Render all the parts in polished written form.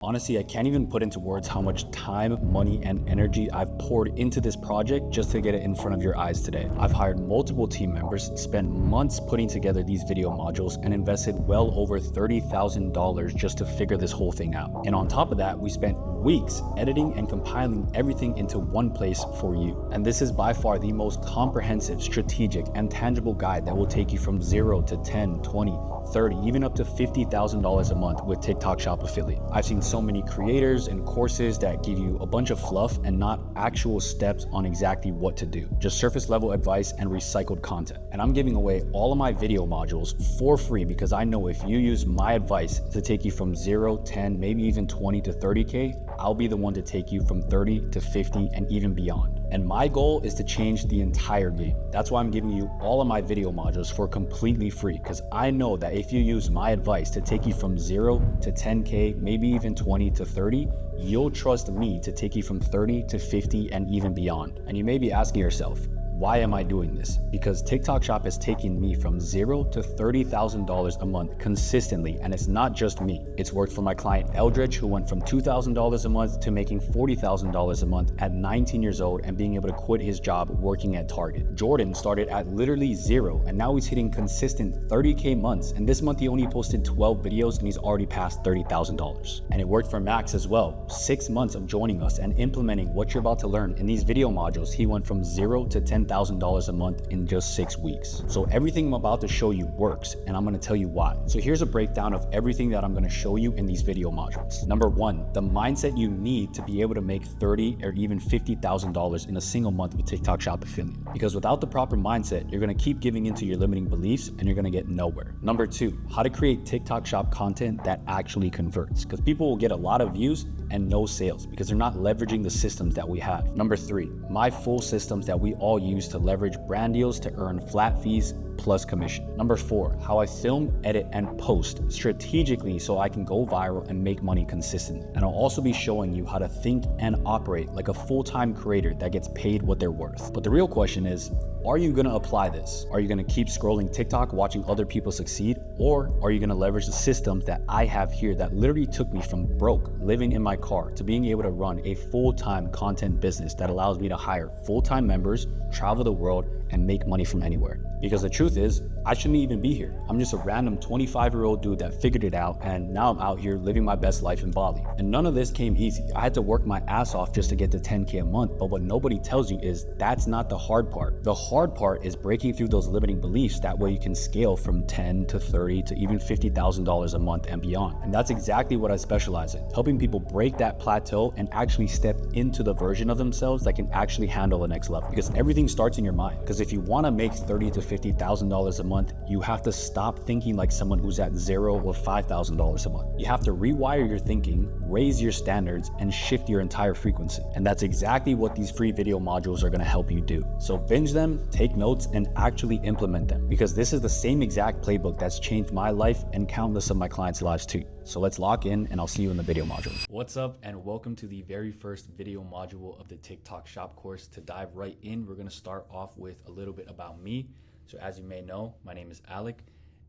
Honestly, I can't even put into words how much time, money, and energy I've poured into this project just to get it in front of your eyes today. I've hired multiple team members, spent months putting together these video modules, and invested well over $30,000 just to figure this whole thing out. And on top of that, we spent weeks editing and compiling everything into one place for you. And this is by far the most comprehensive, strategic, and tangible guide that will take you from 0 to 10, 20, 30, even up to $50,000 a month with TikTok Shop Affiliate. I've seen so many creators and courses that give you a bunch of fluff and not actual steps on exactly what to do, just surface level advice and recycled content. And I'm giving away all of my video modules for free because I know if you use my advice to take you from 0, 10, maybe even 20 to 30K, I'll be the one to take you from 30 to 50 and even beyond. And my goal is to change the entire game. That's why I'm giving you all of my video modules for completely free, because I know that if you use my advice to take you from 0 to 10K, maybe even 20 to 30, you'll trust me to take you from 30 to 50 and even beyond. And you may be asking yourself, why am I doing this? Because TikTok Shop has taken me from 0 to $30,000 a month consistently, and it's not just me. It's worked for my client Eldridge, who went from $2,000 a month to making $40,000 a month at 19 years old and being able to quit his job working at Target. Jordan started at literally 0, and now he's hitting consistent 30K months, and this month he only posted 12 videos and he's already passed $30,000. And it worked for Max as well. 6 months of joining us and implementing what you're about to learn in these video modules, he went from 0 to $10,000 a month in just 6 weeks. So everything I'm about to show you works, and I'm going to tell you why. So here's a breakdown of everything that I'm going to show you in these video modules. Number 1, the mindset you need to be able to make $30,000 or even $50,000 in a single month with TikTok Shop Affiliate. Because without the proper mindset, you're going to keep giving into your limiting beliefs and you're going to get nowhere. Number 2, how to create TikTok Shop content that actually converts, because people will get a lot of views and no sales because they're not leveraging the systems that we have. Number 3, my full systems that we all use to leverage brand deals to earn flat fees plus commission. Number 4, how I film, edit, and post strategically so I can go viral and make money consistently. And I'll also be showing you how to think and operate like a full-time creator that gets paid what they're worth. But the real question is, are you gonna apply this? Are you gonna keep scrolling TikTok watching other people succeed? Or are you gonna leverage the systems that I have here that literally took me from broke, living in my car, to being able to run a full-time content business that allows me to hire full-time members, travel the world, and make money from anywhere? Because the truth is, I shouldn't even be here. I'm just a random 25-year-old dude that figured it out, and now I'm out here living my best life in Bali. And none of this came easy. I had to work my ass off just to get to 10K a month, but what nobody tells you is that's not the hard part. The hard part is breaking through those limiting beliefs. That way you can scale from 10 to 30 to even $50,000 a month and beyond. And that's exactly what I specialize in, helping people break that plateau and actually step into the version of themselves that can actually handle the next level. Because everything starts in your mind. Because if you want to make $30,000 to $50,000 a month, you have to stop thinking like someone who's at 0 or $5,000 a month. You have to rewire your thinking, raise your standards, and shift your entire frequency. And that's exactly what these free video modules are going to help you do. So binge them, take notes, and actually implement them, because this is the same exact playbook that's changed my life and countless of my clients' lives too. So let's lock in, and I'll see you in the video module. What's up, and welcome to the very first video module of the TikTok Shop course. To dive right in, we're going to start off with a little bit about me. So as you may know, my name is Alec,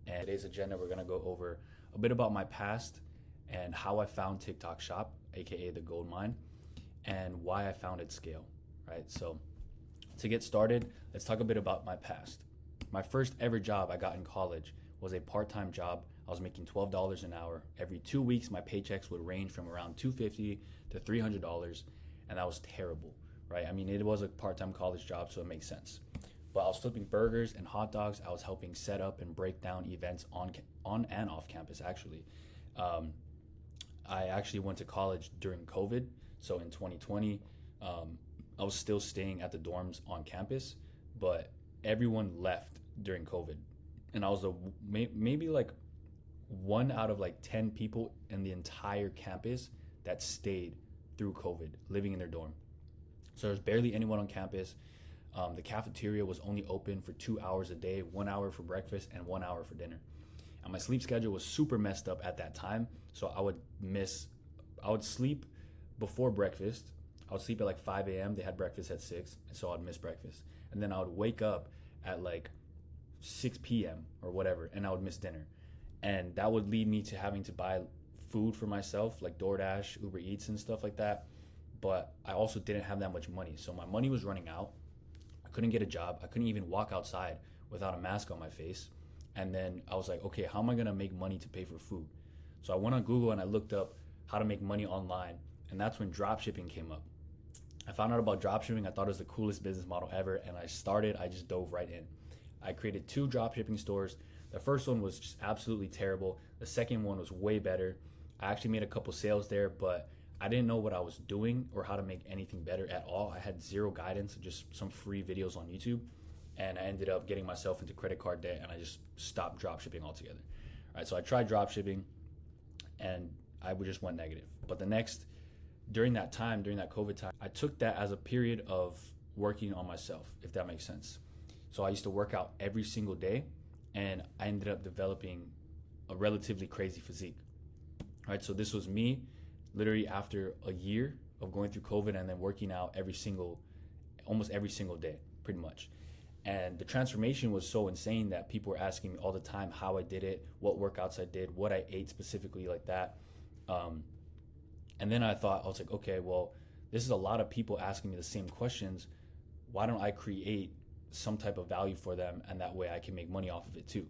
and today's agenda, we're going to go over a bit about my past and how I found TikTok Shop, aka the gold mine, and why I founded Scale, right? So to get started, let's talk a bit about my past. My first ever job I got in college was a part-time job. I was making $12 an hour. Every 2 weeks, my paychecks would range from around $250 to $300, and that was terrible, right? I mean, it was a part-time college job, so it makes sense. But I was flipping burgers and hot dogs. I was helping set up and break down events on and off campus, actually. I actually went to college during COVID. So in 2020, I was still staying at the dorms on campus, but everyone left during COVID. And I was maybe like 1 out of like 10 people in the entire campus that stayed through COVID, living in their dorm. So there's barely anyone on campus. The cafeteria was only open for 2 hours a day, 1 hour for breakfast and 1 hour for dinner. And my sleep schedule was super messed up at that time. So I would sleep before breakfast. I would sleep at like 5 a.m. They had breakfast at 6, and so I'd miss breakfast. And then I would wake up at like 6 p.m. or whatever, and I would miss dinner. And that would lead me to having to buy food for myself, like DoorDash, Uber Eats, and stuff like that. But I also didn't have that much money. So my money was running out. I couldn't get a job. I couldn't even walk outside without a mask on my face. And then I was like, okay, how am I gonna make money to pay for food? So I went on Google and I looked up how to make money online. And that's when dropshipping came up. I found out about dropshipping. I thought it was the coolest business model ever. And I just dove right in. I created 2 dropshipping stores. The first one was just absolutely terrible. The second one was way better. I actually made a couple sales there, but I didn't know what I was doing or how to make anything better at all. I had zero guidance, just some free videos on YouTube. And I ended up getting myself into credit card debt, and I just stopped dropshipping altogether. All right, so I tried dropshipping and I just went negative. But during that COVID time, I took that as a period of working on myself, if that makes sense. So I used to work out every single day, and I ended up developing a relatively crazy physique. All right, so this was me literally after a year of going through COVID and then working out almost every single day, pretty much. And the transformation was so insane that people were asking me all the time how I did it, what workouts I did, what I ate specifically, like that. And then I was like, okay, well, this is a lot of people asking me the same questions. Why don't I create some type of value for them, and that way I can make money off of it too?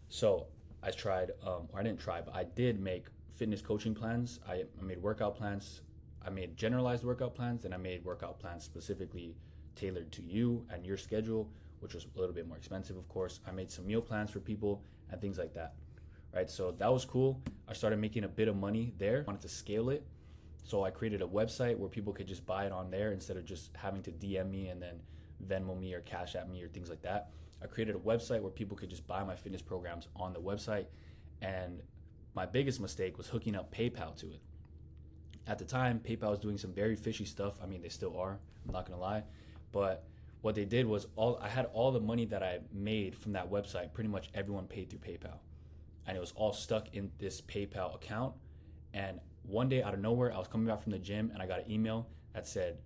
So I tried, or I didn't try, but I did make fitness coaching plans. I made workout plans. I made generalized workout plans, and I made workout plans specifically tailored to you and your schedule, which was a little bit more expensive, of course. I made some meal plans for people and things like that, right? So that was cool. I started making a bit of money there. I wanted to scale it. So I created a website where people could just buy it on there instead of just having to DM me and then Venmo me or Cash App me or things like that. I created a website where people could just buy my fitness programs on the website. And my biggest mistake was hooking up PayPal to it. At the time, PayPal was doing some very fishy stuff. I mean, they still are, I'm not gonna lie. But what they did was I had all the money that I made from that website, pretty much everyone paid through PayPal. And it was all stuck in this PayPal account. And one day out of nowhere, I was coming back from the gym and I got an email that said,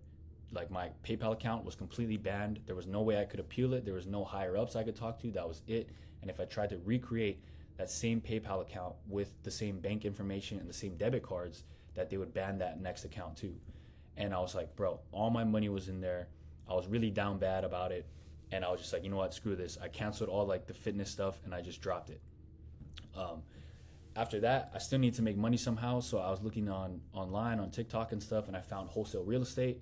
like, my PayPal account was completely banned. There was no way I could appeal it. There was no higher ups I could talk to. That was it. And if I tried to recreate that same PayPal account with the same bank information and the same debit cards, that they would ban that next account too. And I was like, bro, all my money was in there. I was really down bad about it. And I was just like, you know what, screw this. I canceled all like the fitness stuff and I just dropped it. After that, I still need to make money somehow. So I was looking online on TikTok and stuff, and I found wholesale real estate.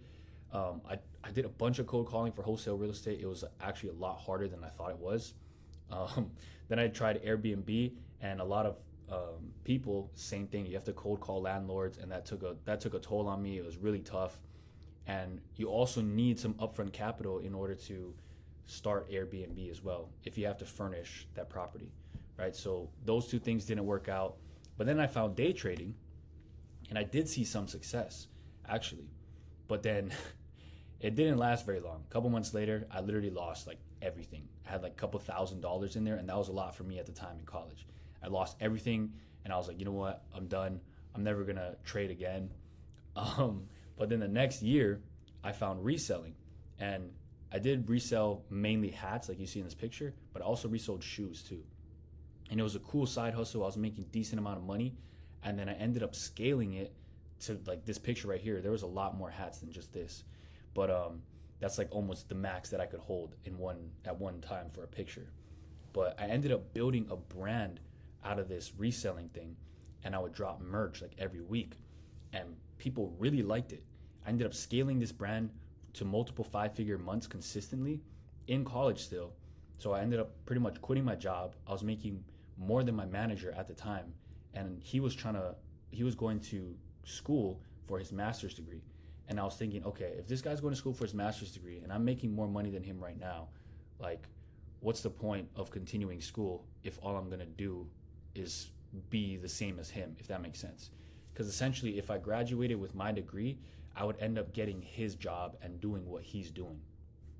I did a bunch of cold calling for wholesale real estate. It was actually a lot harder than I thought it was. Then I tried Airbnb, and a lot of people, same thing. You have to cold call landlords, and that took a toll on me. It was really tough. And you also need some upfront capital in order to start Airbnb as well, if you have to furnish that property, right? So those two things didn't work out. But then I found day trading, and I did see some success, actually. But then it didn't last very long. A couple months later, I literally lost like everything. I had like a couple $1,000s in there, and that was a lot for me at the time in college. I lost everything, and I was like, you know what? I'm done. I'm never gonna trade again. But then the next year, I found reselling, and I did resell mainly hats, like you see in this picture, but I also resold shoes too. And it was a cool side hustle. I was making a decent amount of money, and then I ended up scaling it to like this picture right here. There was a lot more hats than just this, but that's like almost the max that I could hold at one time for a picture. But I ended up building a brand out of this reselling thing, and I would drop merch like every week, and people really liked it. I ended up scaling this brand to multiple 5-figure months consistently in college still. So I ended up pretty much quitting my job. I was making more than my manager at the time, and he was going to school for his master's degree. And I was thinking, okay, if this guy's going to school for his master's degree and I'm making more money than him right now, like, what's the point of continuing school if all I'm going to do is be the same as him, if that makes sense? Because essentially, if I graduated with my degree, I would end up getting his job and doing what he's doing.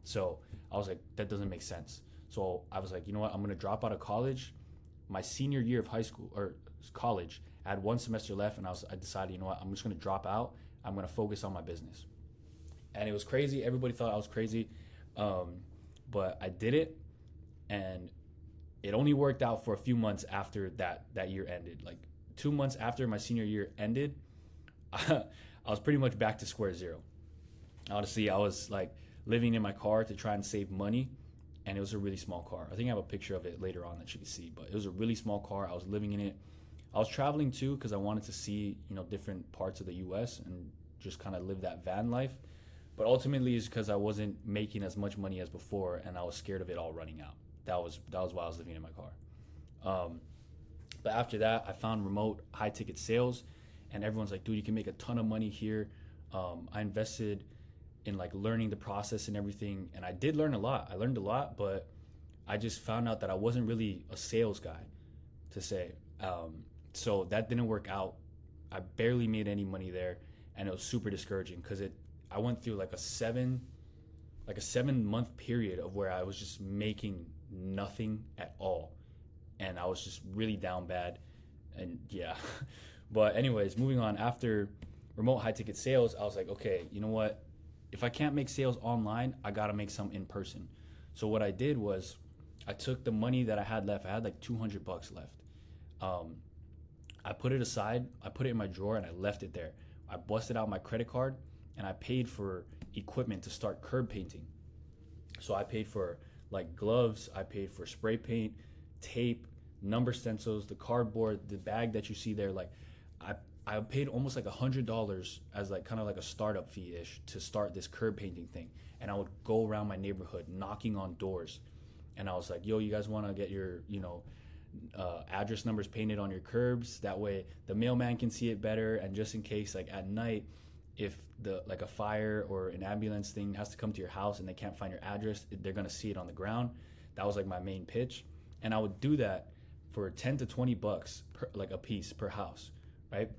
So I was like, that doesn't make sense. So I was like, you know what? I'm going to drop out of college. My senior year of high school or college, I had one semester left, and I decided, you know what? I'm just going to drop out. I'm going to focus on my business. And it was crazy. Everybody thought I was crazy. But I did it, and it only worked out for a few months after that year ended. Like 2 months after my senior year ended, I was pretty much back to square zero. Honestly, I was like living in my car to try and save money, and it was a really small car. I think I have a picture of it later on that you can see, but it was a really small car. I was living in it. I was traveling too because I wanted to see, different parts of the US and just kind of live that van life. But ultimately it's because I wasn't making as much money as before, and I was scared of it all running out. That was why I was living in my car. But after that, I found remote high ticket sales, and everyone's like, dude, you can make a ton of money here. I invested in like learning the process and everything, and I did learn a lot. I learned a lot, but I just found out that I wasn't really a sales guy to say. So that didn't work out. I barely made any money there, and it was super discouraging because I went through like a 7-month period of where I was just making nothing at all, and I was just really down bad. And yeah. But anyways, moving on, after remote high ticket sales, I was like, okay, you know what, if I can't make sales online, I gotta make some in person. So what I did was I took the money that I had left. I had like $200 left. I put it aside, I put it in my drawer, and I left it there. I busted out my credit card, and I paid for equipment to start curb painting. So I paid for like gloves, I paid for spray paint, tape, number stencils, the cardboard, the bag that you see there. Like I paid almost like $100 as like kind of like a startup fee-ish to start this curb painting thing. And I would go around my neighborhood knocking on doors. And I was like, yo, you guys want to get your, address numbers painted on your curbs? That way the mailman can see it better. And just in case, like at night, if a fire or an ambulance thing has to come to your house and they can't find your address, they're going to see it on the ground. That was like my main pitch. And I would do that for 10 to 20 bucks per, like a piece per house, right?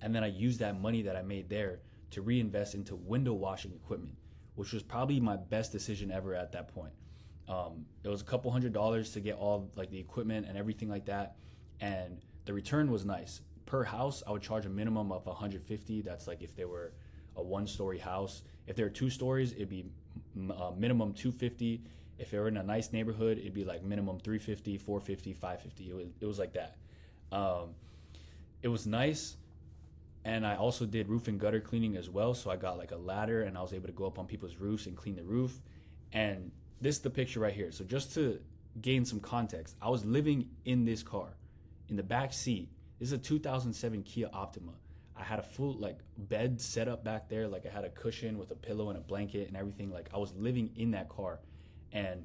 And then I used that money that I made there to reinvest into window washing equipment, which was probably my best decision ever at that point. It was a couple $100s to get all like the equipment and everything like that. And the return was nice. Per house, I would charge a minimum of $150. That's like if they were a 1-story house. If there were 2 stories, it'd be minimum $250. If they were in a nice neighborhood, it'd be like minimum $350, $450, $550. It was like that. It was nice. And I also did roof and gutter cleaning as well. So I got like a ladder, and I was able to go up on people's roofs and clean the roof. And this is the picture right here. So just to gain some context, I was living in this car in the back seat. This is a 2007 Kia Optima. I had a full like bed set up back there. Like I had a cushion with a pillow and a blanket and everything. Like I was living in that car. And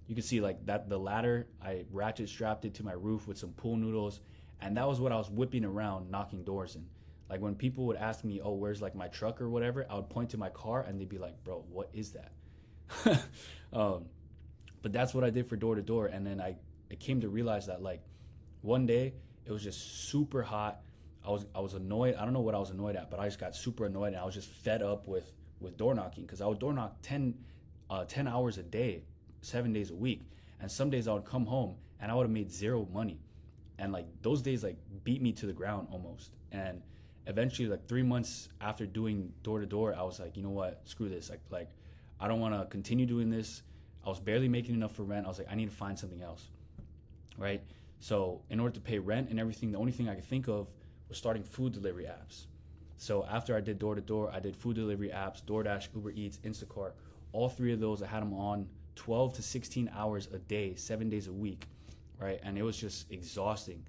you can see like that the ladder, I ratchet strapped it to my roof with some pool noodles. And that was what I was whipping around, knocking doors in. Like when people would ask me, oh, where's like my truck or whatever, I would point to my car and they'd be like, bro, what is that? But that's what I did for door to door. And then I came to realize that like one day it was just super hot. I was annoyed. I don't know what I was annoyed at, but I just got super annoyed, and I was just fed up with door knocking, because I would door knock 10 hours a day, 7 days a week. And some days I would come home and I would have made zero money. And like those days like beat me to the ground almost. And eventually, like 3 months after doing door to door, I was like, you know what, screw this. Like I don't want to continue doing this. I was barely making enough for rent. I was like, I need to find something else, right? So in order to pay rent and everything, the only thing I could think of was starting food delivery apps. So after I did door to door, I did food delivery apps, DoorDash, Uber Eats, Instacart. All 3 of those, I had them on 12 to 16 hours a day, 7 days a week, right? And it was just exhausting.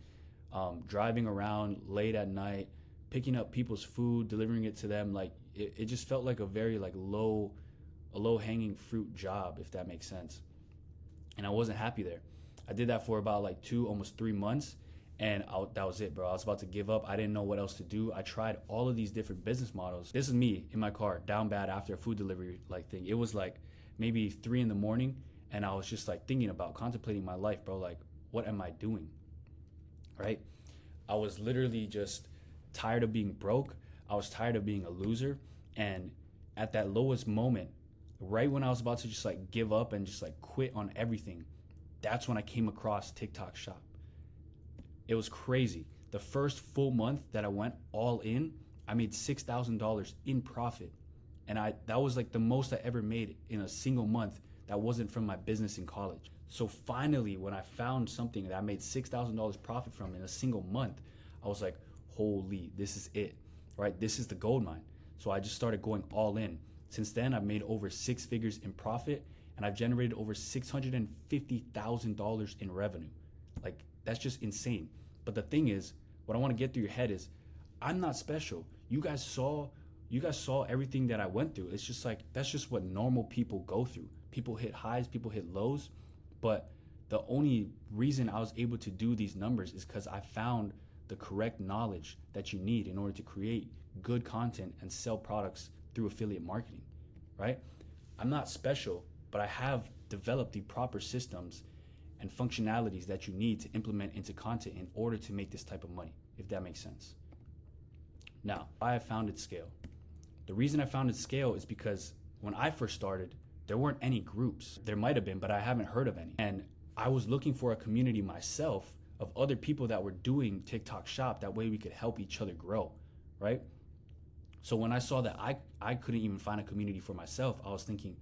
Driving around late at night, picking up people's food, delivering it to them. Like it just felt like a very like low hanging fruit job, if that makes sense. And I wasn't happy there. I did that for about like 2, almost 3 months. And that was it, bro. I was about to give up. I didn't know what else to do. I tried all of these different business models. This is me in my car, down bad after a food delivery like thing. It was like maybe 3 a.m, and I was just like thinking about contemplating my life, bro. Like, what am I doing? Right? I was literally just tired of being broke. I was tired of being a loser. And at that lowest moment, right when I was about to just like give up and just like quit on everything, that's when I came across TikTok Shop. It was crazy. The first full month that I went all in, I made $6,000 in profit. And that was like the most I ever made in a single month that wasn't from my business in college. So finally, when I found something that I made $6,000 profit from in a single month, I was like, holy, this is it, right? This is the gold mine. So I just started going all in. Since then, I've made over 6 figures in profit, and I've generated over $650,000 in revenue. Like, that's just insane. But the thing is, what I want to get through your head is, I'm not special. You guys saw everything that I went through. It's just like, that's just what normal people go through. People hit highs, people hit lows. But the only reason I was able to do these numbers is because I found the correct knowledge that you need in order to create good content and sell products through affiliate marketing, right? I'm not special, but I have developed the proper systems and functionalities that you need to implement into content in order to make this type of money, if that makes sense. Now, why I founded Scale. The reason I founded Scale is because when I first started, there weren't any groups. There might have been, but I haven't heard of any. And I was looking for a community myself of other people that were doing TikTok Shop. That way we could help each other grow, right? So when I saw that I couldn't even find a community for myself, I was thinking,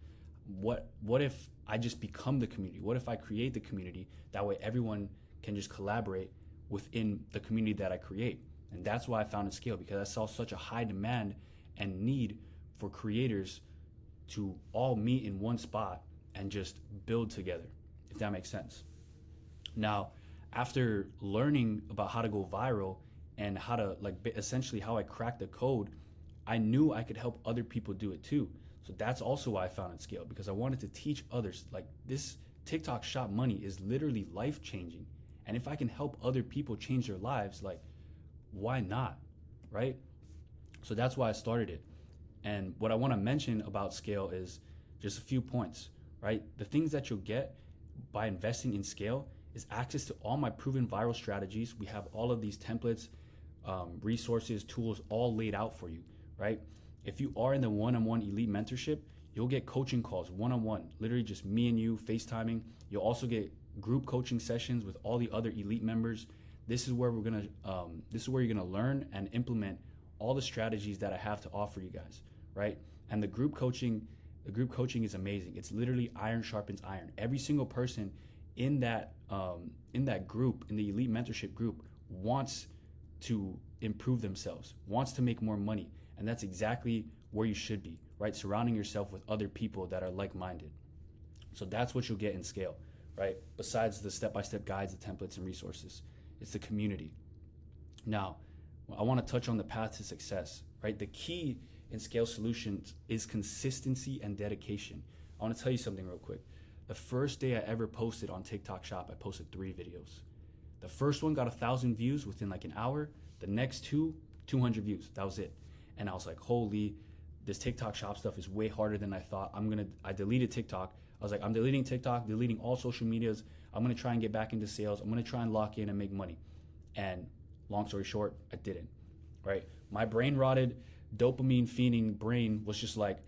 what if I just become the community? What if I create the community? That way everyone can just collaborate within the community that I create. And that's why I founded Scale, because I saw such a high demand and need for creators to all meet in one spot and just build together, if that makes sense. Now, after learning about how to go viral and how to essentially how I cracked the code, I knew I could help other people do it too. So that's also why I founded Scale, because I wanted to teach others, like, this TikTok Shop money is literally life changing. And if I can help other people change their lives, like, why not, right? So that's why I started it. And what I want to mention about Scale is just a few points, right? The things that you'll get by investing in Scale is access to all my proven viral strategies. We have all of these templates, resources, tools all laid out for you, right? If you are in the one-on-one elite mentorship, you'll get coaching calls one-on-one, literally just me and you FaceTiming. You'll also get group coaching sessions with all the other elite members. This is where you're gonna learn and implement all the strategies that I have to offer you guys, right? And the group coaching is amazing. It's literally iron sharpens iron. Every single person in that group, in the elite mentorship group, wants to improve themselves, wants to make more money. And that's exactly where you should be, right? Surrounding yourself with other people that are like-minded. So that's what you'll get in Scale, right? Besides the step-by-step guides, the templates, and resources, it's the community. Now, I want to touch on the path to success, right? The key in Scale Solutions is consistency and dedication. I want to tell you something real quick. The first day I ever posted on TikTok Shop, I posted 3 videos. The first one got 1,000 views within like an hour. The next 200 views. That was it. And I was like, holy, this TikTok Shop stuff is way harder than I thought. I deleted TikTok. I was like, I'm deleting TikTok, deleting all social medias. I'm going to try and get back into sales. I'm going to try and lock in and make money. And long story short, I didn't, right? My brain rotted, dopamine fiending brain was just like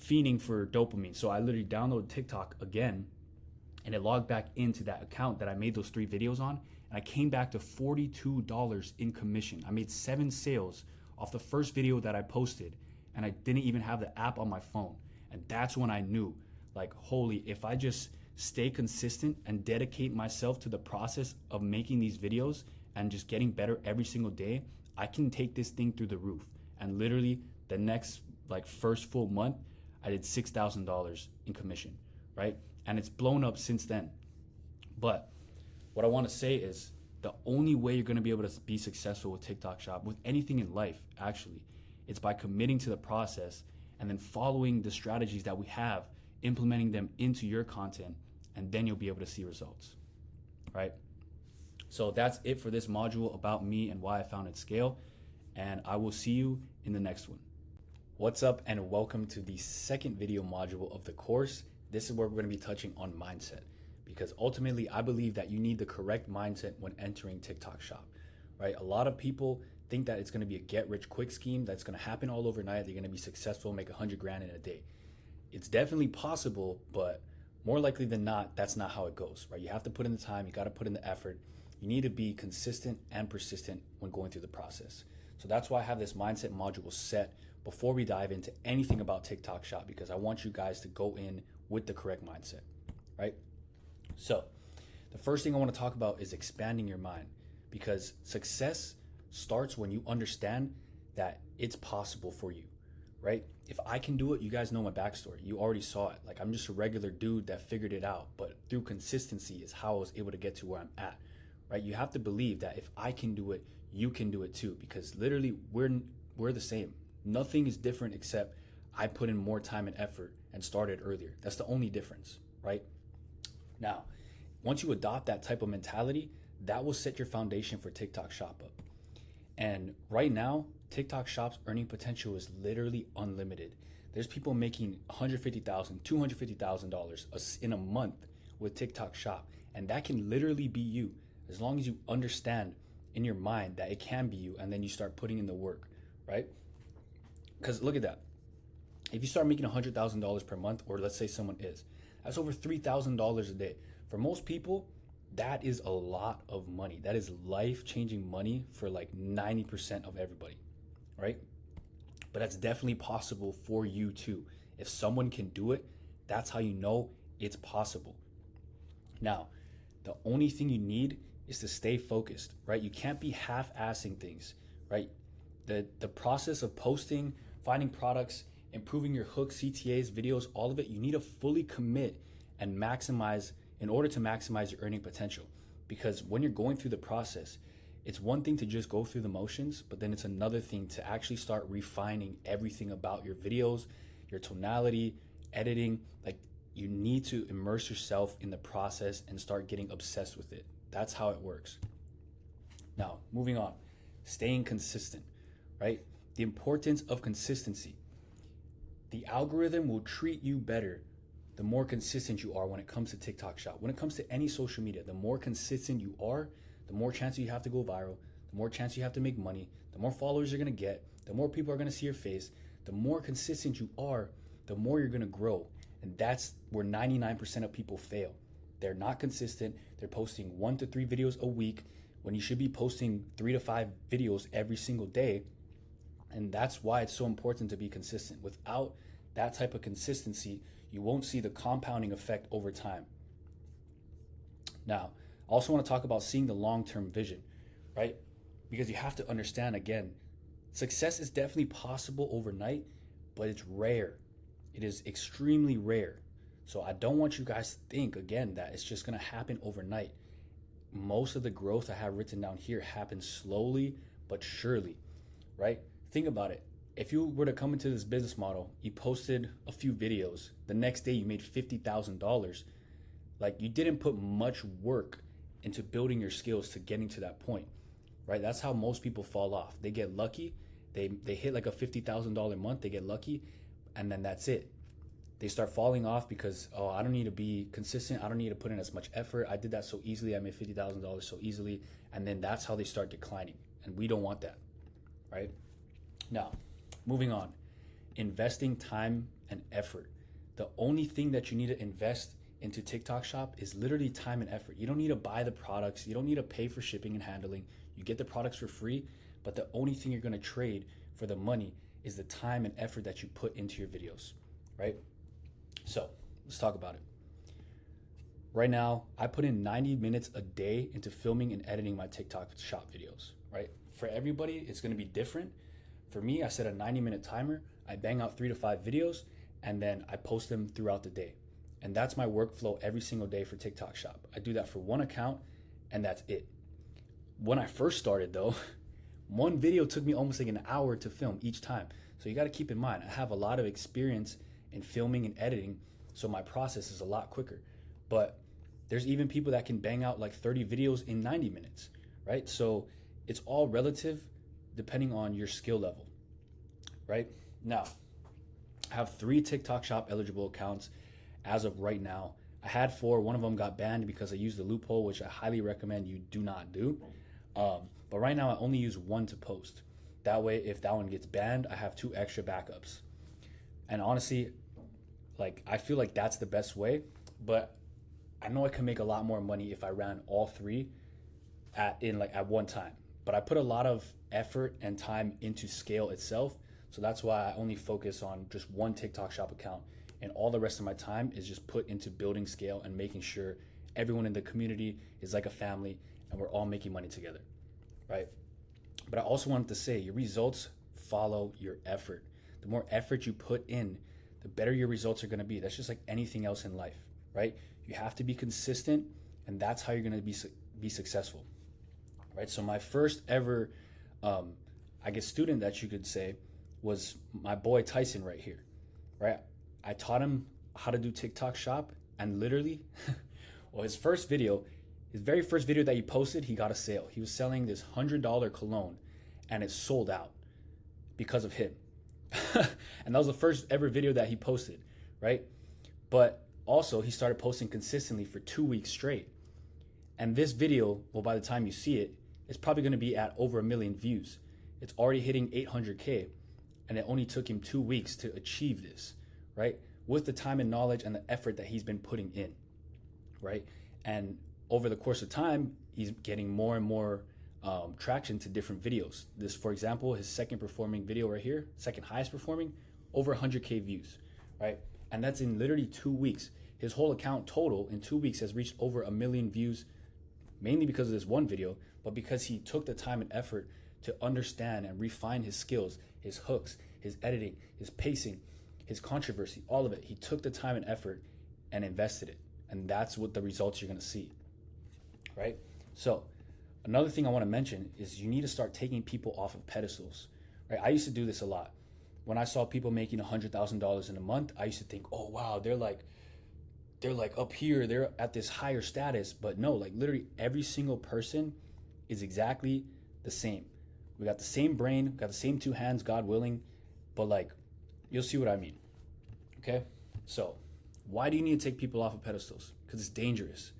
fiending for dopamine. So I literally downloaded TikTok again, and it logged back into that account that I made those 3 videos on. And I came back to $42 in commission. I made 7 sales off the first video that I posted, and I didn't even have the app on my phone. And that's when I knew, like, holy, if I just stay consistent and dedicate myself to the process of making these videos and just getting better every single day, I can take this thing through the roof. And literally the next first full month, I did $6,000 in commission, right? And it's blown up since then. But what I want to say is, the only way you're going to be able to be successful with TikTok Shop, with anything in life, actually, it's by committing to the process and then following the strategies that we have, implementing them into your content, and then you'll be able to see results, right? So that's it for this module about me and why I founded Scale, and I will see you in the next one. What's up, and welcome to the second video module of the course. This is where we're going to be touching on mindset, because ultimately I believe that you need the correct mindset when entering TikTok Shop, right? A lot of people think that it's going to be a get rich quick scheme that's going to happen all overnight. They're going to be successful, make 100 grand in a day. It's definitely possible, but more likely than not, that's not how it goes, right? You have to put in the time, you got to put in the effort. You need to be consistent and persistent when going through the process. So that's why I have this mindset module set before we dive into anything about TikTok Shop, because I want you guys to go in with the correct mindset, right? So the first thing I want to talk about is expanding your mind, because success starts when you understand that it's possible for you, right? If I can do it, you guys know my backstory. You already saw it. Like, I'm just a regular dude that figured it out, but through consistency is how I was able to get to where I'm at, right? You have to believe that if I can do it, you can do it too, because literally we're the same. Nothing is different except I put in more time and effort and started earlier. That's the only difference, right? Now, once you adopt that type of mentality, that will set your foundation for TikTok Shop up. And right now, TikTok Shop's earning potential is literally unlimited. There's people making $150,000, $250,000 in a month with TikTok Shop, and that can literally be you as long as you understand in your mind that it can be you, and then you start putting in the work, right? Because look at that. If you start making $100,000 per month, or let's say someone is, that's over $3,000 a day. For most people, that is a lot of money. That is life-changing money for like 90% of everybody, right? But that's definitely possible for you too. If someone can do it, that's how you know it's possible. Now, the only thing you need is to stay focused, right? You can't be half-assing things, right? The process of posting, finding products, improving your hooks, CTAs, videos, all of it, you need to fully commit and maximize in order to maximize your earning potential. Because when you're going through the process, it's one thing to just go through the motions, but then it's another thing to actually start refining everything about your videos, your tonality, editing. Like, you need to immerse yourself in the process and start getting obsessed with it. That's how it works. Now, moving on, staying consistent, right? The importance of consistency. The algorithm will treat you better the more consistent you are when it comes to TikTok Shop. When it comes to any social media, the more consistent you are, the more chance you have to go viral, the more chance you have to make money, the more followers you're gonna get, the more people are gonna see your face. The more consistent you are, the more you're gonna grow. And that's where 99% of people fail. They're not consistent. They're posting 1 to 3 videos a week when you should be posting 3 to 5 videos every single day. And that's why it's so important to be consistent. Without that type of consistency, you won't see the compounding effect over time. Now, I also want to talk about seeing the long-term vision, right? Because you have to understand, again, success is definitely possible overnight, but it's rare. It is extremely rare. So I don't want you guys to think, again, that it's just going to happen overnight. Most of the growth I have written down here happens slowly but surely, right? Think about it. If you were to come into this business model, you posted a few videos, the next day you made $50,000. Like, you didn't put much work into building your skills to getting to that point, right? That's how most people fall off. They get lucky. They hit like a $50,000 month. They get lucky, and then that's it. They start falling off because, oh, I don't need to be consistent. I don't need to put in as much effort. I did that so easily. I made $50,000 so easily. And then that's how they start declining. And we don't want that, right? Now, moving on, investing time and effort. The only thing that you need to invest into TikTok Shop is literally time and effort. You don't need to buy the products. You don't need to pay for shipping and handling. You get the products for free, but the only thing you're gonna trade for the money is the time and effort that you put into your videos, right? So let's talk about it. Right now, I put in 90 minutes a day into filming and editing my TikTok Shop videos, right? For everybody, it's gonna be different. For me, I set a 90-minute timer. I bang out 3 to 5 videos, and then I post them throughout the day. And that's my workflow every single day for TikTok Shop. I do that for one account, and that's it. When I first started though, one video took me almost like an hour to film each time. So you gotta keep in mind, I have a lot of experience in filming and editing, so my process is a lot quicker. But there's even people that can bang out like 30 videos in 90 minutes, right? So it's all relative depending on your skill level, right? Now, I have 3 TikTok Shop eligible accounts as of right now. I had 4, one of them got banned because I used the loophole, which I highly recommend you do not do. But right now I only use 1 to post. That way, if that one gets banned, I have 2 extra backups. And honestly, like, I feel like that's the best way, but I know I can make a lot more money if I ran all 3 at one time. But I put a lot of effort and time into scale itself. So that's why I only focus on just 1 TikTok Shop account. And all the rest of my time is just put into building scale and making sure everyone in the community is like a family and we're all making money together, right? But I also wanted to say your results follow your effort. The more effort you put in, the better your results are going to be. That's just like anything else in life, right? You have to be consistent, and that's how you're going to be successful, right? So my first ever, I guess, student that you could say was my boy Tyson right here, right? I taught him how to do TikTok Shop, and literally, well, his very first video that he posted, he got a sale. He was selling this $100 cologne, and it sold out because of him. And that was the first ever video that he posted, right? But also, he started posting consistently for 2 weeks straight. And this video, well, by the time you see it, it's probably going to be at over 1 million views. It's already hitting 800K, and it only took him 2 weeks to achieve this, right? With the time and knowledge and the effort that he's been putting in, right? And over the course of time, he's getting more and more traction to different videos. This, for example, his second performing video right here, second highest performing, over 100K views, right? And that's in literally 2 weeks. His whole account total in 2 weeks has reached over 1 million views, mainly because of this one video, but because he took the time and effort to understand and refine his skills, his hooks, his editing, his pacing, his controversy, all of it. He took the time and effort and invested it. And that's what the results you're going to see, right? So another thing I want to mention is you need to start taking people off of pedestals, right? I used to do this a lot. When I saw people making $100,000 in a month, I used to think, oh, wow, they're like up here, they're at this higher status. But no, like literally every single person is exactly the same. We got the same brain, we got the same two hands, God willing, but like, you'll see what I mean, okay? So why do you need to take people off of pedestals? Because it's dangerous,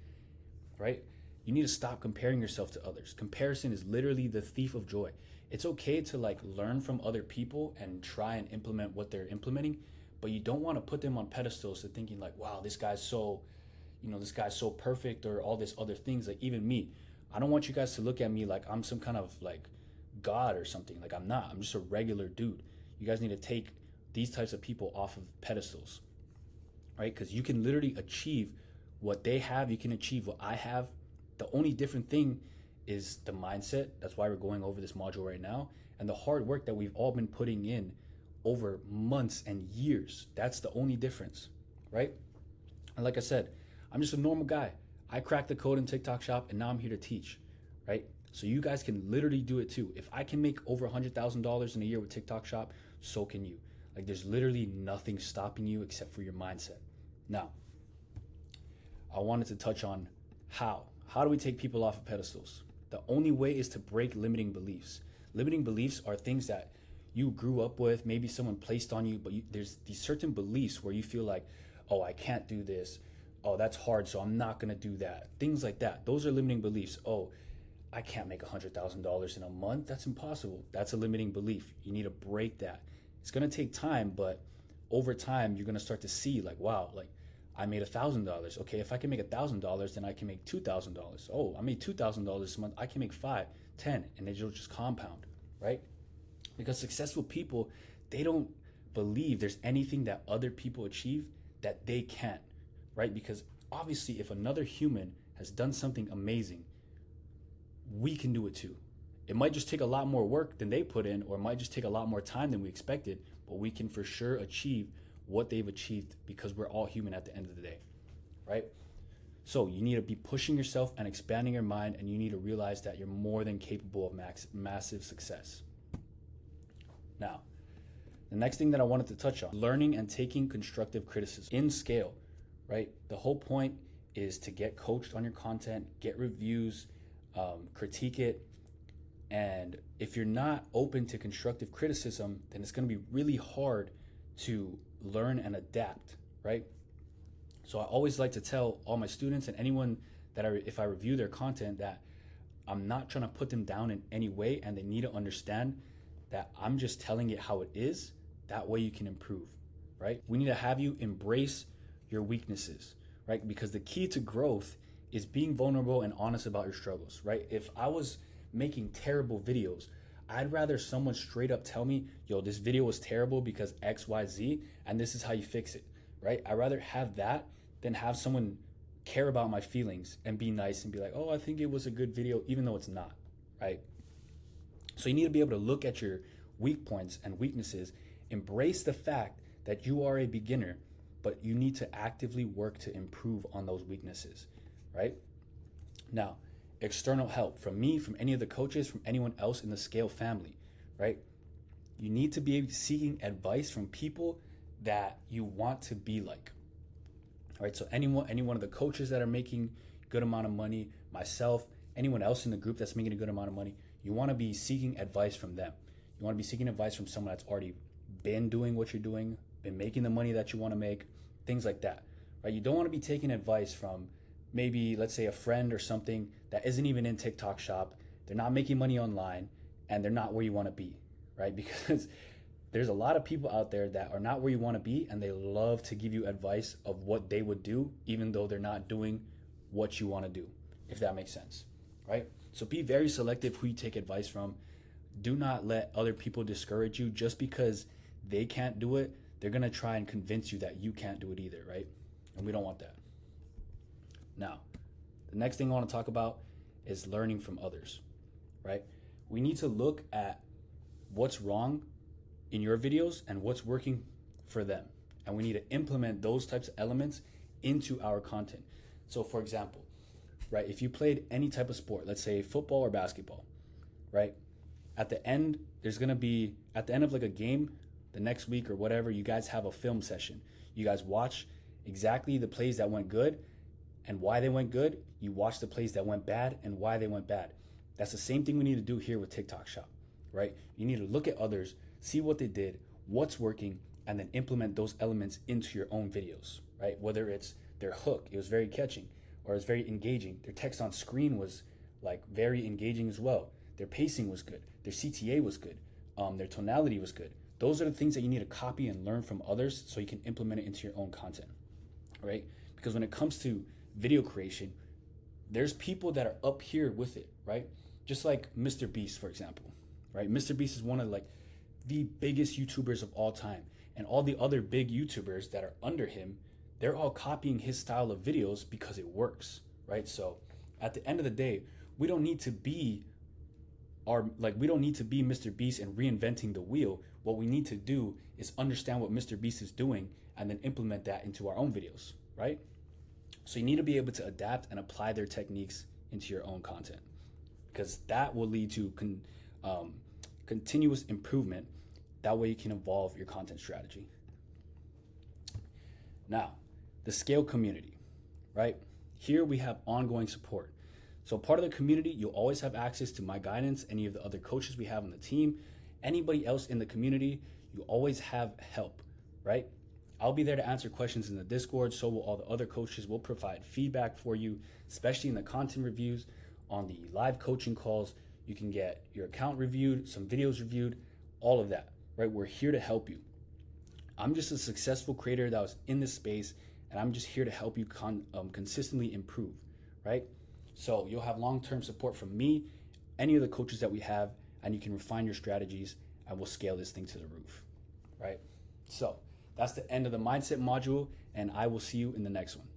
right? You need to stop comparing yourself to others. Comparison is literally the thief of joy. It's okay to like learn from other people and try and implement what they're implementing, but you don't want to put them on pedestals to thinking like, wow, this guy's so perfect, or all this other things. Like even me, I don't want you guys to look at me like I'm some kind of like God or something. Like I'm not. I'm just a regular dude. You guys need to take these types of people off of pedestals, right? Because you can literally achieve what they have. You can achieve what I have. The only different thing is the mindset. That's why we're going over this module right now. And the hard work that we've all been putting in over months and years. That's the only difference, right? And like I said, I'm just a normal guy. I cracked the code in TikTok Shop, and now I'm here to teach, right? So you guys can literally do it too. If I can make over $100,000 in a year with TikTok Shop, so can you. Like there's literally nothing stopping you except for your mindset. Now, I wanted to touch on how. How do we take people off of pedestals? The only way is to break limiting beliefs. Limiting beliefs are things that you grew up with, maybe someone placed on you, but there's these certain beliefs where you feel like, oh, I can't do this. Oh, that's hard, so I'm not gonna do that. Things like that. Those are limiting beliefs. Oh, I can't make $100,000 in a month. That's impossible. That's a limiting belief. You need to break that. It's gonna take time, but over time, you're gonna start to see like, wow, like I made $1,000. Okay, if I can make $1,000, then I can make $2,000. Oh, I made $2,000 this month. I can make 5, 10, and it'll just compound, right? Because successful people, they don't believe there's anything that other people achieve that they can't, right? Because obviously, if another human has done something amazing, we can do it too. It might just take a lot more work than they put in, or it might just take a lot more time than we expected, but we can for sure achieve what they've achieved because we're all human at the end of the day, right? So you need to be pushing yourself and expanding your mind, and you need to realize that you're more than capable of massive success. Now, the next thing that I wanted to touch on, learning and taking constructive criticism in scale, right? The whole point is to get coached on your content, get reviews, critique it. And if you're not open to constructive criticism, then it's going to be really hard to learn and adapt, right? So I always like to tell all my students and anyone that if I review their content, that I'm not trying to put them down in any way, and they need to understand that I'm just telling it how it is. That way you can improve, right? We need to have you embrace your weaknesses, right? Because the key to growth is being vulnerable and honest about your struggles, right? If I was making terrible videos, I'd rather someone straight up tell me, yo, this video was terrible because X, Y, Z, and this is how you fix it, right? I'd rather have that than have someone care about my feelings and be nice and be like, oh, I think it was a good video, even though it's not, right? So you need to be able to look at your weak points and weaknesses, embrace the fact that you are a beginner, but you need to actively work to improve on those weaknesses, right? Now, external help from me, from any of the coaches, from anyone else in the Scale family, right? You need to be seeking advice from people that you want to be like. All right, so any one of the coaches that are making good amount of money, myself, anyone else in the group that's making a good amount of money, you want to be seeking advice from them. You want to be seeking advice from someone that's already been doing what you're doing, been making the money that you want to make, things like that, right? You don't want to be taking advice from maybe, let's say, a friend or something that isn't even in TikTok Shop. They're not making money online and they're not where you want to be, right? Because there's a lot of people out there that are not where you want to be, and they love to give you advice of what they would do, even though they're not doing what you want to do, if that makes sense, right? So be very selective who you take advice from. Do not let other people discourage you just because they can't do it. They're going to try and convince you that you can't do it either, right? And we don't want that. Now, the next thing I want to talk about is learning from others, right? We need to look at what's wrong in your videos and what's working for them. And we need to implement those types of elements into our content. So for example, right, if you played any type of sport, let's say football or basketball, right? At the end, there's gonna be, at the end of like a game, the next week or whatever, you guys have a film session. You guys watch exactly the plays that went good and why they went good. You watch the plays that went bad and why they went bad. That's the same thing we need to do here with TikTok Shop, right? You need to look at others, see what they did, what's working, and then implement those elements into your own videos, right? Whether it's their hook, it was very catching, or it's very engaging. Their text on screen was like very engaging as well. Their pacing was good. Their CTA was good. Their tonality was good. Those are the things that you need to copy and learn from others so you can implement it into your own content, right? Because when it comes to video creation, there's people that are up here with it, right? Just like Mr. Beast, for example, right? Mr. Beast is one of like the biggest YouTubers of all time, and all the other big YouTubers that are under him, they're all copying his style of videos because it works, right? So at the end of the day, we don't need to be Mr. Beast and reinventing the wheel. What we need to do is understand what Mr. Beast is doing and then implement that into our own videos, right? So you need to be able to adapt and apply their techniques into your own content, because that will lead to continuous improvement. That way you can evolve your content strategy. Now, the Scale community, right? Here we have ongoing support. So part of the community, you'll always have access to my guidance, any of the other coaches we have on the team, anybody else in the community, you always have help, right? I'll be there to answer questions in the Discord. So will all the other coaches. Will provide feedback for you, especially in the content reviews, on the live coaching calls. You can get your account reviewed, some videos reviewed, all of that, right? We're here to help you. I'm just a successful creator that was in this space, and I'm just here to help you consistently improve, right? So you'll have long-term support from me, any of the coaches that we have, and you can refine your strategies, and we'll scale this thing to the roof, right? So that's the end of the mindset module, and I will see you in the next one.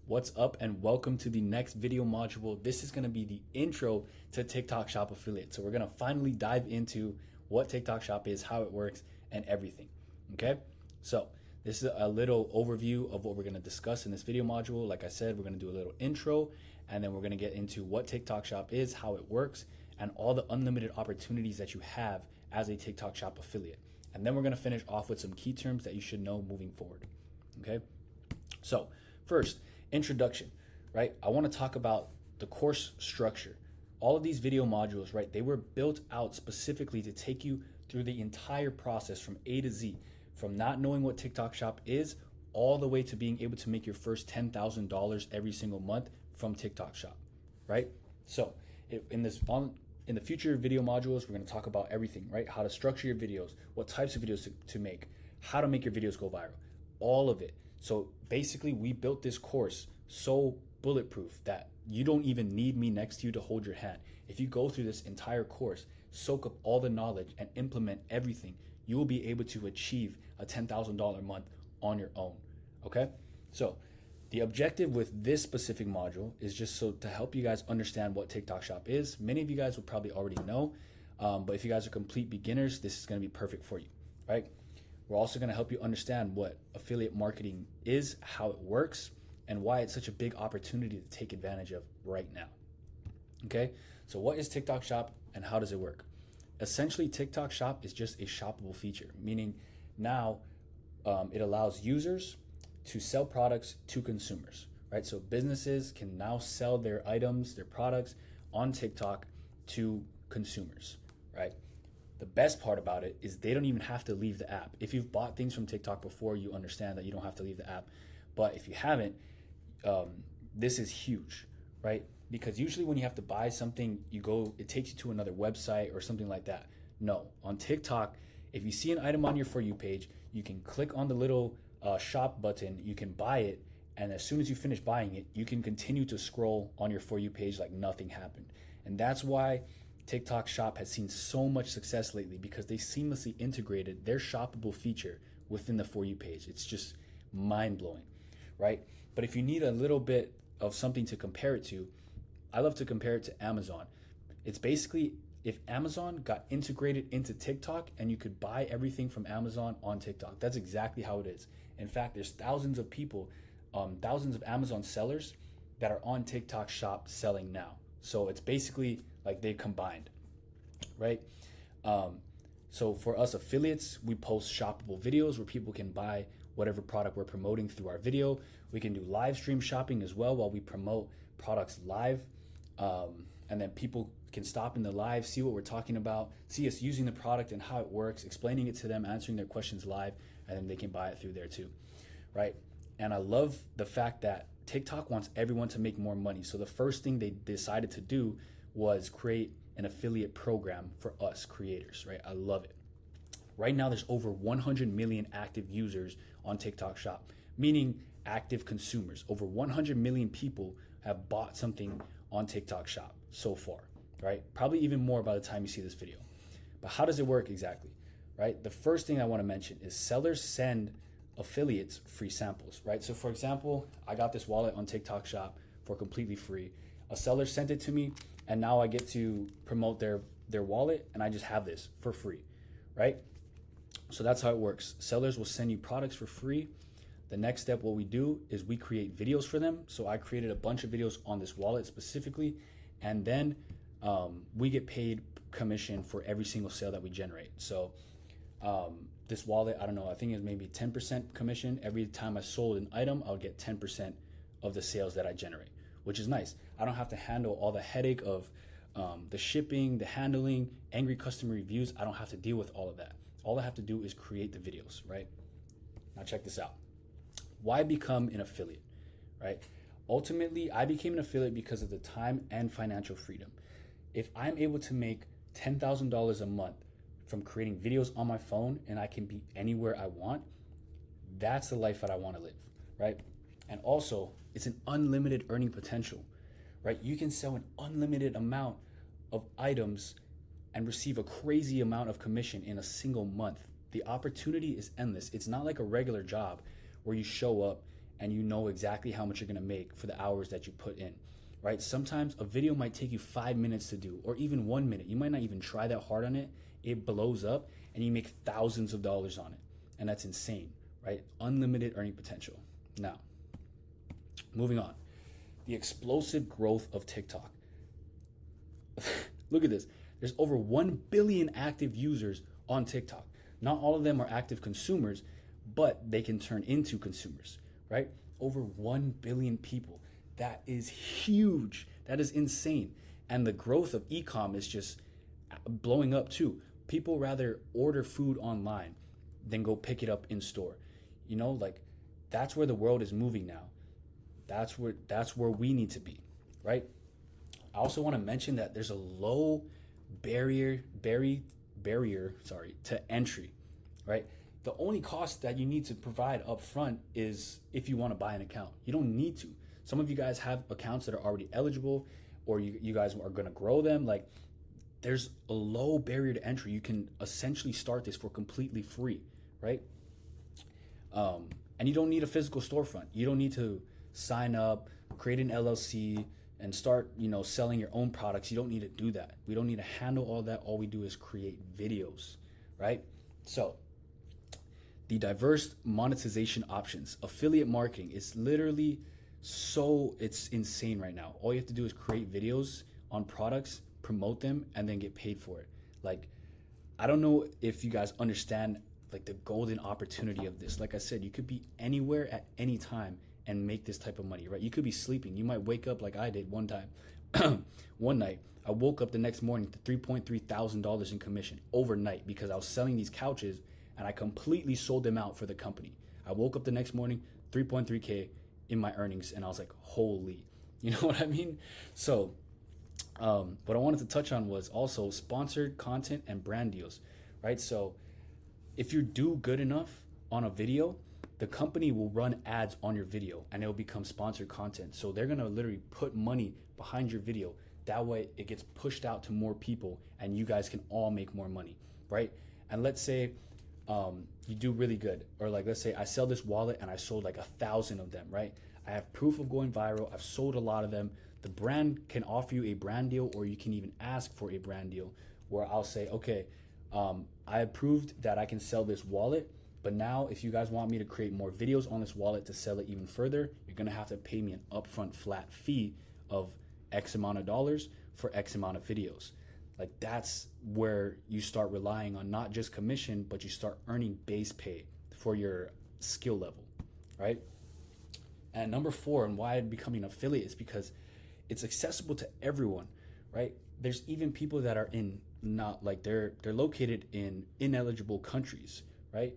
What's up, and welcome to the next video module. This is gonna be the intro to TikTok Shop Affiliate. So we're gonna finally dive into what TikTok Shop is, how it works, and everything, okay? So this is a little overview of what we're gonna discuss in this video module. Like I said, we're gonna do a little intro, and then we're gonna get into what TikTok Shop is, how it works, and all the unlimited opportunities that you have as a TikTok Shop affiliate. And then we're gonna finish off with some key terms that you should know moving forward, okay? So first, introduction, right? I wanna talk about the course structure. All of these video modules, right, they were built out specifically to take you through the entire process from A to Z, from not knowing what TikTok Shop is all the way to being able to make your first $10,000 every single month from TikTok Shop, right? So in the future video modules, we're gonna talk about everything, right? How to structure your videos, what types of videos to make, how to make your videos go viral, all of it. So basically we built this course so bulletproof that you don't even need me next to you to hold your hand. If you go through this entire course, soak up all the knowledge and implement everything, you will be able to achieve a $10,000 a month on your own, okay? So the objective with this specific module is just so to help you guys understand what TikTok Shop is. Many of you guys will probably already know. But if you guys are complete beginners, this is going to be perfect for you, right? We're also going to help you understand what affiliate marketing is, how it works, and why it's such a big opportunity to take advantage of right now. Okay, so what is TikTok Shop and how does it work? Essentially, TikTok Shop is just a shoppable feature, meaning now it allows users to sell products to consumers, right? So businesses can now sell their items, their products on TikTok to consumers, right? The best part about it is they don't even have to leave the app. If you've bought things from TikTok before, you understand that you don't have to leave the app. But if you haven't, this is huge, right? Because usually when you have to buy something, it takes you to another website or something like that. No, on TikTok, if you see an item on your For You page, you can click on the little shop button, you can buy it, and as soon as you finish buying it, you can continue to scroll on your For You page like nothing happened. And that's why TikTok Shop has seen so much success lately, because they seamlessly integrated their shoppable feature within the For You page. It's just mind-blowing, right? But if you need a little bit of something to compare it to, I love to compare it to Amazon. It's basically if Amazon got integrated into TikTok and you could buy everything from Amazon on TikTok. That's exactly how it is. In fact, there's thousands of people, thousands of Amazon sellers that are on TikTok Shop selling now. So it's basically like they combined, right? So for us affiliates, we post shoppable videos where people can buy whatever product we're promoting through our video. We can do live stream shopping as well while we promote products live. And then people can stop in the live, see what we're talking about, see us using the product and how it works, explaining it to them, answering their questions live, and then they can buy it through there too, right? And I love the fact that TikTok wants everyone to make more money. So the first thing they decided to do was create an affiliate program for us creators, right? I love it. Right now, there's over 100 million active users on TikTok Shop, meaning active consumers. Over 100 million people have bought something on TikTok Shop so far, right? Probably even more by the time you see this video. But how does it work exactly, right? The first thing I want to mention is sellers send affiliates free samples, right? So for example, I got this wallet on TikTok Shop for completely free. A seller sent it to me, and now I get to promote their wallet, and I just have this for free, right? So that's how it works. Sellers will send you products for free. The next step, what we do is we create videos for them. So I created a bunch of videos on this wallet specifically, and then we get paid commission for every single sale that we generate. So this wallet, I don't know, I think it's maybe 10% commission. Every time I sold an item, I'll get 10% of the sales that I generate, which is nice. I don't have to handle all the headache of the shipping, the handling, angry customer reviews. I don't have to deal with all of that. All I have to do is create the videos, right? Now check this out. Why become an affiliate, right? Ultimately, I became an affiliate because of the time and financial freedom. If I'm able to make $10,000 a month from creating videos on my phone and I can be anywhere I want, that's the life that I want to live, right? And also, it's an unlimited earning potential, right? You can sell an unlimited amount of items and receive a crazy amount of commission in a single month. The opportunity is endless. It's not like a regular job where you show up and you know exactly how much you're gonna make for the hours that you put in, right? Sometimes a video might take you 5 minutes to do, or even 1 minute. You might not even try that hard on it. It blows up and you make thousands of dollars on it. And that's insane, right? Unlimited earning potential. Now, moving on. The explosive growth of TikTok. Look at this. There's over 1 billion active users on TikTok. Not all of them are active consumers, but they can turn into consumers, right? Over 1 billion people. That is huge. That is insane. And the growth of e-com is just blowing up too. People rather order food online than go pick it up in store. You know, like that's where the world is moving now. That's where we need to be, right? I also want to mention that there's a low barrier to entry, right? The only cost that you need to provide up front is if you want to buy an account. You don't need to. Some of you guys have accounts that are already eligible, or you guys are going to grow them. Like, there's a low barrier to entry. You can essentially start this for completely free, right? And you don't need a physical storefront. You don't need to sign up, create an LLC, and start, selling your own products, you don't need to do that. We don't need to handle all that. All we do is create videos, right? So the diverse monetization options, affiliate marketing is literally it's insane right now. All you have to do is create videos on products, promote them, and then get paid for it. Like, I don't know if you guys understand like the golden opportunity of this. Like I said, you could be anywhere at any time and make this type of money, right? You could be sleeping. You might wake up like I did one time. One night, I woke up the next morning to $3.3 thousand in commission overnight because I was selling these couches and I completely sold them out for the company. I woke up the next morning, 3.3K in my earnings, and I was like, holy, you know what I mean? So what I wanted to touch on was also sponsored content and brand deals, right? So if you do good enough on a video, the company will run ads on your video and it'll become sponsored content. So they're gonna literally put money behind your video. That way it gets pushed out to more people and you guys can all make more money, right? And let's say you do really good, or like let's say I sell this wallet and I sold like 1,000 of them, right? I have proof of going viral. I've sold a lot of them. The brand can offer you a brand deal, or you can even ask for a brand deal where I'll say, okay, I approved that I can sell this wallet, but now if you guys want me to create more videos on this wallet to sell it even further, you're gonna have to pay me an upfront flat fee of X amount of dollars for X amount of videos. Like, that's where you start relying on not just commission, but you start earning base pay for your skill level, right? And number 4, and why becoming an affiliate, is because it's accessible to everyone, right? There's even people that are in not like they're located in ineligible countries, right?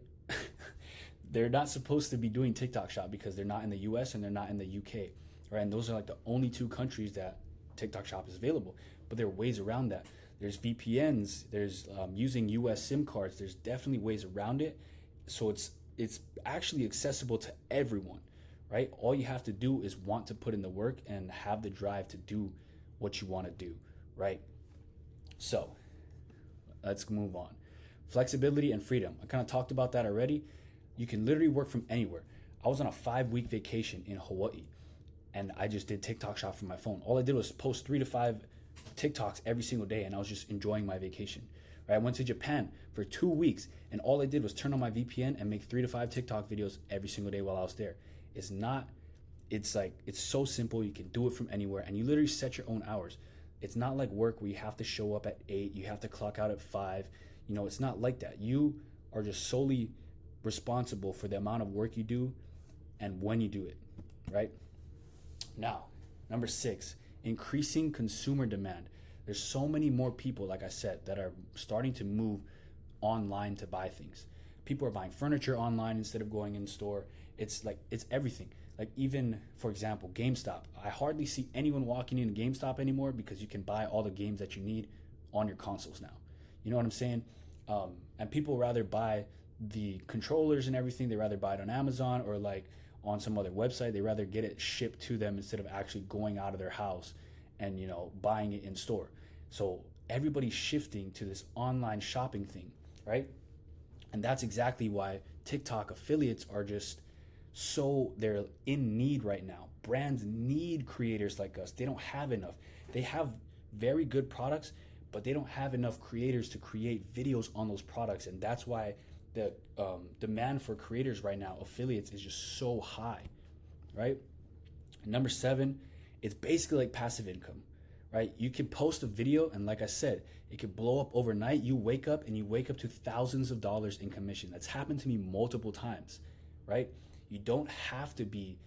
They're not supposed to be doing TikTok Shop because they're not in the US and they're not in the UK, right? And those are like the only 2 countries that TikTok Shop is available. But there are ways around that. There's VPNs, there's using US SIM cards. There's definitely ways around it. So it's actually accessible to everyone, right? All you have to do is want to put in the work and have the drive to do what you want to do, right? So let's move on. Flexibility and freedom. I kind of talked about that already. You can literally work from anywhere. I was on a 5-week vacation in Hawaii and I just did TikTok Shop from my phone. All I did was post 3 to 5 TikToks every single day and I was just enjoying my vacation. Right? I went to Japan for 2 weeks and all I did was turn on my VPN and make 3 to 5 TikTok videos every single day while I was there. It's so simple. You can do it from anywhere and you literally set your own hours. It's not like work where you have to show up at 8, you have to clock out at 5. It's not like that. You are just solely responsible for the amount of work you do and when you do it, right? Now, number 6, increasing consumer demand. There's so many more people, like I said, that are starting to move online to buy things. People are buying furniture online instead of going in store. It's everything. Like, even, for example, GameStop. I hardly see anyone walking into GameStop anymore because you can buy all the games that you need on your consoles now. You know what I'm saying? And people rather buy the controllers and everything. They rather buy it on Amazon or like on some other website. They rather get it shipped to them instead of actually going out of their house and, buying it in store. So everybody's shifting to this online shopping thing, right? And that's exactly why TikTok affiliates are just they're in need right now. Brands need creators like us. They don't have enough. They have very good products, but they don't have enough creators to create videos on those products. And that's why the demand for creators right now, affiliates, is just so high, right? And number 7, it's basically like passive income, right? You can post a video and like I said, it could blow up overnight. You wake up to thousands of dollars in commission. That's happened to me multiple times, right? You don't have to be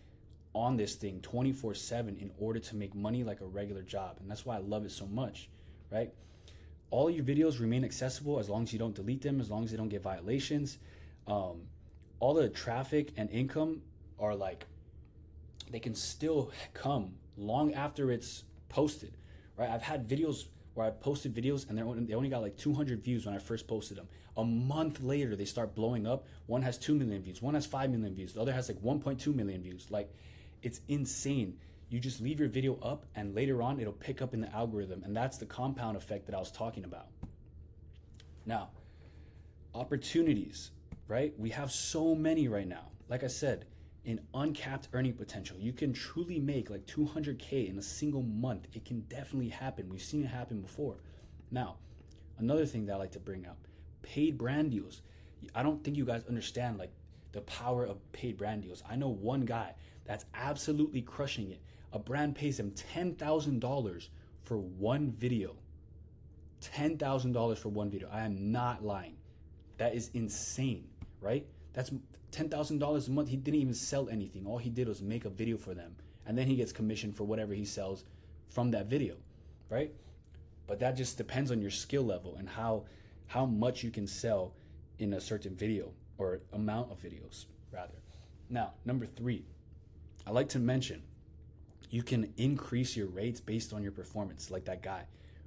on this thing 24/7 in order to make money like a regular job. And that's why I love it so much, right? All your videos remain accessible as long as you don't delete them, as long as they don't get violations. All the traffic and income are they can still come long after it's posted, right? I've had videos where I posted videos and they only got like 200 views when I first posted them. A month later, they start blowing up. One has 2 million views, one has 5 million views, the other has like 1.2 million views. Like, it's insane. You just leave your video up and later on it'll pick up in the algorithm, and that's the compound effect that I was talking about. Now, opportunities, right? We have so many right now. Like I said, in uncapped earning potential. You can truly make like 200K in a single month. It can definitely happen. We've seen it happen before. Now, another thing that I like to bring up, paid brand deals. I don't think you guys understand like the power of paid brand deals. I know one guy that's absolutely crushing it. A brand pays him $10,000 for one video. $10,000 for one video. I am not lying. That is insane, right? That's $10,000 a month. He didn't even sell anything. All he did was make a video for them. And then he gets commission for whatever he sells from that video, right? But that just depends on your skill level and how much you can sell in a certain video or amount of videos, rather. Now, number 3, I like to mention you can increase your rates based on your performance, like that guy,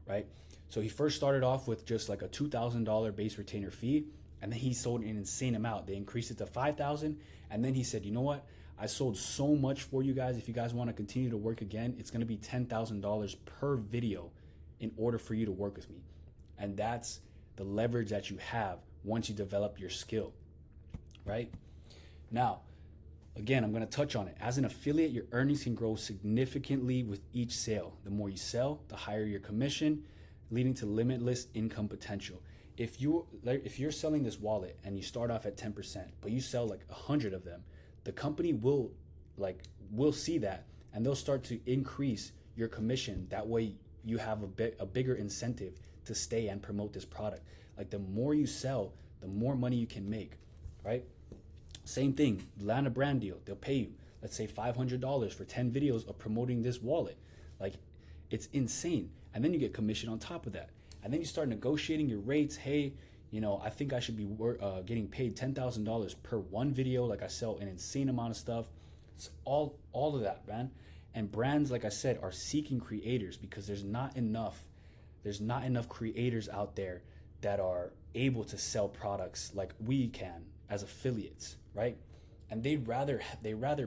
right? So he first started off with just like a $2,000 base retainer fee, and then he sold an insane amount. They increased it to $5,000, and then he said, you know what? I sold so much for you guys. If you guys want to continue to work again, it's going to be $10,000 per video in order for you to work with me. And that's the leverage that you have once you develop your skill, right? Now, again, I'm going to touch on it. As an affiliate, your earnings can grow significantly with each sale. The more you sell, the higher your commission, leading to limitless income potential. If you're selling this wallet and you start off at 10%, but you sell like 100 of them, the company will see that, and they'll start to increase your commission. That way you have a bigger incentive to stay and promote this product. Like the more you sell, the more money you can make, right? Same thing, land a brand deal. They'll pay you, let's say $500 for 10 videos of promoting this wallet. Like, it's insane. And then you get commission on top of that. And then you start negotiating your rates. Hey, I think I should be getting paid $10,000 per one video. Like, I sell an insane amount of stuff. It's all of that, man. And brands, like I said, are seeking creators because there's not enough creators out there that are able to sell products like we can as affiliates, right? And they'd rather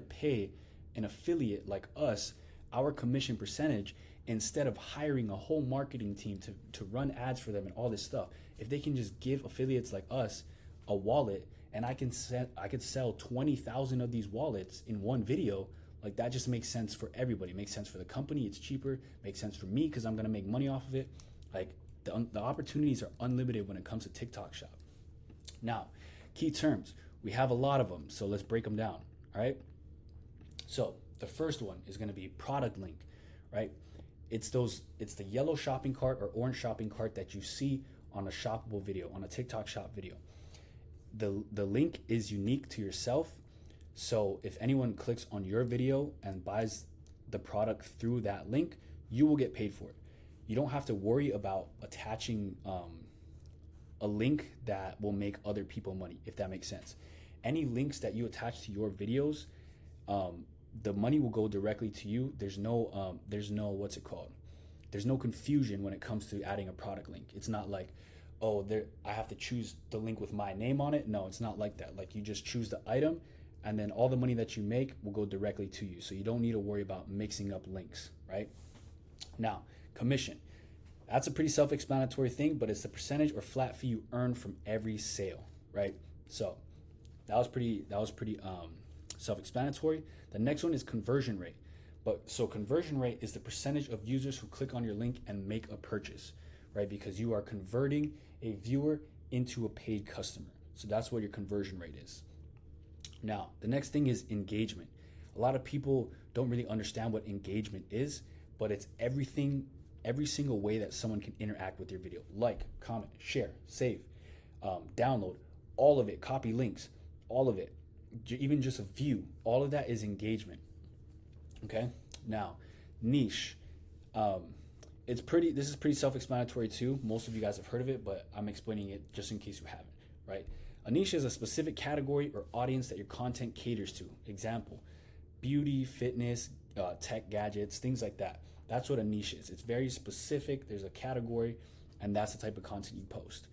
pay an affiliate like us our commission percentage instead of hiring a whole marketing team to run ads for them and all this stuff. If they can just give affiliates like us a wallet, and I could sell 20,000 of these wallets in one video, like that just makes sense for everybody. It makes sense for the company. It's cheaper. Makes sense for me because I'm gonna make money off of it. Like the opportunities are unlimited when it comes to TikTok Shop. Now, key terms. We have a lot of them, so let's break them down. All right. So the first one is going to be product link, right? It's the yellow shopping cart or orange shopping cart that you see on a shoppable video, on a TikTok Shop video. The link is unique to yourself. So if anyone clicks on your video and buys the product through that link, you will get paid for it. You don't have to worry about attaching a link that will make other people money, if that makes sense. Any links that you attach to your videos, the money will go directly to you. There's no what's it called? There's no confusion when it comes to adding a product link. It's not like, I have to choose the link with my name on it. No, it's not like that. Like, you just choose the item, and then all the money that you make will go directly to you. So you don't need to worry about mixing up links, right? Now, commission. That's a pretty self-explanatory thing, but it's the percentage or flat fee you earn from every sale, right? So that was pretty self-explanatory. The next one is conversion rate. So conversion rate is the percentage of users who click on your link and make a purchase, right? Because you are converting a viewer into a paid customer. So that's what your conversion rate is. Now, the next thing is engagement. A lot of people don't really understand what engagement is, but it's every single way that someone can interact with your video. Like, comment, share, save, download, all of it, copy links, all of it, even just a view, all of that is engagement. Okay. Now, niche. This is pretty self-explanatory too. Most of you guys have heard of it, but I'm explaining it just in case you haven't, right? A niche is a specific category or audience that your content caters to. Example, beauty, fitness, tech gadgets, things like that. That's what a niche is. It's very specific. There's a category, and that's the type of content you post,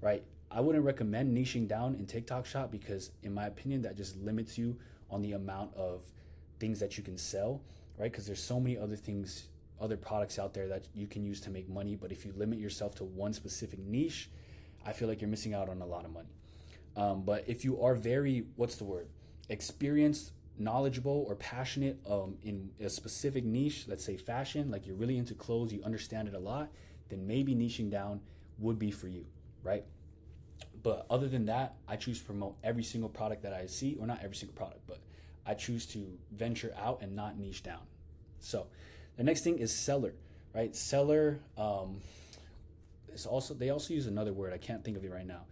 right? I wouldn't recommend niching down in TikTok Shop because, in my opinion, that just limits you on the amount of things that you can sell, right? Because there's so many other things, other products out there that you can use to make money. But if you limit yourself to one specific niche, I feel like you're missing out on a lot of money. But if you are very, experienced knowledgeable or passionate in a specific niche, let's say fashion, like you're really into clothes, you understand it a lot, then maybe niching down would be for you, right? But other than that, I choose to promote every single product that I see, or not every single product, but I choose to venture out and not niche down. So the next thing is seller, right? Seller, they also use another word, I can't think of it right now,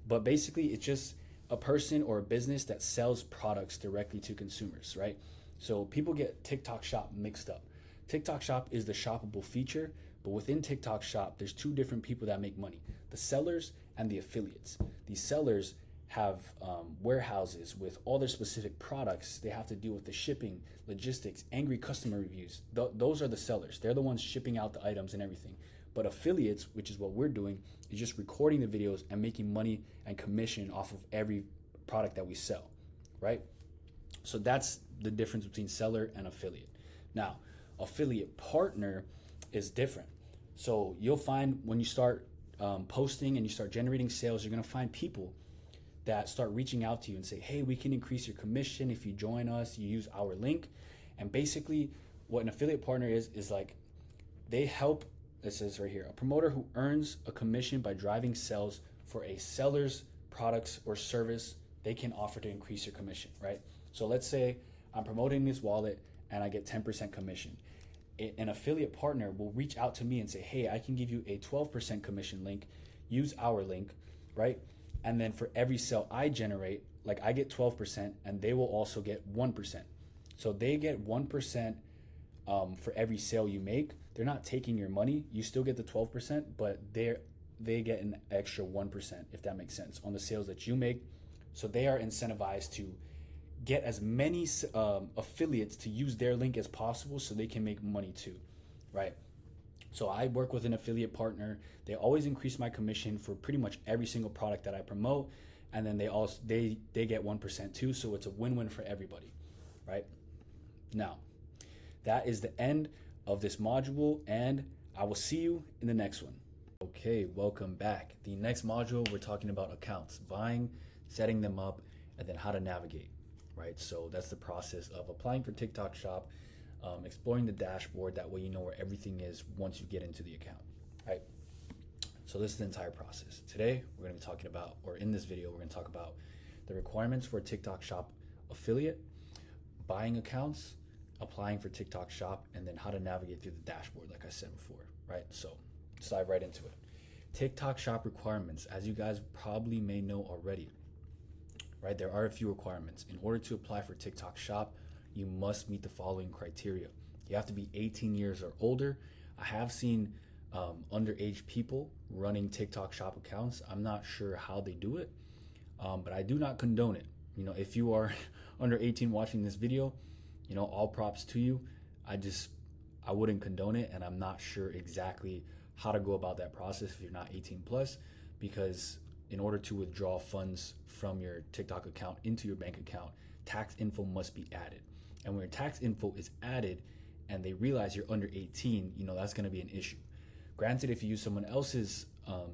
but basically it's just a person or a business that sells products directly to consumers, right? So people get TikTok Shop mixed up. TikTok Shop is the shoppable feature, but within TikTok Shop, there's two different people that make money: the sellers and the affiliates. These sellers have warehouses with all their specific products. They have to deal with the shipping, logistics, angry customer reviews. Those are the sellers. They're the ones shipping out the items and everything. But affiliates, which is what we're doing, is just recording the videos and making money and commission off of every product that we sell, right? So that's the difference between seller and affiliate. Now, affiliate partner is different. So you'll find when you start posting and you start generating sales, you're gonna find people that start reaching out to you and say, hey, we can increase your commission if you join us, you use our link. And basically what an affiliate partner is like, they help, it says right here, a promoter who earns a commission by driving sales for a seller's products or service they can offer to increase your commission, right? So let's say I'm promoting this wallet and I get 10% commission. An affiliate partner will reach out to me and say, hey, I can give you a 12% commission link, use our link, right? And then for every sale I generate, like I get 12% and they will also get 1%. So they get 1% for every sale you make. They're not taking your money. You still get the 12%, but they get an extra 1%, if that makes sense, on the sales that you make. So they are incentivized to get as many affiliates to use their link as possible so they can make money too, right? So I work with an affiliate partner. They always increase my commission for pretty much every single product that I promote. And then they get 1% too. So it's a win-win for everybody, right? Now, that is the end of this module, and I will see you in the next one. Okay, welcome back. The next module, we're talking about accounts, buying, setting them up, and then how to navigate, right? So that's the process of applying for TikTok Shop, exploring the dashboard. That way you know where everything is once you get into the account, right? So this is the entire process. Today, we're gonna be talking about, or in this video, we're gonna talk about the requirements for a TikTok Shop affiliate, buying accounts, applying for TikTok Shop, and then how to navigate through the dashboard, like I said before, right? So let's dive right into it. TikTok Shop requirements, as you guys probably may know already, right? There are a few requirements. In order to apply for TikTok Shop, you must meet the following criteria. You have to be 18 years or older. I have seen underage people running TikTok Shop accounts. I'm not sure how they do it, but I do not condone it. You know, if you are under 18 watching this video, you know, all props to you. I wouldn't condone it, and I'm not sure exactly how to go about that process if you're not 18 plus, because in order to withdraw funds from your TikTok account into your bank account, tax info must be added. And when your tax info is added and they realize you're under 18, you know, that's gonna be an issue. Granted, if you use someone else's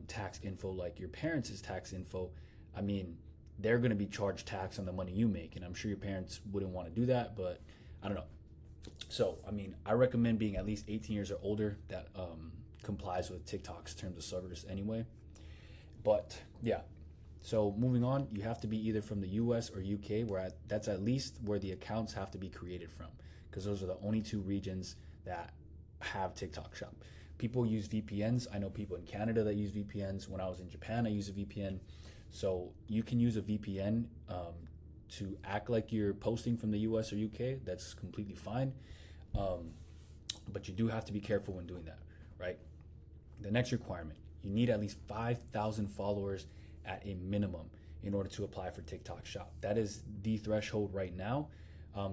tax info, like your parents' tax info, I mean, they're gonna be charged tax on the money you make. And I'm sure your parents wouldn't wanna do that, but I don't know. So, I mean, I recommend being at least 18 years or older. That complies with TikTok's terms of service anyway. But yeah, so moving on, you have to be either from the US or UK, that's at least where the accounts have to be created from, because those are the only two regions that have TikTok Shop. People use VPNs. I know people in Canada that use VPNs. When I was in Japan, I used a VPN. So you can use a VPN to act like you're posting from the US or UK. That's completely fine. But you do have to be careful when doing that, right? The next requirement, you need at least 5,000 followers at a minimum in order to apply for TikTok Shop. That is the threshold right now.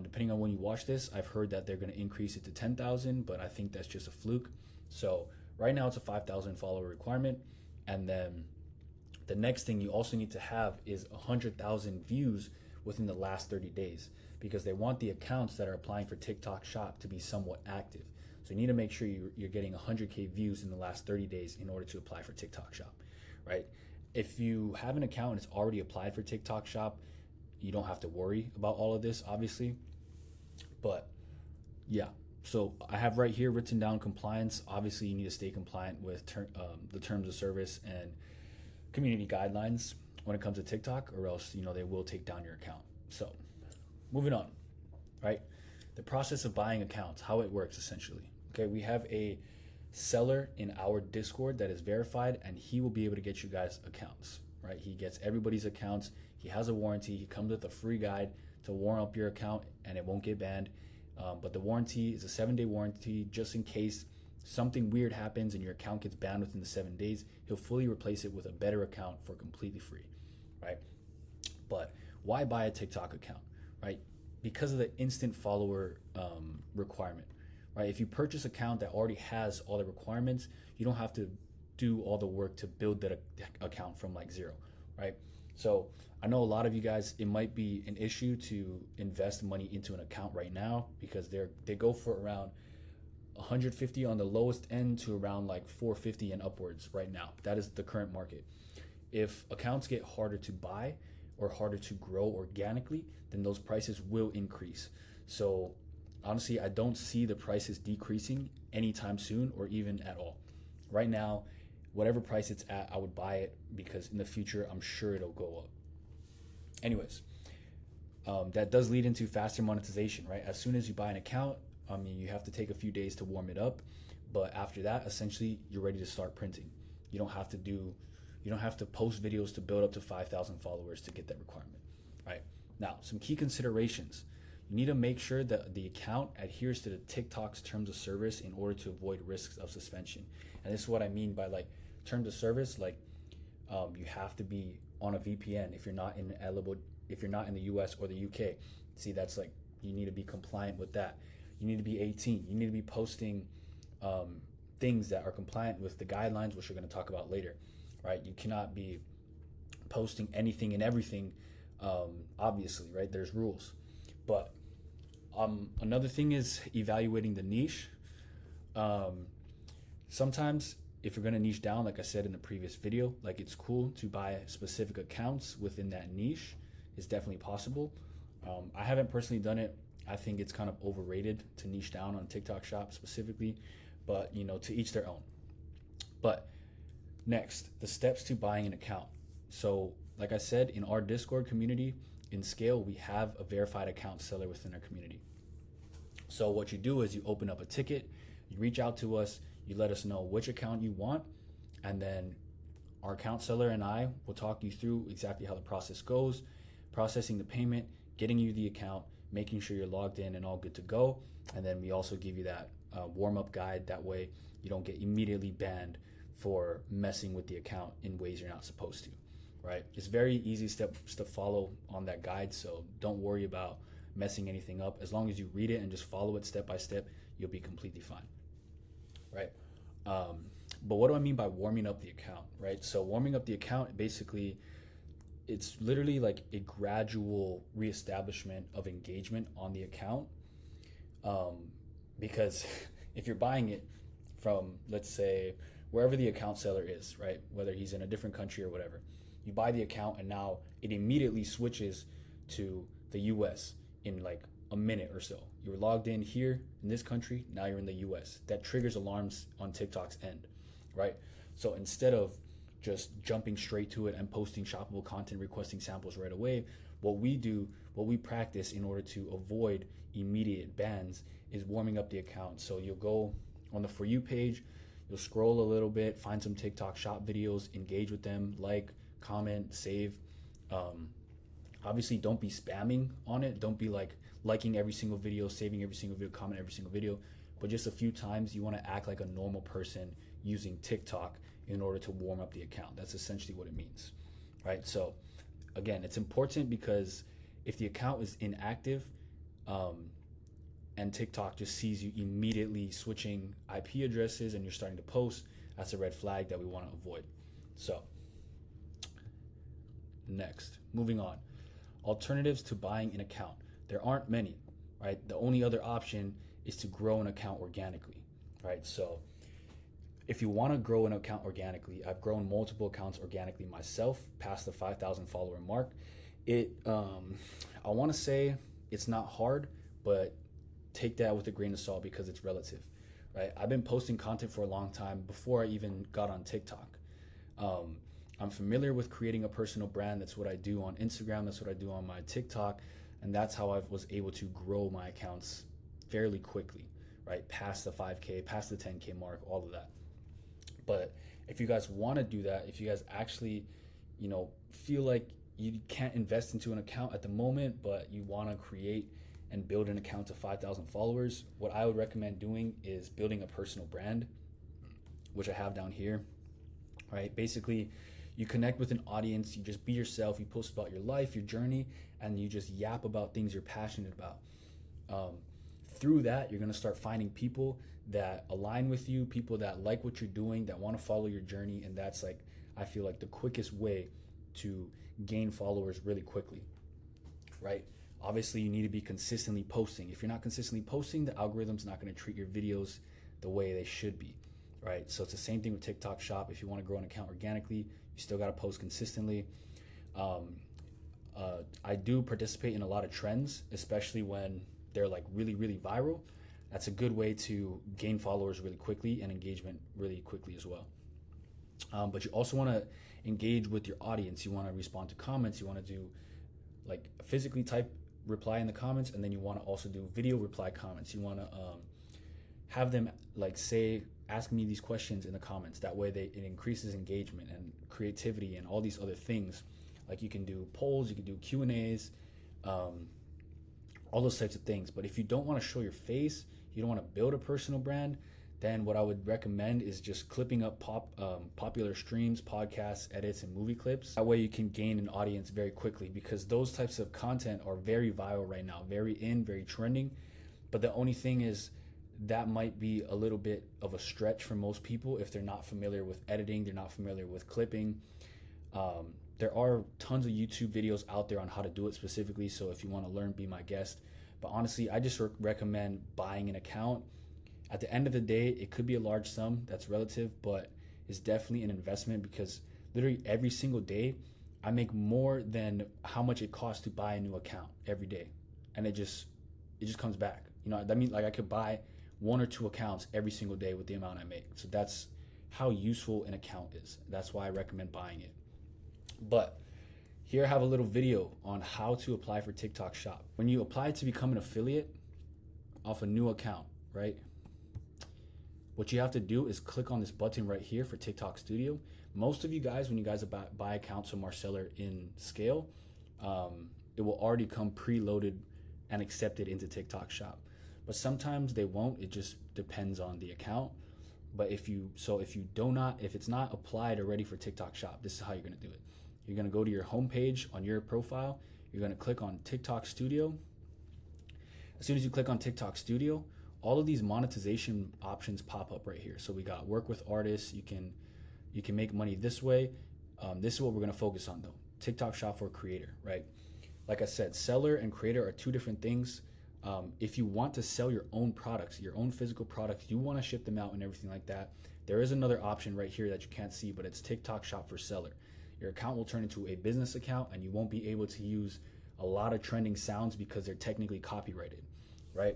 Depending on when you watch this, I've heard that they're gonna increase it to 10,000, but I think that's just a fluke. So right now it's a 5,000 follower requirement. And then the next thing you also need to have is 100,000 views within the last 30 days, because they want the accounts that are applying for TikTok Shop to be somewhat active. So you need to make sure you're getting 100K views in the last 30 days in order to apply for TikTok Shop, right? If you have an account and it's already applied for TikTok Shop, you don't have to worry about all of this, obviously. But yeah, so I have right here written down compliance. Obviously, you need to stay compliant with the terms of service and community guidelines when it comes to TikTok, or else they will take down your account. So moving on, right? The process of buying accounts, how it works essentially. Okay, we have a seller in our Discord that is verified, and he will be able to get you guys accounts, right? He gets everybody's accounts. He has a warranty. He comes with a free guide to warm up your account, and it won't get banned. But the warranty is a 7-day warranty, just in case something weird happens and your account gets banned within the 7 days. He'll fully replace it with a better account for completely free, right? But why buy a TikTok account, right? Because of the instant follower requirement, right? If you purchase an account that already has all the requirements, you don't have to do all the work to build that account from like zero, right? So I know a lot of you guys, it might be an issue to invest money into an account right now, because they go for around 150 on the lowest end to around like 450 and upwards right now. That is the current market. If accounts get harder to buy or harder to grow organically, then those prices will increase. So honestly, I don't see the prices decreasing anytime soon, or even at all. Right now, whatever price it's at, I would buy it, because in the future, I'm sure it'll go up. Anyways, that does lead into faster monetization, right? As soon as you buy an account, you have to take a few days to warm it up, but after that, essentially, you're ready to start printing. You don't have to post videos to build up to 5,000 followers to get that requirement, right? Now, some key considerations. You need to make sure that the account adheres to the TikTok's terms of service in order to avoid risks of suspension. And this is what I mean by like terms of service. Like you have to be on a VPN if you're not in the US or the UK. See, that's like, you need to be compliant with that. You need to be 18. You need to be posting things that are compliant with the guidelines, which we're going to talk about later, right? You cannot be posting anything and everything, obviously, right? There's rules. But another thing is evaluating the niche. Sometimes if you're going to niche down, like I said in the previous video, like it's cool to buy specific accounts within that niche. It's definitely possible. I haven't personally done it. I think it's kind of overrated to niche down on TikTok Shop specifically, but to each their own. But next, the steps to buying an account. So like I said, in our Discord community, in Scale, we have a verified account seller within our community. So what you do is you open up a ticket, you reach out to us, you let us know which account you want, and then our account seller and I will talk you through exactly how the process goes, processing the payment, getting you the account, making sure you're logged in and all good to go. And then we also give you that warm-up guide. That way you don't get immediately banned for messing with the account in ways you're not supposed to, right? It's very easy steps to follow on that guide, so don't worry about messing anything up. As long as you read it and just follow it step by step, you'll be completely fine, right? But what do I mean by warming up the account, right? So warming up the account, basically, it's literally like a gradual reestablishment of engagement on the account. Because if you're buying it from, let's say, wherever the account seller is, right? Whether he's in a different country or whatever, you buy the account and now it immediately switches to the US in like a minute or so. You were logged in here in this country, now you're in the US. That triggers alarms on TikTok's end, right? So instead of just jumping straight to it and posting shoppable content, requesting samples right away, what we practice in order to avoid immediate bans is warming up the account. So you'll go on the For You page, you'll scroll a little bit, find some TikTok shop videos, engage with them, like, comment, save. Obviously, don't be spamming on it. Don't be like liking every single video, saving every single video, comment every single video. But just a few times, you want to act like a normal person using TikTok in order to warm up the account. That's essentially what it means, right? So again, it's important because if the account is inactive and TikTok just sees you immediately switching IP addresses and you're starting to post, that's a red flag that we want to avoid. So next, moving on. Alternatives to buying an account. There aren't many, right? The only other option is to grow an account organically, right? So if you want to grow an account organically, I've grown multiple accounts organically myself past the 5,000 follower mark. I want to say it's not hard, but take that with a grain of salt because it's relative, right? I've been posting content for a long time before I even got on TikTok. I'm familiar with creating a personal brand. That's what I do on Instagram. That's what I do on my TikTok. And that's how I was able to grow my accounts fairly quickly, right? Past the 5K, past the 10K mark, all of that. But if you guys want to do that, if you guys actually, feel like you can't invest into an account at the moment, but you want to create and build an account to 5,000 followers, what I would recommend doing is building a personal brand, which I have down here, right? Basically, you connect with an audience, you just be yourself, you post about your life, your journey, and you just yap about things you're passionate about. Through that, you're gonna start finding people that align with you, people that like what you're doing, that wanna follow your journey, and that's like, I feel like the quickest way to gain followers really quickly, right? Obviously, you need to be consistently posting. If you're not consistently posting, the algorithm's not gonna treat your videos the way they should be, right? So it's the same thing with TikTok Shop. If you wanna grow an account organically, you still gotta post consistently. I do participate in a lot of trends, especially when they're like really, really viral. That's a good way to gain followers really quickly and engagement really quickly as well. But you also want to engage with your audience. You want to respond to comments. You want to do like physically type reply in the comments, and then you want to also do video reply comments. You want to have them like ask me these questions in the comments. That way it increases engagement and creativity and all these other things. Like you can do polls, you can do Q&As, all those types of things. But if you don't want to show your face, you don't want to build a personal brand, then what I would recommend is just clipping up popular streams, podcasts, edits, and movie clips. That way you can gain an audience very quickly, because those types of content are very viral right now, very trending. But the only thing is that might be a little bit of a stretch for most people if they're not familiar with editing, they're not familiar with clipping. There are tons of YouTube videos out there on how to do it specifically, so if you want to learn, be my guest. But honestly, I just recommend buying an account. At the end of the day, it could be a large sum, that's relative, but it's definitely an investment, because literally every single day I make more than how much it costs to buy a new account every day. And it just comes back. That means like I could buy 1 or 2 accounts every single day with the amount I make. So that's how useful an account is. That's why I recommend buying it. But here I have a little video on how to apply for TikTok Shop. When you apply to become an affiliate off a new account, right? What you have to do is click on this button right here for TikTok Studio. Most of you guys, when you guys buy accounts from Marseller in Scale, it will already come preloaded and accepted into TikTok Shop. But sometimes they won't. It just depends on the account. But if it's not applied or ready for TikTok Shop, this is how you're gonna do it. You're gonna go to your homepage on your profile. You're gonna click on TikTok Studio. As soon as you click on TikTok Studio, all of these monetization options pop up right here. So we got work with artists. You can make money this way. This is what we're gonna focus on though. TikTok Shop for creator, right? Like I said, seller and creator are two different things. If you want to sell your own products, your own physical products, you want to ship them out and everything like that, there is another option right here that you can't see, but it's TikTok Shop for seller. Your account will turn into a business account, and you won't be able to use a lot of trending sounds because they're technically copyrighted, right?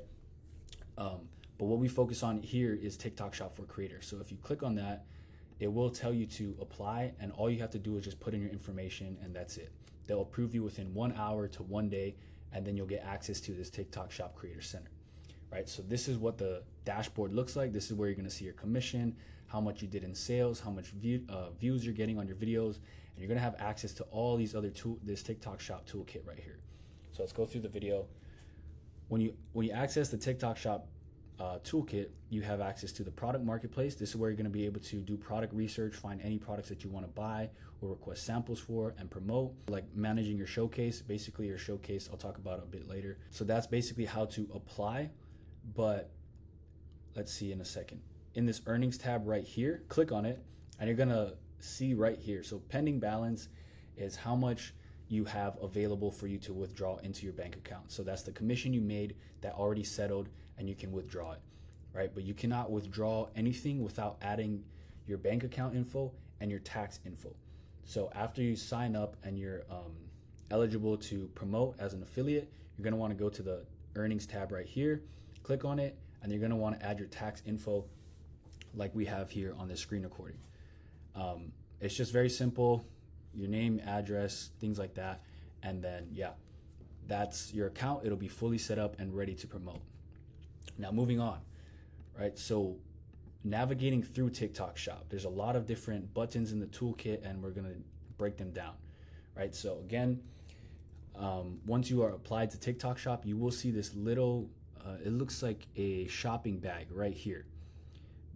But what we focus on here is TikTok Shop for creators. So if you click on that, it will tell you to apply, and all you have to do is just put in your information, and that's it. They'll approve you within 1 hour to 1 day, and then you'll get access to this TikTok Shop Creator Center, right? So this is what the dashboard looks like. This is where you're gonna see your commission, how much you did in sales, how much views you're getting on your videos, and you're gonna have access to all these other this TikTok Shop toolkit right here. So let's go through the video. When you access the TikTok Shop toolkit, you have access to the product marketplace. This is where you're going to be able to do product research, find any products that you want to buy or request samples for and promote, like managing your showcase. Basically your showcase, I'll talk about it a bit later. So that's basically how to apply. But let's see in a second. In this earnings tab right here, click on it, and you're going to see right here. So pending balance is how much you have available for you to withdraw into your bank account. So that's the commission you made that already settled, and you can withdraw it, right? But you cannot withdraw anything without adding your bank account info and your tax info. So after you sign up and you're eligible to promote as an affiliate, you're gonna wanna go to the earnings tab right here, Click on it, and you're gonna wanna add your tax info like we have here on this screen recording. It's just very simple, your name, address, things like that. And then, yeah, that's your account. It'll be fully set up and ready to promote. Now, moving on, right? So navigating through TikTok Shop, there's a lot of different buttons in the toolkit, and we're gonna break them down, right? So again, once you are applied to TikTok Shop, you will see this little, it looks like a shopping bag right here.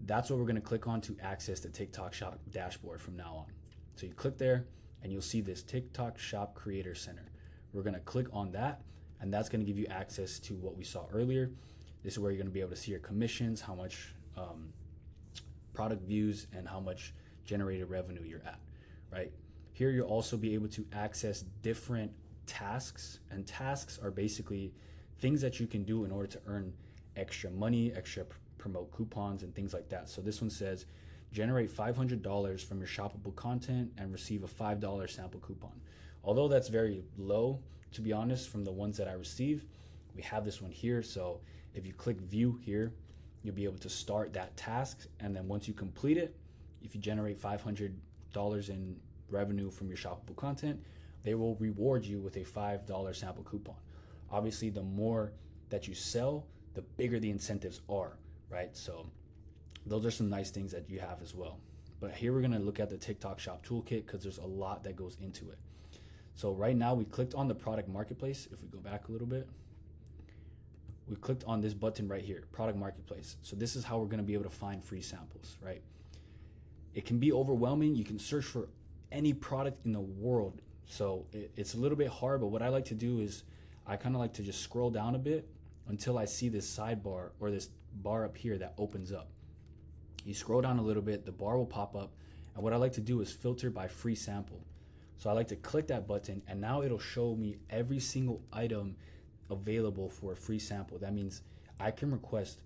That's what we're gonna click on to access the TikTok Shop dashboard from now on. So you click there and you'll see this TikTok Shop Creator Center. We're gonna click on that, and that's gonna give you access to what we saw earlier. This is where you're gonna be able to see your commissions, how much product views, and how much generated revenue you're at, right? Here you'll also be able to access different tasks, and tasks are basically things that you can do in order to earn extra money, extra promote coupons and things like that. So this one says, generate $500 from your shoppable content and receive a $5 sample coupon. Although that's very low, to be honest, from the ones that I receive, we have this one here. So if you click view here, you'll be able to start that task. And then once you complete it, if you generate $500 in revenue from your shoppable content, they will reward you with a $5 sample coupon. Obviously, the more that you sell, the bigger the incentives are, right? So those are some nice things that you have as well. But here we're gonna look at the TikTok Shop toolkit because there's a lot that goes into it. So right now we clicked on the product marketplace. If we go back a little bit, we clicked on this button right here, product marketplace. So this is how we're gonna be able to find free samples, right? It can be overwhelming. You can search for any product in the world. So it's a little bit hard, but what I like to do is I kind of like to just scroll down a bit until I see this sidebar or this bar up here that opens up. You scroll down a little bit, the bar will pop up. And what I like to do is filter by free sample. So I like to click that button, and now it'll show me every single item available for a free sample. That means I can request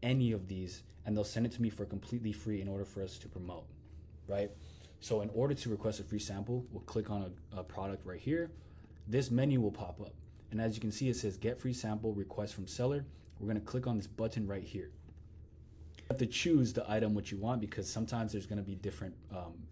any of these and they'll send it to me for completely free in order for us to promote, right? So in order to request a free sample, we'll click on a product right here. This menu will pop up. And as you can see, it says get free sample, request from seller. We're gonna click on this button right here. You have to choose the item which you want because sometimes there's gonna be different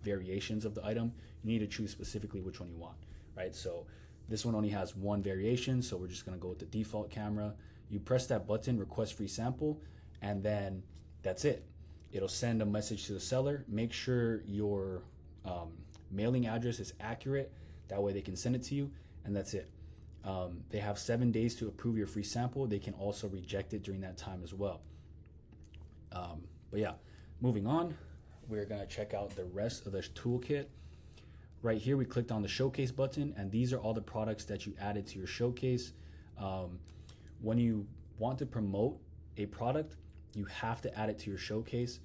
variations of the item. You need to choose specifically which one you want, right? So this one only has one variation, so we're just gonna go with the default camera. You press that button, request free sample, and then that's it. It'll send a message to the seller. Make sure your mailing address is accurate. That way they can send it to you, and that's it. They have 7 days to approve your free sample. They can also reject it during that time as well. But yeah, moving on, we're gonna check out the rest of the toolkit. Right here, we clicked on the showcase button, and these are all the products that you added to your showcase. When you want to promote a product, you have to add it to your showcase.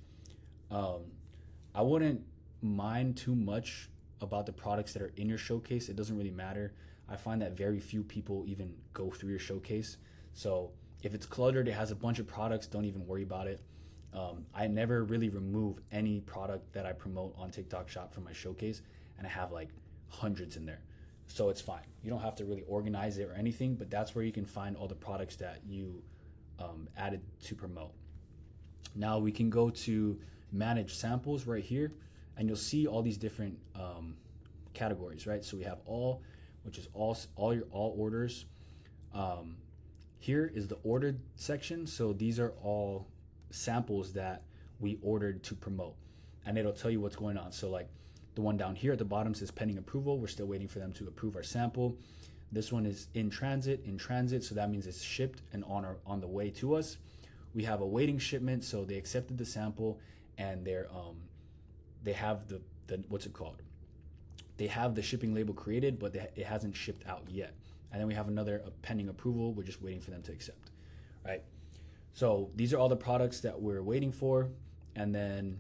I wouldn't mind too much about the products that are in your showcase. It doesn't really matter. I find that very few people even go through your showcase. So if it's cluttered, it has a bunch of products, don't even worry about it. I never really remove any product that I promote on TikTok Shop from my showcase, and I have like hundreds in there. So it's fine. You don't have to really organize it or anything, but that's where you can find all the products that you added to promote. Now we can go to manage samples right here, and you'll see all these different categories, right? So we have all, which is all orders. Here is the ordered section. So these are all samples that we ordered to promote, and it'll tell you what's going on. So like the one down here at the bottom says pending approval. We're still waiting for them to approve our sample. This one is in transit. So that means it's shipped and on the way to us. We have a waiting shipment, so they accepted the sample, and they have the what's it called? They have the shipping label created, but it hasn't shipped out yet. And then we have another pending approval. We're just waiting for them to accept, right? So these are all the products that we're waiting for. And then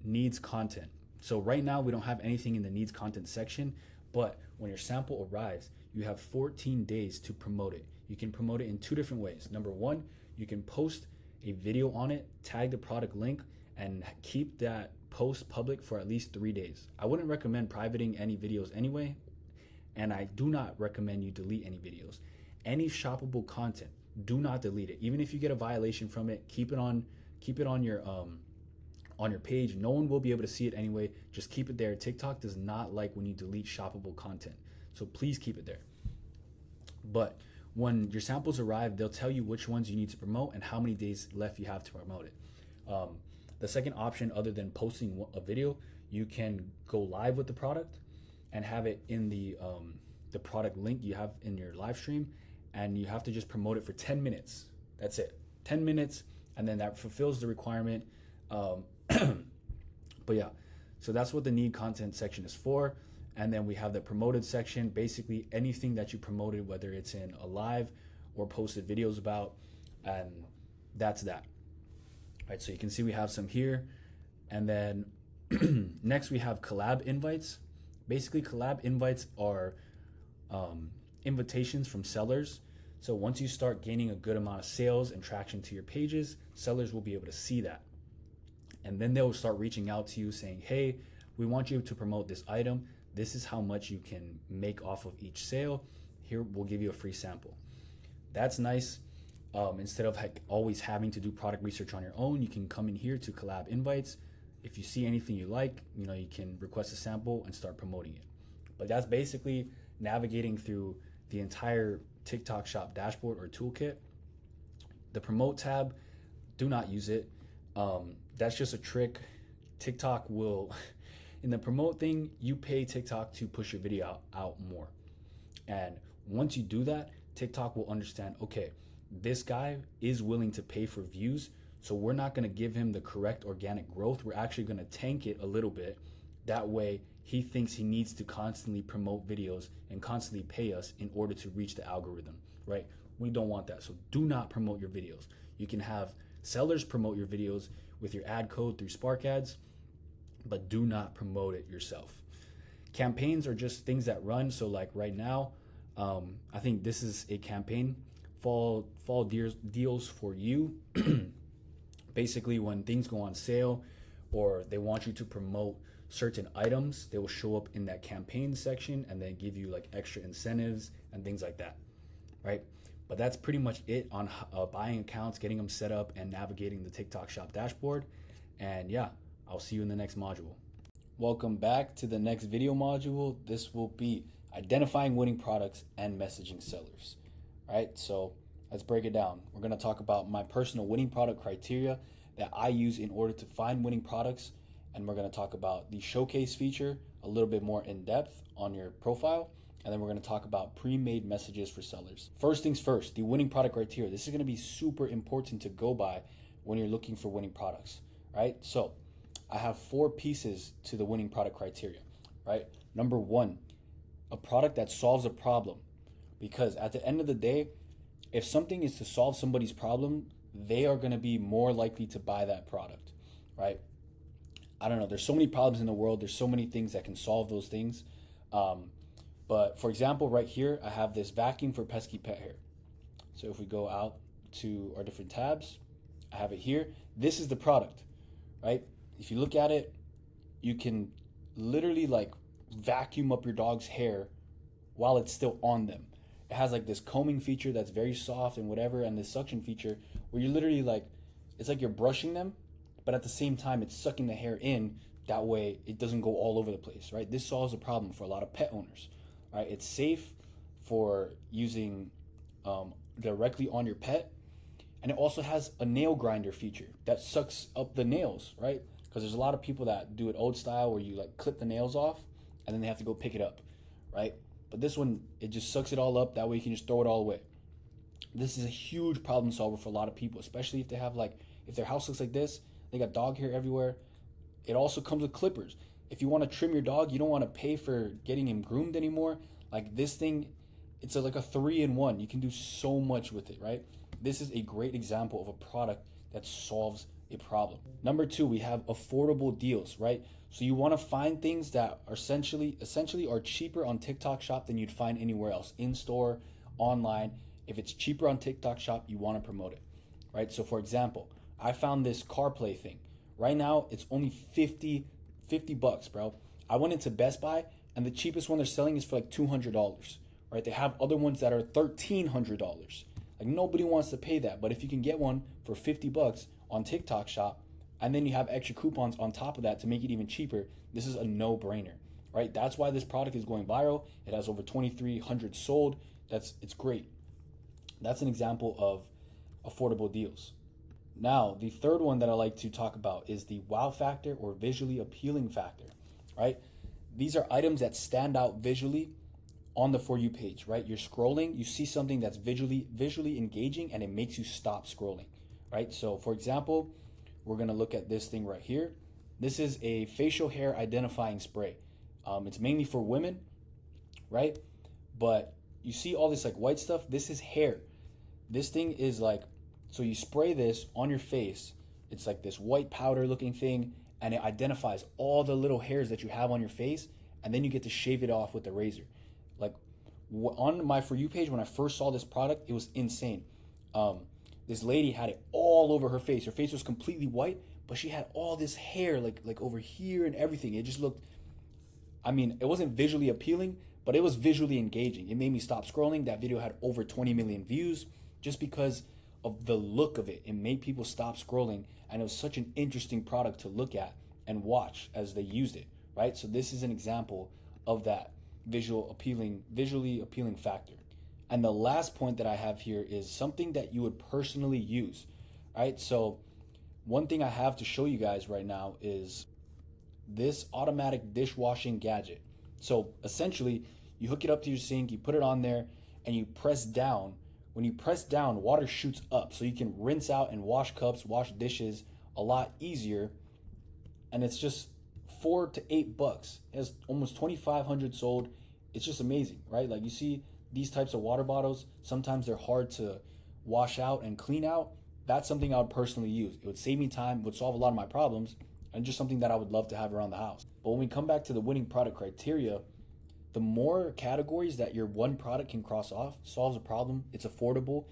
needs content. So right now we don't have anything in the needs content section, but when your sample arrives, you have 14 days to promote it. You can promote it in two different ways. Number one, you can post a video on it, tag the product link, and keep that post public for at least 3 days. I wouldn't recommend privating any videos anyway, and I do not recommend you delete any videos. Any shoppable content do not delete it. Even if you get a violation from it, keep it on your page. No one will be able to see it anyway. Just keep it there. TikTok does not like when you delete shoppable content. So please keep it there. But when your samples arrive, they'll tell you which ones you need to promote and how many days left you have to promote it. The second option, other than posting a video, you can go live with the product and have it in the product link you have in your live stream, and you have to just promote it for 10 minutes. That's it, 10 minutes, and then that fulfills the requirement. But yeah, so that's what the need content section is for. And then we have the promoted section, basically anything that you promoted, whether it's in a live or posted videos about, and that's that. All right, so you can see we have some here. And then next we have collab invites. Basically, collab invites are invitations from sellers. So once you start gaining a good amount of sales and traction to your pages, sellers will be able to see that. And then they'll start reaching out to you saying, hey, we want you to promote this item. This is how much you can make off of each sale. Here, we'll give you a free sample. That's nice. Instead of always having to do product research on your own, you can come in here to collab invites. If you see anything you like, you can request a sample and start promoting it. But that's basically navigating through the entire TikTok Shop dashboard or toolkit. The promote tab, do not use it. That's just a trick. TikTok will, in the promote thing, you pay TikTok to push your video out more. And once you do that, TikTok will understand, okay, this guy is willing to pay for views, so we're not going to give him the correct organic growth. We're actually going to tank it a little bit. That way, he thinks he needs to constantly promote videos and constantly pay us in order to reach the algorithm, right? We don't want that. So do not promote your videos. You can have sellers promote your videos with your ad code through Spark Ads, but do not promote it yourself. Campaigns are just things that run. So like right now, I think this is a campaign, fall deals for you. Basically, when things go on sale or they want you to promote certain items, they will show up in that campaign section and then give you like extra incentives and things like that, right? But that's pretty much it on buying accounts, getting them set up, and navigating the TikTok Shop dashboard. And yeah, I'll see you in the next module. Welcome back to the next video module. This will be identifying winning products and messaging sellers. All right, so let's break it down. We're going to talk about my personal winning product criteria that I use in order to find winning products. And we're going to talk about the showcase feature a little bit more in depth on your profile. And then we're going to talk about pre-made messages for sellers. First things first, the winning product criteria. This is going to be super important to go by when you're looking for winning products, right? So I have 4 pieces to the winning product criteria, right? Number 1, a product that solves a problem. Because at the end of the day, if something is to solve somebody's problem, they are going to be more likely to buy that product, right? I don't know. There's so many problems in the world. There's so many things that can solve those things. But for example, right here, I have this vacuum for pesky pet hair. So if we go out to our different tabs, I have it here. This is the product, right? If you look at it, you can literally like vacuum up your dog's hair while it's still on them. It has like this combing feature that's very soft and whatever, and this suction feature where you're literally like, it's like you're brushing them, but at the same time, it's sucking the hair in. That way it doesn't go all over the place, right? This solves a problem for a lot of pet owners, right? It's safe for using directly on your pet. And it also has a nail grinder feature that sucks up the nails, right? Because there's a lot of people that do it old style where you like clip the nails off and then they have to go pick it up, right? But this one, it just sucks it all up. That way you can just throw it all away. This is a huge problem solver for a lot of people, especially if they have like, if their house looks like this, they got dog hair everywhere. It also comes with clippers. If you want to trim your dog, you don't want to pay for getting him groomed anymore. Like this thing, it's like a 3-in-1. You can do so much with it, right? This is a great example of a product that solves a problem. Number 2, we have affordable deals, right? So you want to find things that are essentially are cheaper on TikTok Shop than you'd find anywhere else, in store, online. If it's cheaper on TikTok Shop, you want to promote it, right? So for example, I found this CarPlay thing. Right now, it's only 50 bucks, bro. I went into Best Buy and the cheapest one they're selling is for like $200, right? They have other ones that are $1,300. Like nobody wants to pay that. But if you can get one for 50 bucks on TikTok Shop, and then you have extra coupons on top of that to make it even cheaper, this is a no-brainer, right? That's why this product is going viral. It has over 2,300 sold. It's great. That's an example of affordable deals. Now, the third one that I like to talk about is the wow factor or visually appealing factor, right? These are items that stand out visually on the For You page, right? You're scrolling, you see something that's visually engaging, and it makes you stop scrolling, right? So for example, we're gonna look at this thing right here. This is a facial hair identifying spray. It's mainly for women, right? But you see all this like white stuff, this is hair. This thing is like, so you spray this on your face, it's like this white powder looking thing, and it identifies all the little hairs that you have on your face, and then you get to shave it off with the razor. Like on my For You page, when I first saw this product, it was insane. This lady had it all over her face. Her face was completely white, but she had all this hair like over here and everything. It just looked, I mean, it wasn't visually appealing, but it was visually engaging. It made me stop scrolling. That video had over 20 million views just because of the look of it. It made people stop scrolling, and it was such an interesting product to look at and watch as they used it, right? So this is an example of that visually appealing factor. And the last point that I have here is something that you would personally use, right? So one thing I have to show you guys right now is this automatic dishwashing gadget. So essentially, you hook it up to your sink, you put it on there, and you press down. When you press down, water shoots up, so you can rinse out and wash cups, wash dishes a lot easier. And it's just $4 to $8. It has almost 2,500 sold. It's just amazing, right? Like you see these types of water bottles, sometimes they're hard to wash out and clean out. That's something I would personally use. It would save me time, would solve a lot of my problems, and just something that I would love to have around the house. But when we come back to the winning product criteria, the more categories that your one product can cross off solves a problem. It's affordable,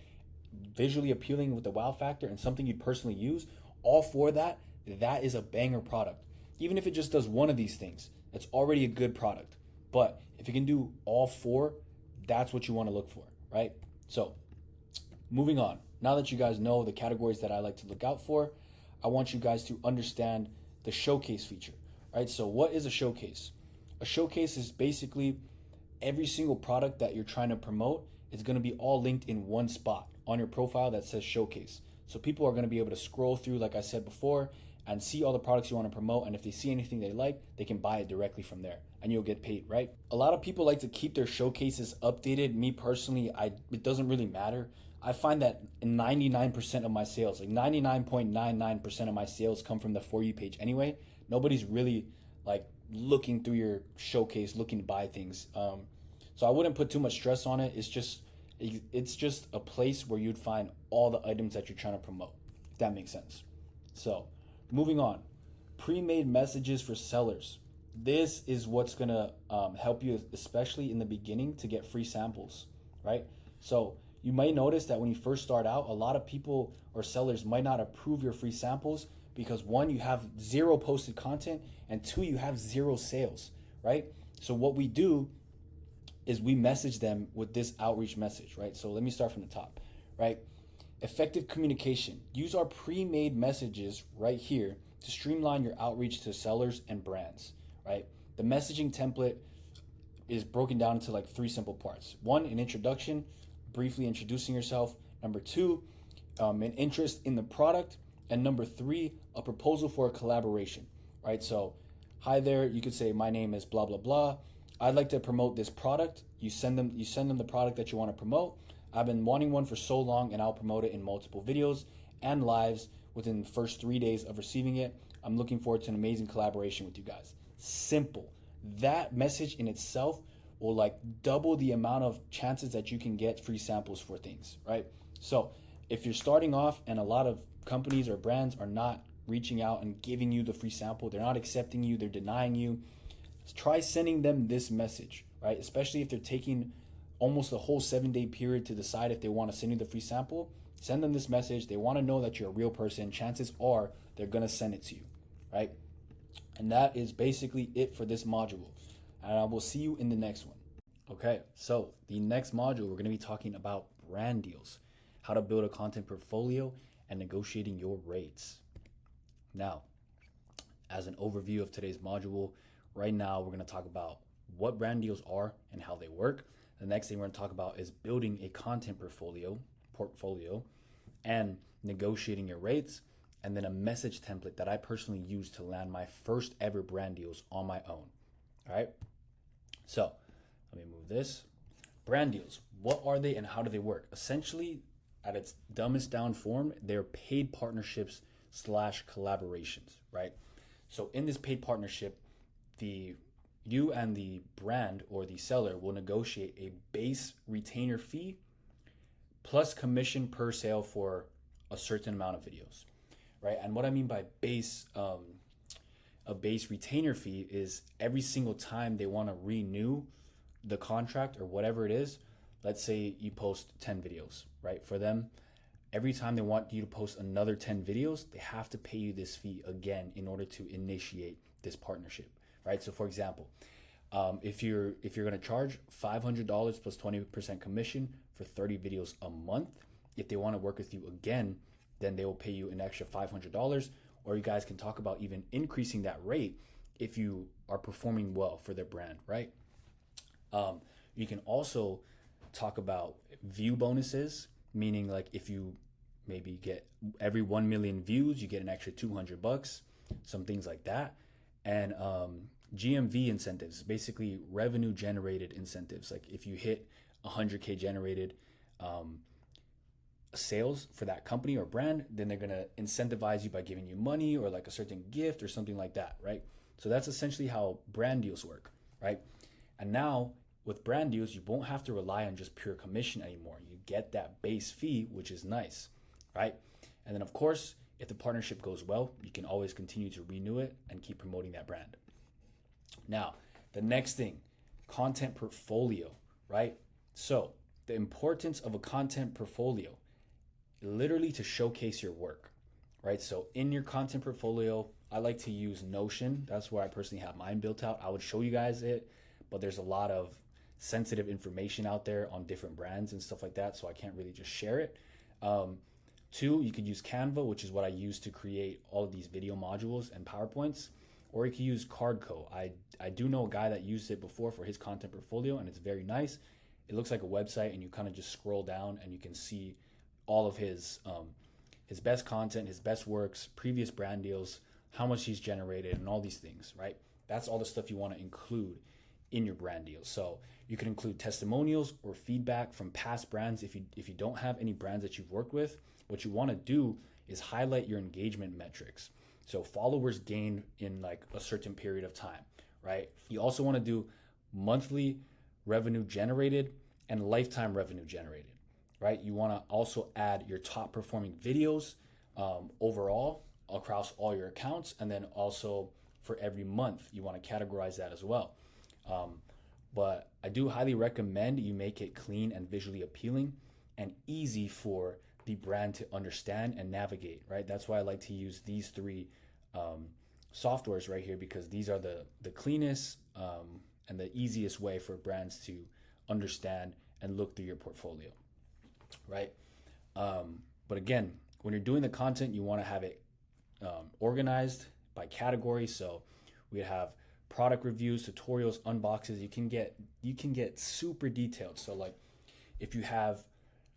visually appealing with the wow factor, and something you'd personally use. All for that is a banger product. Even if it just does one of these things, it's already a good product. But if you can do all four, that's what you want to look for, right? So moving on. Now that you guys know the categories that I like to look out for, I want you guys to understand the showcase feature, right? So what is a showcase? A showcase is basically every single product that you're trying to promote is going to be all linked in one spot on your profile that says showcase. So people are going to be able to scroll through, like I said before, and see all the products you want to promote. And if they see anything they like, they can buy it directly from there and you'll get paid, right? A lot of people like to keep their showcases updated. Me personally, it doesn't really matter. I find that 99% of my sales, like 99.99% of my sales come from the For You page anyway. Nobody's really like looking through your showcase, looking to buy things. So I wouldn't put too much stress on it. It's just a place where you'd find all the items that you're trying to promote, if that makes sense. So moving on, pre-made messages for sellers. This is what's gonna help you, especially in the beginning, to get free samples, right? So you might notice that when you first start out, a lot of people or sellers might not approve your free samples because one, you have zero posted content, and two, you have zero sales, right? So what we do is we message them with this outreach message, right? So let me start from the top, right? Effective communication. Use our pre-made messages right here to streamline your outreach to sellers and brands, right? The messaging template is broken down into like 3 simple parts. 1, an introduction, briefly introducing yourself. Number 2, an interest in the product. And number 3, a proposal for a collaboration, right? So, hi there, you could say, my name is blah, blah, blah. I'd like to promote this product. You send them the product that you want to promote. I've been wanting one for so long, and I'll promote it in multiple videos and lives within the first 3 days of receiving it. I'm looking forward to an amazing collaboration with you guys. Simple. That message in itself will like double the amount of chances that you can get free samples for things, right? So if you're starting off and a lot of companies or brands are not reaching out and giving you the free sample, they're not accepting you, they're denying you, try sending them this message, right? Especially if they're taking almost a whole 7-day period to decide if they want to send you the free sample. Send them this message. They want to know that you're a real person. Chances are they're going to send it to you, right? And that is basically it for this module. And I will see you in the next one. Okay, so the next module, we're going to be talking about brand deals. how to build a content portfolio, and negotiating your rates. Now, as an overview of today's module, right now we're going to talk about what brand deals are and how they work. The next thing we're going to talk about is building a content portfolio and negotiating your rates, and then a message template that I personally use to land my first ever brand deals on my own. All right. So let me move this. Brand deals, what are they and how do they work? Essentially, at its dumbest down form, they're paid partnerships / collaborations, right? So in this paid partnership, you and the brand or the seller will negotiate a base retainer fee plus commission per sale for a certain amount of videos, right? And what I mean by a base retainer fee is every single time they want to renew the contract or whatever it is. Let's say you post 10 videos, right? For them, every time they want you to post another 10 videos, they have to pay you this fee again in order to initiate this partnership, right? So for example, if you're going to charge $500 plus 20% commission for 30 videos a month, if they want to work with you again, then they will pay you an extra $500, or you guys can talk about even increasing that rate if you are performing well for their brand, right? You can also talk about view bonuses, meaning like if you maybe get every 1 million views, you get an extra $200, some things like that. And GMV incentives, basically revenue generated incentives. Like if you hit 100K generated sales for that company or brand, then they're going to incentivize you by giving you money or like a certain gift or something like that, right? So that's essentially how brand deals work, right? And now with brand deals, you won't have to rely on just pure commission anymore. You get that base fee, which is nice, right? And then of course, if the partnership goes well, you can always continue to renew it and keep promoting that brand. Now, the next thing, content portfolio, right? So the importance of a content portfolio, literally to showcase your work, right? So in your content portfolio, I like to use Notion. That's where I personally have mine built out. I would show you guys it, but there's a lot of sensitive information out there on different brands and stuff like that, so I can't really just share it. Two, you could use Canva, which is what I use to create all of these video modules and PowerPoints, or you could use Cardco. I do know a guy that used it before for his content portfolio, and it's very nice. It looks like a website, and you kind of just scroll down and you can see all of his best content, his best works, previous brand deals, how much he's generated, and all these things, right? That's all the stuff you want to include in your brand deals. So you can include testimonials or feedback from past brands. If you don't have any brands that you've worked with, what you want to do is highlight your engagement metrics. So followers gained in like a certain period of time, right? You also want to do monthly revenue generated and lifetime revenue generated, right? You want to also add your top performing videos overall across all your accounts. And then also for every month, you want to categorize that as well. But I do highly recommend you make it clean and visually appealing and easy for the brand to understand and navigate, right? That's why I like to use these three softwares right here, because these are the cleanest and the easiest way for brands to understand and look through your portfolio, right? But again, when you're doing the content, you want to have it organized by category. So we have product reviews, tutorials, unboxes. You can get super detailed. So like if you have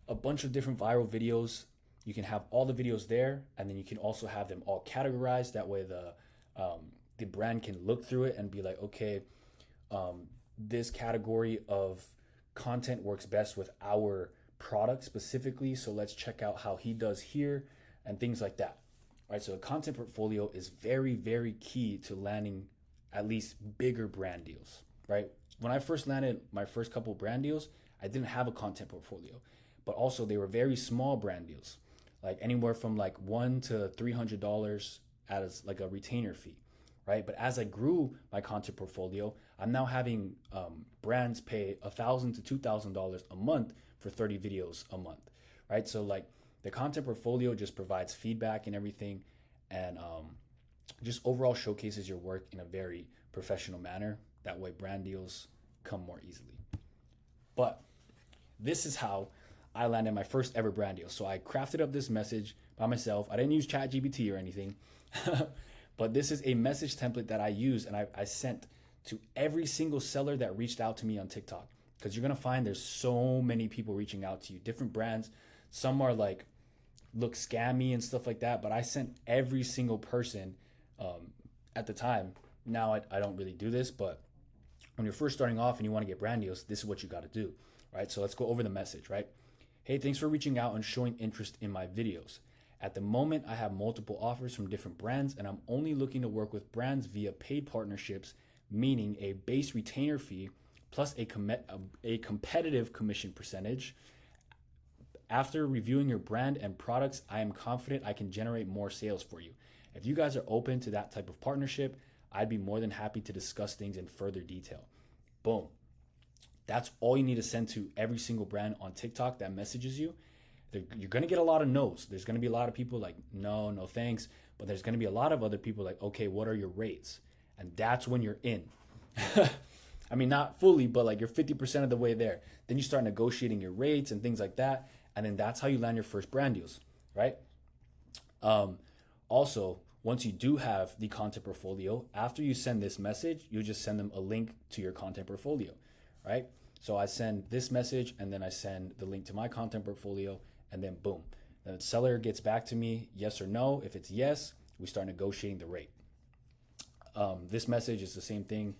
a bunch of different viral videos, you can have all the videos there, and then you can also have them all categorized. That way the brand can look through it and be like, okay, this category of content works best with our product specifically, so let's check out how he does here and things like that, right? So a content portfolio is very, very key to landing at least bigger brand deals, right? When I first landed my first couple brand deals, I didn't have a content portfolio, but also they were very small brand deals, like anywhere from like $100 to $300 as like a retainer fee, right? But as I grew my content portfolio, I'm now having brands pay $1,000 to $2,000 a month for 30 videos a month, right? So like the content portfolio just provides feedback and everything, and just overall showcases your work in a very professional manner. That way brand deals come more easily. But this is how I landed my first ever brand deal. So I crafted up this message by myself. I didn't use ChatGPT or anything, but this is a message template that I use and I sent to every single seller that reached out to me on TikTok. Because you're gonna find there's so many people reaching out to you, different brands. Some are like, look scammy and stuff like that, but I sent every single person at the time. Now I don't really do this, but when you're first starting off and you wanna get brand deals, this is what you gotta do, right? So let's go over the message, right? Hey, thanks for reaching out and showing interest in my videos. At the moment, I have multiple offers from different brands and I'm only looking to work with brands via paid partnerships, meaning a base retainer fee plus a competitive commission percentage. After reviewing your brand and products, I am confident I can generate more sales for you. If you guys are open to that type of partnership, I'd be more than happy to discuss things in further detail. Boom. That's all you need to send to every single brand on TikTok that messages you. You're going to get a lot of no's. There's going to be a lot of people like, no thanks. But there's going to be a lot of other people like, okay, what are your rates? And that's when you're in. I mean, not fully, but like you're 50% of the way there. Then you start negotiating your rates and things like that. And then that's how you land your first brand deals, right? Also, once you do have the content portfolio, after you send this message, you just send them a link to your content portfolio, right? So I send this message and then I send the link to my content portfolio and then boom. The seller gets back to me, yes or no. If it's yes, we start negotiating the rate. This message is the same thing.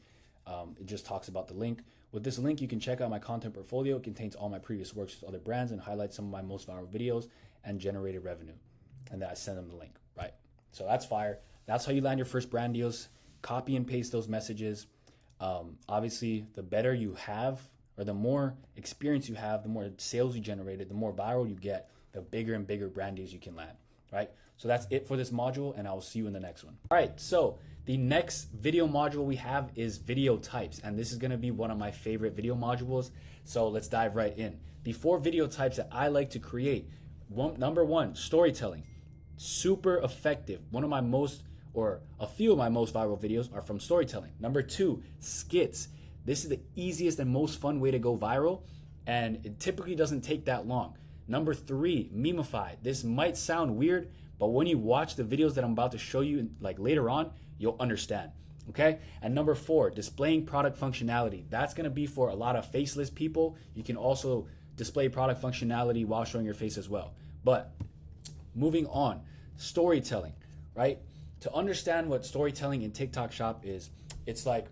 It just talks about the link. With this link, you can check out my content portfolio. It contains all my previous works with other brands and highlights some of my most viral videos and generated revenue. And then I send them the link, right? So that's fire. That's how you land your first brand deals. Copy and paste those messages. Obviously, the better you have, or the more experience you have, the more sales you generated, the more viral you get, the bigger and bigger brand deals you can land, right? So that's it for this module, and I will see you in the next one. All right, so the next video module we have is video types, and this is gonna be one of my favorite video modules, so let's dive right in. The 4 video types that I like to create. Number 1, storytelling. Super effective. One of my most, or a few of my most viral videos are from storytelling. Number 2, skits. This is the easiest and most fun way to go viral, and it typically doesn't take that long. Number 3, Memify. This might sound weird, but when you watch the videos that I'm about to show you like later on, you'll understand, okay? And number 4, displaying product functionality. That's gonna be for a lot of faceless people. You can also display product functionality while showing your face as well. But moving on, storytelling, right? To understand what storytelling in TikTok Shop is, it's like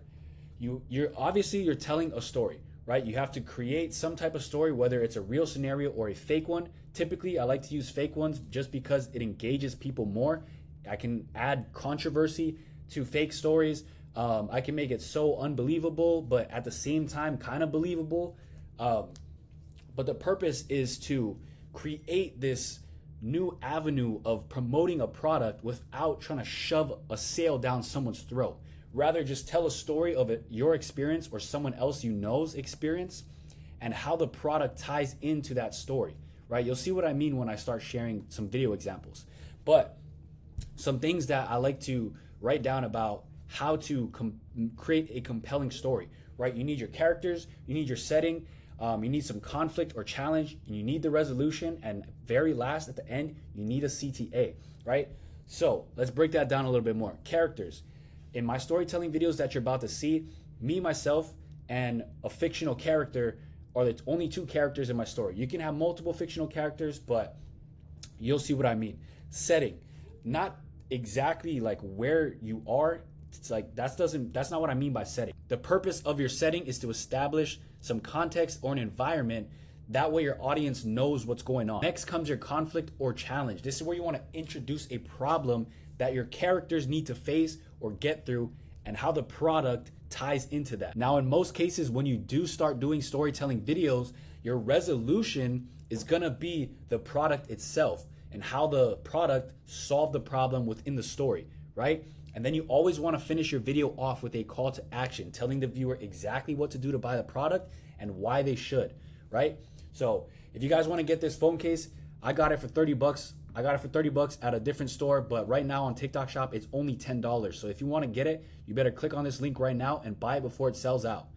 you're telling a story, right? You have to create some type of story, whether it's a real scenario or a fake one. Typically, I like to use fake ones just because it engages people more. I can add controversy to fake stories. I can make it so unbelievable, but at the same time, kind of believable. But the purpose is to create this new avenue of promoting a product without trying to shove a sale down someone's throat. Rather, just tell a story of your experience or someone else you know's experience and how the product ties into that story, right? You'll see what I mean when I start sharing some video examples. But some things that I like to write down about how to create a compelling story, right? You need your characters, you need your setting, you need some conflict or challenge, and you need the resolution, and very last at the end, you need a CTA, right? So let's break that down a little bit more. Characters. In my storytelling videos that you're about to see, me, myself, and a fictional character are the only 2 characters in my story. You can have multiple fictional characters, but you'll see what I mean. Setting. Not exactly like where you are. It's like that's not what I mean by setting. The purpose of your setting is to establish some context or an environment. That way your audience knows what's going on. Next comes your conflict or challenge. This is where you want to introduce a problem that your characters need to face or get through and how the product ties into that. Now, in most cases, when you do start doing storytelling videos, your resolution is gonna be the product itself and how the product solved the problem within the story, right? And then you always wanna finish your video off with a call to action, telling the viewer exactly what to do to buy the product and why they should, right? So if you guys wanna get this phone case, I got it for 30 bucks. I got it for 30 bucks at a different store, but right now on TikTok Shop, it's only $10. So if you want to get it, you better click on this link right now and buy it before it sells out.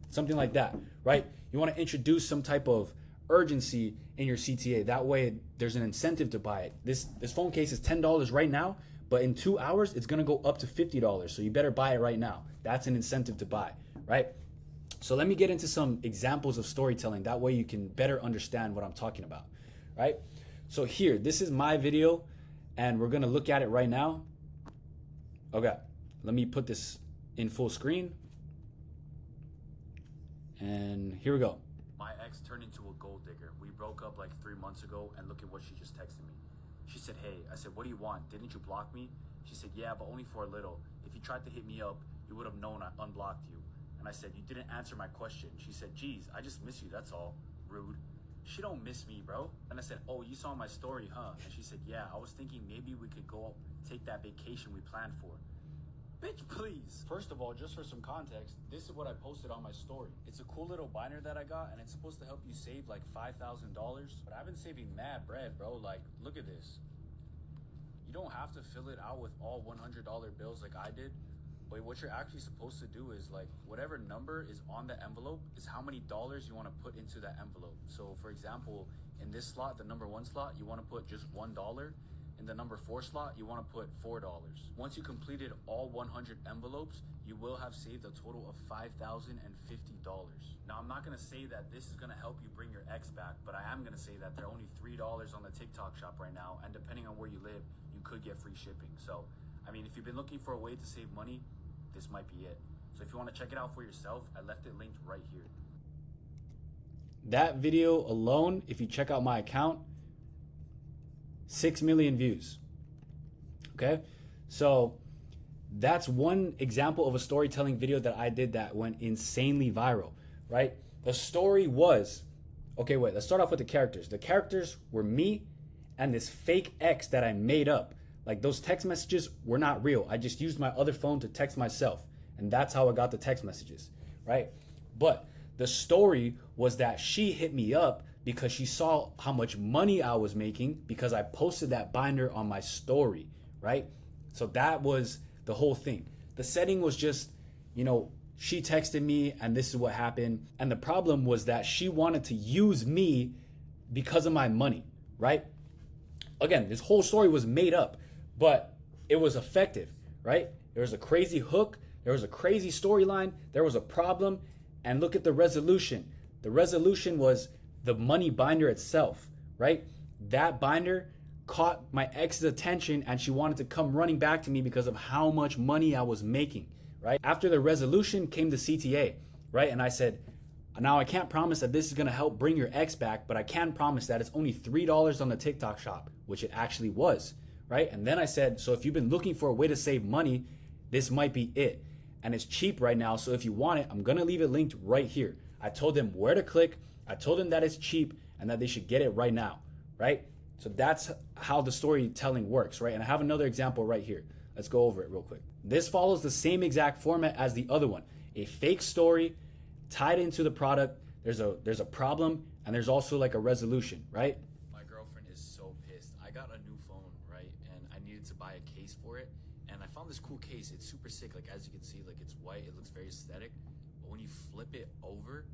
Something like that, right? You want to introduce some type of urgency in your CTA. That way there's an incentive to buy it. This phone case is $10 right now, but in 2 hours it's gonna go up to $50. So you better buy it right now. That's an incentive to buy, right? So let me get into some examples of storytelling. That way you can better understand what I'm talking about, right? So here, this is my video and we're gonna look at it right now. Okay, let me put this in full screen. And here we go. My ex turned into a gold digger. We broke up like 3 months ago and look at what she just texted me. She said, hey. I said, what do you want? Didn't you block me? She said, yeah, but only for a little. If you tried to hit me up, you would have known I unblocked you. And I said, you didn't answer my question. She said, geez, I just miss you, that's all. Rude. She don't miss me, bro. And I said, oh, you saw my story, huh? And she said, yeah, I was thinking maybe we could go take that vacation we planned for. Bitch, please. First of all, just for some context, this is what I posted on my story. It's a cool little binder that I got, and it's supposed to help you save like $5,000. But I've been saving mad bread, bro. Like, look at this. You don't have to fill it out with all $100 bills like I did. But what you're actually supposed to do is like whatever number is on the envelope is how many dollars you want to put into that envelope. So for example, in this slot, the number 1 slot, you want to put just $1. In the number 4 slot, you want to put $4. Once you completed all 100 envelopes, you will have saved a total of $5,050. Now, I'm not going to say that this is going to help you bring your ex back, but I am going to say that they're only $3 on the TikTok shop right now. And depending on where you live, you could get free shipping. So, I mean, if you've been looking for a way to save money, this might be it. So if you want to check it out for yourself, I left it linked right here. That video alone, if you check out my account, 6 million views. Okay, so that's one example of a storytelling video that I did that went insanely viral, right? The story was, okay, wait, let's start off with the characters. The characters were me and this fake ex that I made up. Like, those text messages were not real. I just used my other phone to text myself, and that's how I got the text messages, right? But the story was that she hit me up because she saw how much money I was making because I posted that binder on my story, right? So that was the whole thing. The setting was just, you know, she texted me and this is what happened. And the problem was that she wanted to use me because of my money, right? Again, this whole story was made up, but it was effective, right? There was a crazy hook. There was a crazy storyline. There was a problem. And look at the resolution. The resolution was the money binder itself, right? That binder caught my ex's attention and she wanted to come running back to me because of how much money I was making, right? After the resolution came the CTA, right? And I said, now I can't promise that this is gonna help bring your ex back, but I can promise that it's only $3 on the TikTok shop, which it actually was, right? And then I said, so if you've been looking for a way to save money, this might be it. And it's cheap right now, so if you want it, I'm gonna leave it linked right here. I told them where to click, I told them that it's cheap and that they should get it right now, right? So that's how the storytelling works, right? And I have another example right here. Let's go over it real quick. This follows the same exact format as the other one. A fake story tied into the product. There's a problem and there's also like a resolution, right? My girlfriend is so pissed. I got a new phone, right? And I needed to buy a case for it. And I found this cool case. It's super sick. Like, as you can see, like, it's white. It looks very aesthetic. But when you flip it over,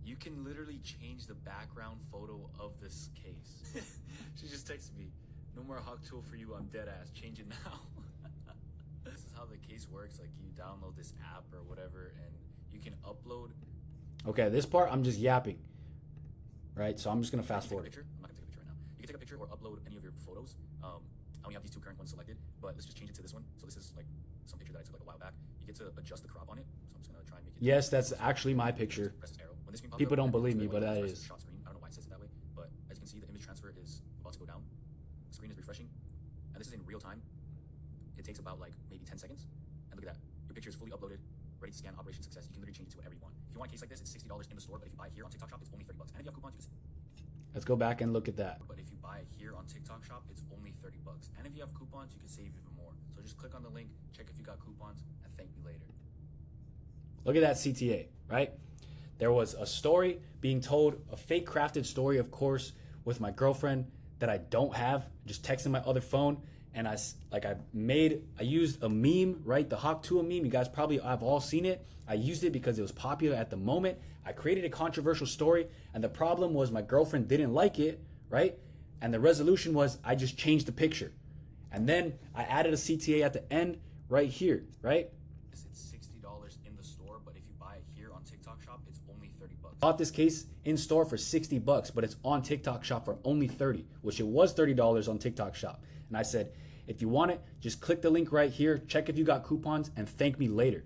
you can literally change the background photo of this case. She just texted me, no more hawk tool for you, I'm dead ass, change it now. This is how the case works. Like, you download this app or whatever and you can upload. Okay, this part I'm just yapping, right? So I'm just gonna fast forward. I'm not gonna take a picture right now. You can take a picture or upload any of your photos. I only have these 2 current ones selected, but let's just change it to this one. So this is like some picture that I took like a while back. You get to adjust the crop on it. So I'm just gonna try and make it. Yes, that's actually my picture. Press this arrow. When this screen pops People up, don't believe me, like but that refresh is. the shot screen. I don't know why it says it that way, but as you can see, the image transfer is about to go down. The screen is refreshing, and this is in real time. It takes about like maybe 10 seconds. And look at that. Your picture is fully uploaded, ready to scan, operation success. You can literally change it to whatever you want. If you want a case like this, it's $60 in the store, but if you buy it here on TikTok Shop, it's only $30. And if you have coupons, you can. Let's go back and look at that. But if you buy it here on TikTok Shop, it's only $30. And if you have coupons, you can save even more. So just click on the link, check if you got coupons, and thank me later. Look at that CTA, right? There was a story being told, a fake crafted story, of course, with my girlfriend that I don't have, just texting my other phone. and I used a meme, right? The Hawk Tuah meme. You guys probably have all seen it. I used it because it was popular at the moment. I created a controversial story, and the problem was my girlfriend didn't like it, right? And the resolution was I just changed the picture. And then I added a CTA at the end right here, right? It's $60 in the store, but if you buy it here on TikTok Shop, it's only 30 bucks. Bought this case in store for 60 bucks, but it's on TikTok Shop for only 30, which it was $30 on TikTok Shop. And I said, if you want it, just click the link right here, check if you got coupons, and thank me later.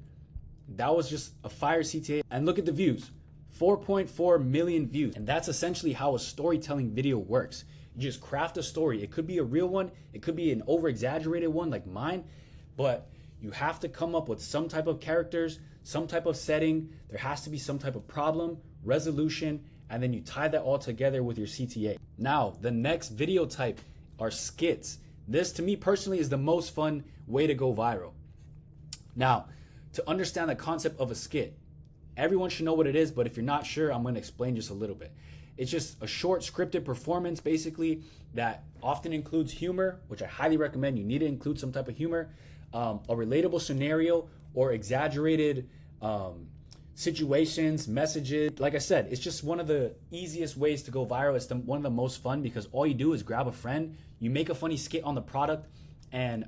That was just a fire CTA. And look at the views, 4.4 million views. And that's essentially how a storytelling video works. You just craft a story. It could be a real one, it could be an over-exaggerated one like mine, but you have to come up with some type of characters, some type of setting. There has to be some type of problem, resolution, and then you tie that all together with your CTA. Now, the next video type are skits. This, to me personally, is the most fun way to go viral. Now, to understand the concept of a skit, everyone should know what it is, but if you're not sure, I'm going to explain just a little bit. It's just a short scripted performance, basically, that often includes humor, which I highly recommend. You need to include some type of humor, a relatable scenario, or exaggerated situations, messages. Like I said, it's just one of the easiest ways to go viral. It's one of the most fun because all you do is grab a friend, you make a funny skit on the product, and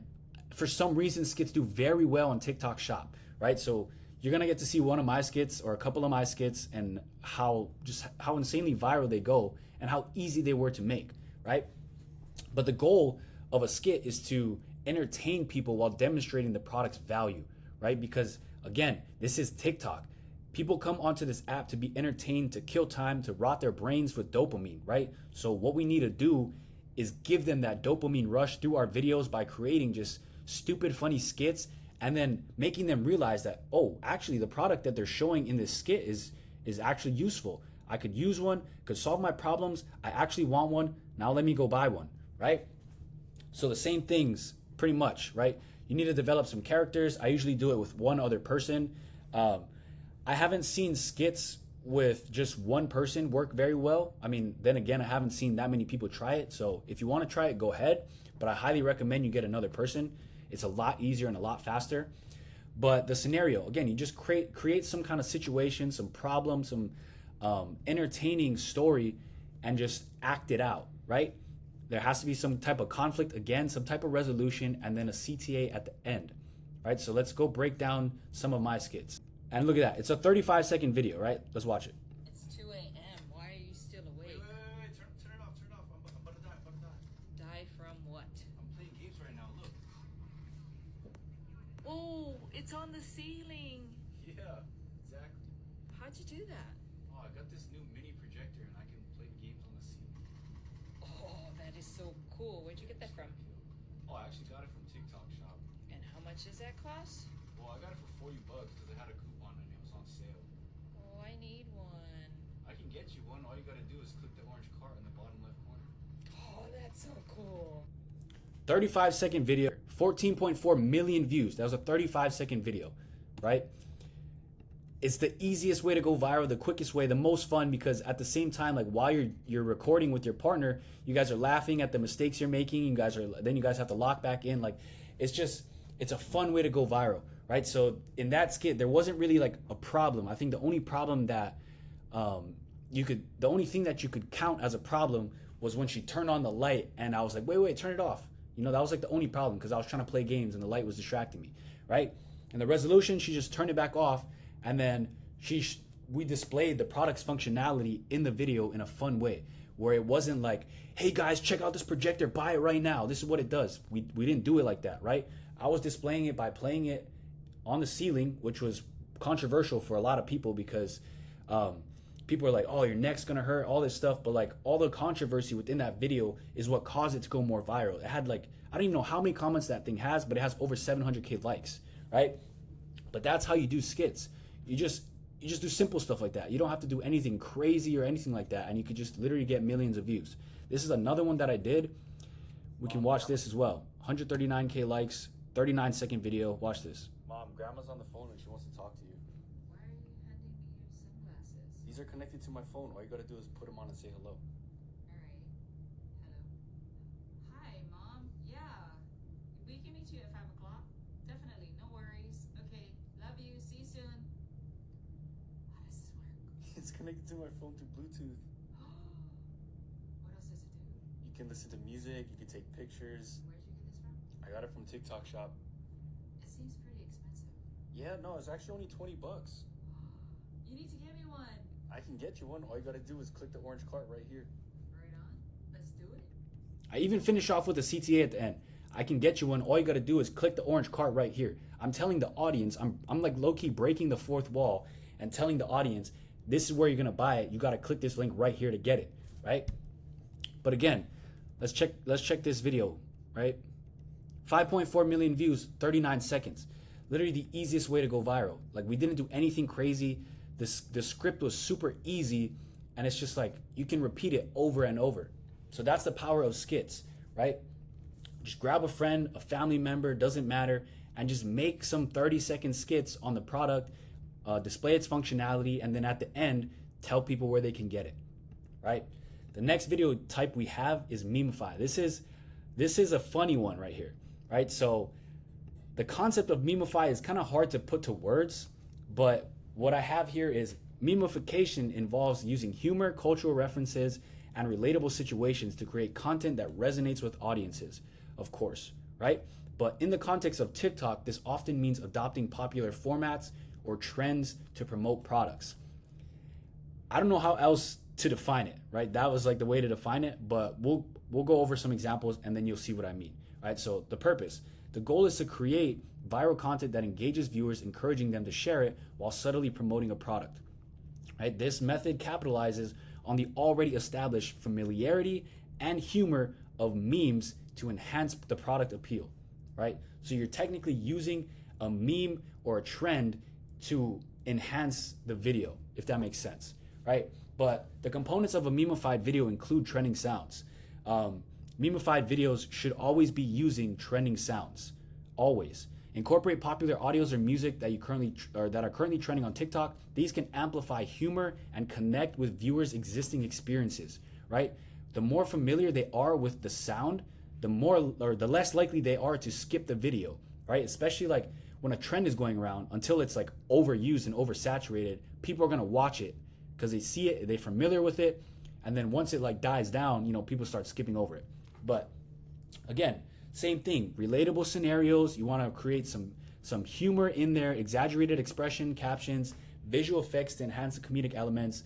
for some reason, skits do very well on TikTok Shop, right? So you're gonna get to see one of my skits or a couple of my skits and how insanely viral they go and how easy they were to make, right? But the goal of a skit is to entertain people while demonstrating the product's value, right? Because again, this is TikTok. People come onto this app to be entertained, to kill time, to rot their brains with dopamine, right? So what we need to do is give them that dopamine rush through our videos by creating just stupid, funny skits, and then making them realize that, oh, actually the product that they're showing in this skit is actually useful. I could use one, could solve my problems. I actually want one. Now let me go buy one, right? So the same things pretty much, right? You need to develop some characters. I usually do it with one other person. I haven't seen skits with just one person work very well. I mean, then again, I haven't seen that many people try it. So if you want to try it, go ahead. But I highly recommend you get another person. It's a lot easier and a lot faster. But the scenario, again, you just create some kind of situation, some problem, some entertaining story, and just act it out, right? There has to be some type of conflict, again, some type of resolution, and then a CTA at the end, right? So let's go break down some of my skits. And look at that. It's a 35-second video, right? Let's watch it. It's 2 a.m. Why are you still awake? Wait. Turn it off. I'm about to die. Die from what? I'm playing games right now. Look. Oh, it's on the ceiling. Yeah, exactly. How'd you do that? Oh, I got this new mini projector and I can play games on the ceiling. Oh, that is so cool. Where'd you get that from? Oh, I actually got it from TikTok Shop. And how much does that cost? Well, I got it for $40 because it had a coupon and it was on sale. Oh, I need one. I can get you one. All you gotta do is click the orange card in the bottom left corner. Oh, that's so cool. 35-second video, 14.4 million views. That was a 35-second video, right? It's the easiest way to go viral, the quickest way, the most fun, because at the same time, like while you're recording with your partner, you guys are laughing at the mistakes you're making. You guys have to lock back in. Like it's a fun way to go viral, right? So in that skit, there wasn't really like a problem. I think the only problem that the only thing that you could count as a problem was when she turned on the light and I was like, wait, turn it off. You know, that was like the only problem because I was trying to play games and the light was distracting me, right? And the resolution, she just turned it back off, and then we displayed the product's functionality in the video in a fun way, where it wasn't like, hey guys, check out this projector, buy it right now. This is what it does. We didn't do it like that, right? I was displaying it by playing it on the ceiling, which was controversial for a lot of people because people are like, oh, your neck's gonna hurt, all this stuff. But like all the controversy within that video is what caused it to go more viral. It had like, I don't even know how many comments that thing has, but it has over 700K likes, right? But that's how you do skits. You just do simple stuff like that. You don't have to do anything crazy or anything like that. And you could just literally get millions of views. This is another one that I did. We can watch this as well. 139K likes, 39-second video. Watch this. Mom, Grandma's on the phone and she wants to talk to you. Why are you handing me your sunglasses? These are connected to my phone. All you gotta do is put them on and say hello. All right. Hello. Hi, Mom. Yeah. connected to my phone through Bluetooth. What else does it do? You can listen to music, you can take pictures. Where'd you get this from? I got it from TikTok Shop. It seems pretty expensive. Yeah, no, it's actually only 20 bucks. You need to get me one. I can get you one. All you gotta do is click the orange cart right here. Right on. Let's do it. I even finish off with a CTA at the end. I can get you one. All you got to do is click the orange card right here. I'm telling the audience, I'm like low-key breaking the fourth wall and telling the audience, this is where you're going to buy it. You got to click this link right here to get it, right? But again, let's check this video, right? 5.4 million views, 39 seconds. Literally the easiest way to go viral. Like, we didn't do anything crazy. The script was super easy, and it's just like you can repeat it over and over. So that's the power of skits, right? Just grab a friend, a family member, doesn't matter, and just make some 30-second skits on the product, display its functionality, and then at the end, tell people where they can get it, right? The next video type we have is Memify. This is a funny one right here, right? So the concept of Memify is kind of hard to put to words, but what I have here is memification involves using humor, cultural references, and relatable situations to create content that resonates with audiences, of course, right? But in the context of TikTok, this often means adopting popular formats or trends to promote products. I don't know how else to define it, right? That was like the way to define it, but we'll go over some examples and then you'll see what I mean, right? So the purpose, the goal is to create viral content that engages viewers, encouraging them to share it while subtly promoting a product, right? This method capitalizes on the already established familiarity and humor of memes to enhance the product appeal, right? So you're technically using a meme or a trend to enhance the video, if that makes sense, right? But the components of a memified video include trending sounds. Memified videos should always be using trending sounds, always. Incorporate popular audios or music that are currently trending on TikTok. These can amplify humor and connect with viewers' existing experiences, right? The more familiar they are with the sound, the less likely they are to skip the video, right? Especially like when a trend is going around, until it's like overused and oversaturated, people are gonna watch it because they see it, they're familiar with it, and then once it like dies down, people start skipping over it. But again, same thing, relatable scenarios. You want to create some humor in there, exaggerated expression, captions, visual effects to enhance the comedic elements,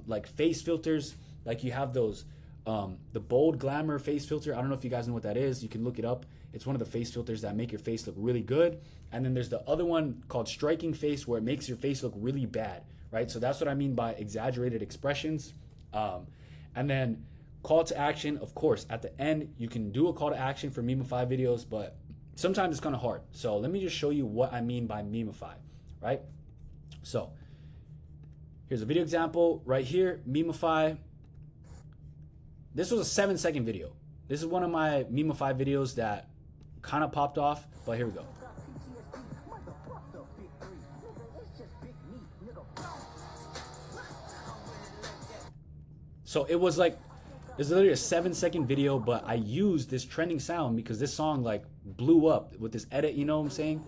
like face filters. Like you have those, the bold glamour face filter. I don't know if you guys know what that is. You can look it up. It's one of the face filters that make your face look really good. And then there's the other one called striking face, where it makes your face look really bad, right? So that's what I mean by exaggerated expressions. And then call to action, of course, at the end, you can do a call to action for Memify videos, but sometimes it's kind of hard. So let me just show you what I mean by Memify, right? So here's a video example right here, Memify. This was a 7-second video. This is one of my Memify videos that kind of popped off, but here we go. So it was literally a 7-second video, but I used this trending sound because this song like blew up with this edit, you know what I'm saying?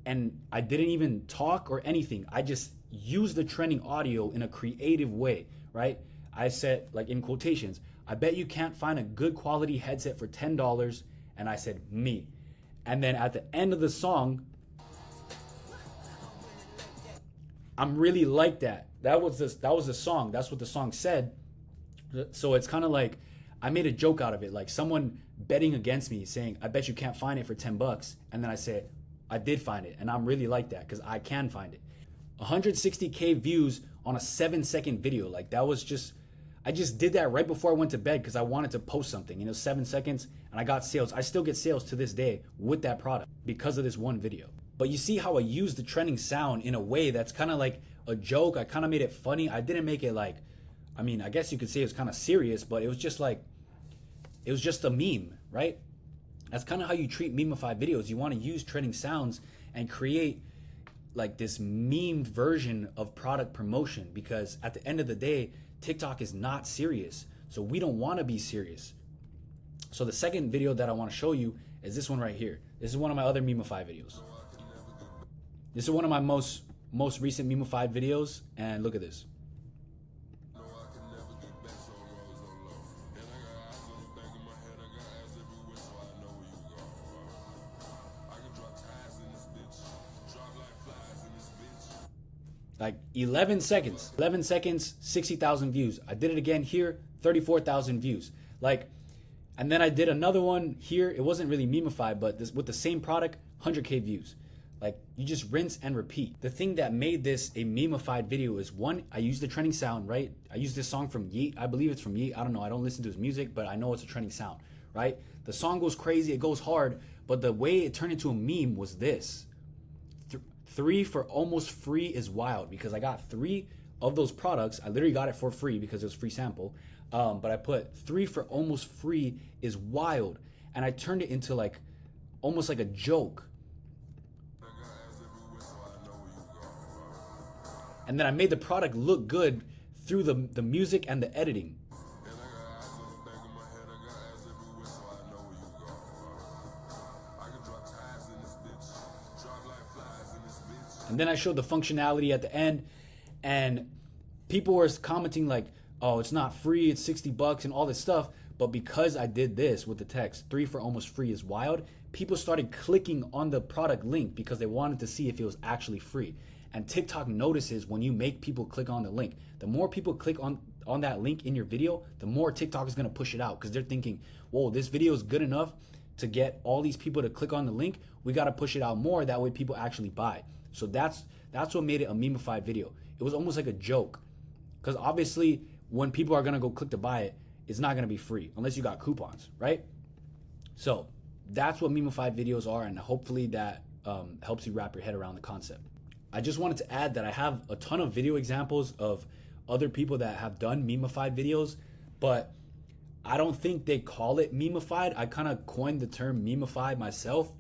And I didn't even talk or anything. I just used the trending audio in a creative way, right? I said, like in quotations, I bet you can't find a good quality headset for $10. And I said, me. And then at the end of the song, I'm really like that. That was the song. That's what the song said. So it's kind of like I made a joke out of it, like someone betting against me saying, I bet you can't find it for $10. And then I said, I did find it. And I'm really like that because I can find it. 160K views on a 7-second video. Like that was I just did that right before I went to bed because I wanted to post something. 7 seconds, and I got sales. I still get sales to this day with that product because of this one video. But you see how I used the trending sound in a way that's kind of like a joke. I kind of made it funny. I didn't make it like, I mean, I guess you could say it was kind of serious, but it was just a meme, right? That's kind of how you treat memified videos. You want to use trending sounds and create like this meme version of product promotion, because at the end of the day, TikTok is not serious. So we don't want to be serious. So the second video that I want to show you is this one right here. This is one of my other Memify videos. This is one of my most recent memeified videos, and look at this. Like 11 seconds, 60,000 views. I did it again here, 34,000 views. Like, and then I did another one here. It wasn't really memeified, but this with the same product, 100K views. Like, you just rinse and repeat. The thing that made this a memeified video is, one, I used the trending sound, right? I used this song from Yeat. I believe it's from Yeat. I don't know. I don't listen to his music, but I know it's a trending sound, right? The song goes crazy. It goes hard. But the way it turned into a meme was this. 3 for almost free is wild, because I got 3 of those products. I literally got it for free because it was free sample. But I put 3 for almost free is wild. And I turned it into like almost like a joke. And then I made the product look good through the music and the editing. And then I showed the functionality at the end, and people were commenting like, oh, it's not free, it's $60 and all this stuff. But because I did this with the text, 3 for almost free is wild, people started clicking on the product link because they wanted to see if it was actually free. And TikTok notices when you make people click on the link. The more people click on that link in your video, the more TikTok is gonna push it out, because they're thinking, whoa, this video is good enough to get all these people to click on the link. We gotta push it out more, that way people actually buy. So that's what made it a memeified video. It was almost like a joke, because obviously when people are gonna go click to buy it, it's not gonna be free unless you got coupons, right? So that's what memeified videos are, and hopefully that helps you wrap your head around the concept. I just wanted to add that I have a ton of video examples of other people that have done memeified videos, but I don't think they call it memeified. I kind of coined the term memeified myself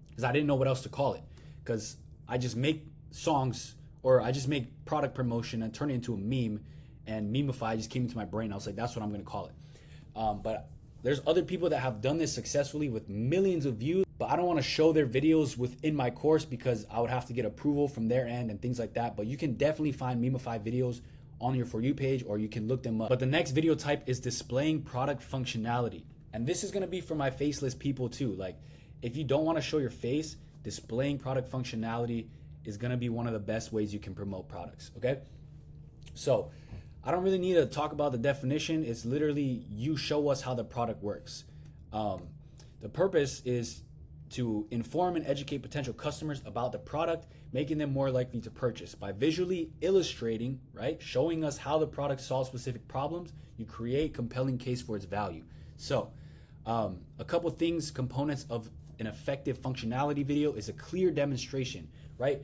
because I didn't know what else to call it, because I just make songs, or I just make product promotion and turn it into a meme, and memeify just came into my brain. I was like, that's what I'm gonna call it. But there's other people that have done this successfully with millions of views, but I don't want to show their videos within my course because I would have to get approval from their end and things like that. But you can definitely find memeified videos on your For You page, or you can look them up. But the next video type is displaying product functionality. And this is gonna be for my faceless people too. Like, if you don't want to show your face, displaying product functionality is gonna be one of the best ways you can promote products, okay? So I don't really need to talk about the definition. It's literally, you show us how the product works. The purpose is to inform and educate potential customers about the product, making them more likely to purchase. By visually illustrating, right, showing us how the product solves specific problems, you create compelling case for its value. So a couple things, components of an effective functionality video is a clear demonstration, right?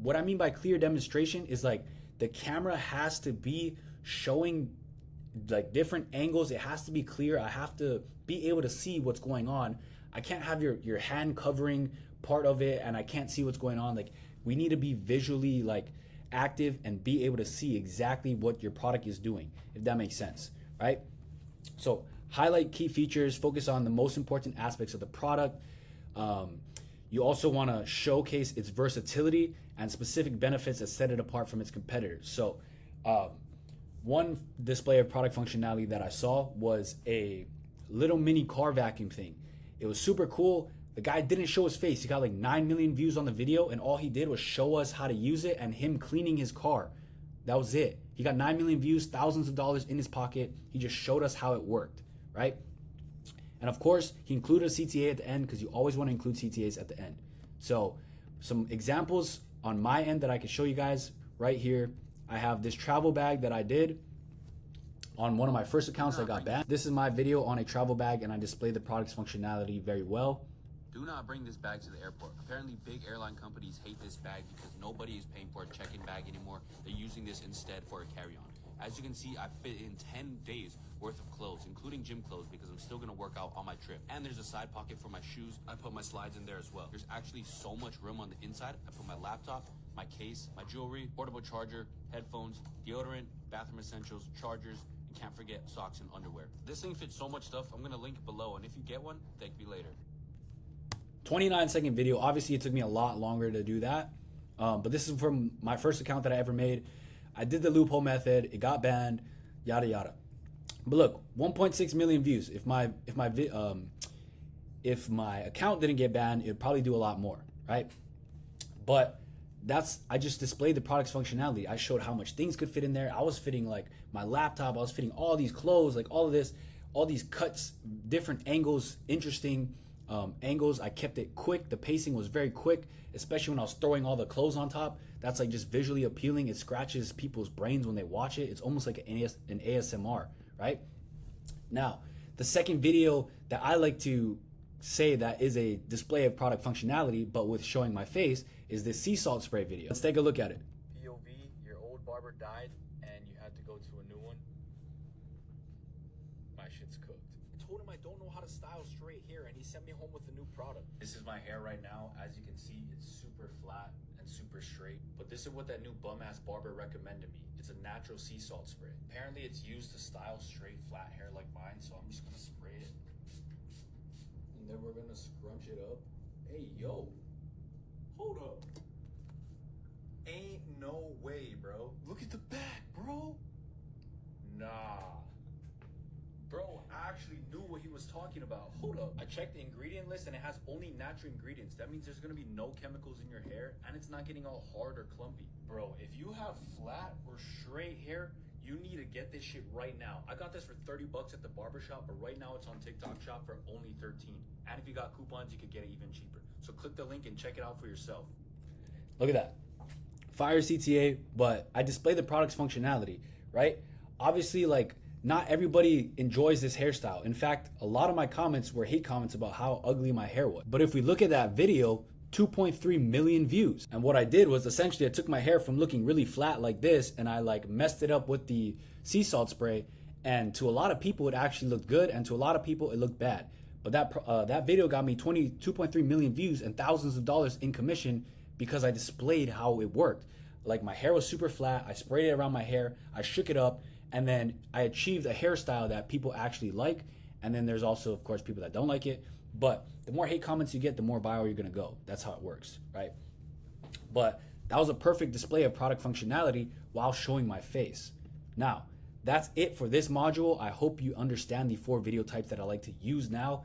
What I mean by clear demonstration is like the camera has to be showing like different angles. It has to be clear. I have to be able to see what's going on. I can't have your hand covering part of it and I can't see what's going on. Like, we need to be visually like active and be able to see exactly what your product is doing, if that makes sense, right? So highlight key features, focus on the most important aspects of the product. You also want to showcase its versatility and specific benefits that set it apart from its competitors. So one display of product functionality that I saw was a little mini car vacuum thing. It was super cool. The guy didn't show his face. He got like 9 million views on the video, and all he did was show us how to use it and him cleaning his car. That was it. He got 9 million views, thousands of dollars in his pocket. He just showed us how it worked, right? And of course, he included a CTA at the end, because you always want to include CTAs at the end. So some examples on my end that I can show you guys right here. I have this travel bag that I did on one of my first accounts that got banned. This is my video on a travel bag, and I display the product's functionality very well. Do not bring this bag to the airport. Apparently, big airline companies hate this bag because nobody is paying for a check-in bag anymore. They're using this instead for a carry-on. As you can see, I fit in 10 days worth of clothes, including gym clothes, because I'm still gonna work out on my trip. And there's a side pocket for my shoes. I put my slides in there as well. There's actually so much room on the inside. I put my laptop, my case, my jewelry, portable charger, headphones, deodorant, bathroom essentials, chargers, and can't forget socks and underwear. This thing fits so much stuff. I'm gonna link it below, and if you get one, thank me later. 29-second video. Obviously, it took me a lot longer to do that. But this is from my first account that I ever made. I did the loophole method. It got banned, yada yada. But look, 1.6 million views. If my account didn't get banned, it'd probably do a lot more, right? But I just displayed the product's functionality. I showed how much things could fit in there. I was fitting like my laptop. I was fitting all these clothes, like all of this, all these cuts, different angles, interesting angles. I kept it quick. The pacing was very quick, especially when I was throwing all the clothes on top. That's like just visually appealing. It scratches people's brains when they watch it. It's almost like an ASMR, right? Now, the second video that I like to say that is a display of product functionality, but with showing my face, is this sea salt spray video. Let's take a look at it. POV, your old barber died and you had to go to a new one. My shit's cooked. I told him I don't know how to style straight hair and he sent me home with a new product. This is my hair right now. As you can see, it's super flat and super straight. But this is what that new bum-ass barber recommended me. It's a natural sea salt spray. Apparently it's used to style straight, flat hair like mine, so I'm just gonna spray it. And then we're gonna scrunch it up. Hey, yo. Hold up. Ain't no way, bro. Look at the back, bro. Nah. Bro actually knew what he was talking about. Hold up. I checked the ingredient list and it has only natural ingredients. That means there's gonna be no chemicals in your hair and it's not getting all hard or clumpy. Bro, if you have flat or straight hair, you need to get this shit right now. I got this for 30 bucks at the barbershop, but right now it's on TikTok Shop for only 13. And if you got coupons, you could get it even cheaper. So click the link and check it out for yourself. Look at that. Fire CTA, but I display the product's functionality, right? Obviously, like, not everybody enjoys this hairstyle. In fact, a lot of my comments were hate comments about how ugly my hair was. But if we look at that video, 2.3 million views. And what I did was essentially I took my hair from looking really flat like this and I like messed it up with the sea salt spray. And to a lot of people, it actually looked good. And to a lot of people, it looked bad. But that video got me 2.3 million views and thousands of dollars in commission because I displayed how it worked. Like my hair was super flat. I sprayed it around my hair. I shook it up. And then I achieved a hairstyle that people actually like. And then there's also, of course, people that don't like it. But the more hate comments you get, the more viral you're gonna go. That's how it works, right? But that was a perfect display of product functionality while showing my face. Now, that's it for this module. I hope you understand the 4 video types that I like to use now.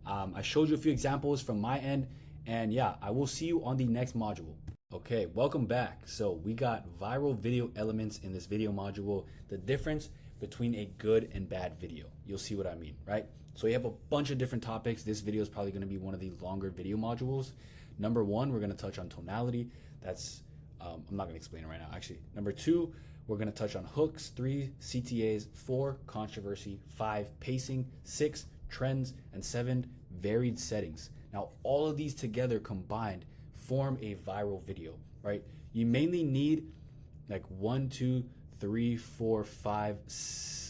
I showed you a few examples from my end. And yeah, I will see you on the next module. Okay, welcome back. So we got viral video elements in this video module. The difference between a good and bad video. You'll see what I mean, right? So we have a bunch of different topics. This video is probably going to be one of the longer video modules. Number 1, we're going to touch on tonality. That's, I'm not going to explain it right now, actually. Number 2, we're going to touch on hooks. 3, CTAs. 4, controversy. 5, pacing. 6, trends. And 7, varied settings. Now, all of these together combined form a viral video, right? You mainly need like 1, 2, 3, 4, 5.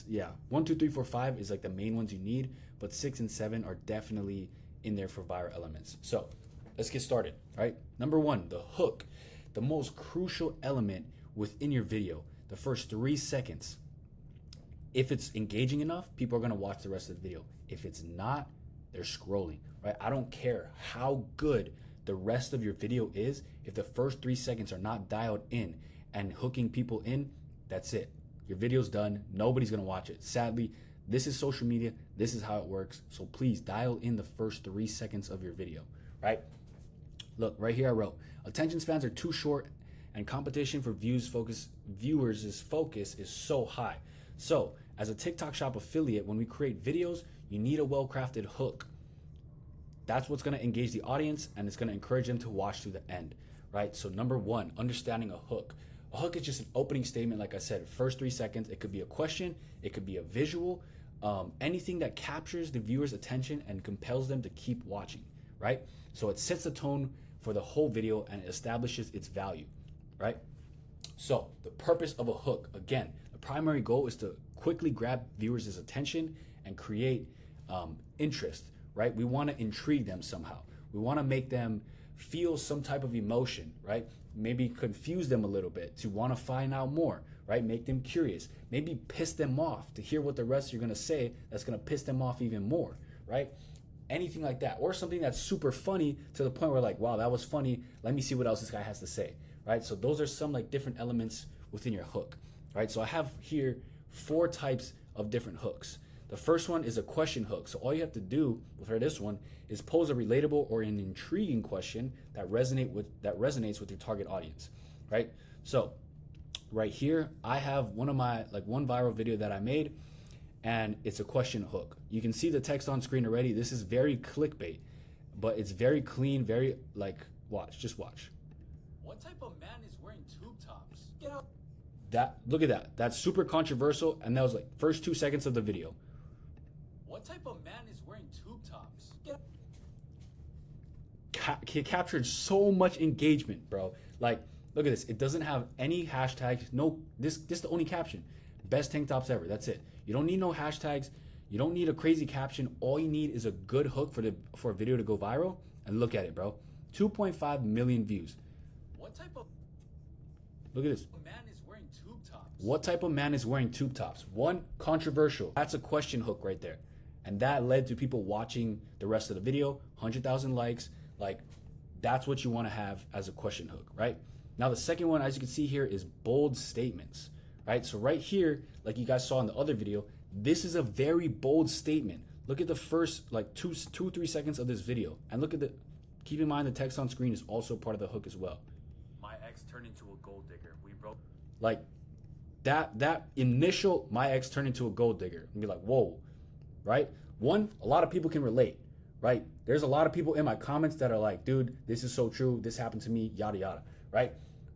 Yeah, 1, 2, 3, 4, 5 is like the main ones you need, but 6 and 7 are definitely in there for viral elements. So let's get started, right? Number 1, the hook, the most crucial element within your video, the first 3 seconds. If it's engaging enough, people are gonna watch the rest of the video. If it's not, they're scrolling, right? I don't care how good the rest of your video is. If the first 3 seconds are not dialed in and hooking people in, that's it. Your video's done. Nobody's gonna watch it. Sadly, this is social media. This is how it works. So please dial in the first 3 seconds of your video, right? Look, right here I wrote, attention spans are too short and competition for viewers' focus is so high. So as a TikTok Shop affiliate, when we create videos, you need a well-crafted hook. That's what's gonna engage the audience and it's gonna encourage them to watch to the end, right? So number 1, understanding a hook. A hook is just an opening statement, like I said, first 3 seconds. It could be a question, it could be a visual, anything that captures the viewer's attention and compels them to keep watching, right? So it sets the tone for the whole video and it establishes its value, right? So the purpose of a hook, again, the primary goal is to quickly grab viewers' attention and create interest, right? We wanna intrigue them somehow. We wanna make them feel some type of emotion, right? Maybe confuse them a little bit to want to find out more, right? Make them curious. Maybe piss them off to hear what the rest you're going to say that's going to piss them off even more, right? Anything like that. Or something that's super funny to the point where like, wow, that was funny. Let me see what else this guy has to say, right? So those are some like different elements within your hook, right? So I have here 4 types of different hooks. The first one is a question hook. So all you have to do for this one is pose a relatable or an intriguing question that resonates with your target audience, right? So right here, I have one viral video that I made, and it's a question hook. You can see the text on screen already. This is very clickbait, but it's very clean, very just watch. What type of man is wearing tube tops? Get out. Look at that. That's super controversial, and that was like first 2 seconds of the video. What type of man is wearing tube tops? Get out. It captured so much engagement, bro. Like, look at this. It doesn't have any hashtags. No, this is the only caption. Best tank tops ever. That's it. You don't need no hashtags. You don't need a crazy caption. All you need is a good hook for a video to go viral. And look at it, bro. 2.5 million views. What type of Look at this. man is wearing tube tops? What type of man is wearing tube tops? One, controversial. That's a question hook right there. And that led to people watching the rest of the video, 100,000 likes. Like, that's what you want to have as a question hook, right? Now, the second one, as you can see here, is bold statements, right? So right here, like you guys saw in the other video, this is a very bold statement. Look at the first like 3 seconds of this video. And keep in mind the text on screen is also part of the hook as well. My ex turned into a gold digger. We broke. Like that initial, my ex turned into a gold digger, and be like, whoa, right? One, a lot of people can relate, right? There's a lot of people in my comments that are like, dude, this is so true. This happened to me, yada, yada, right?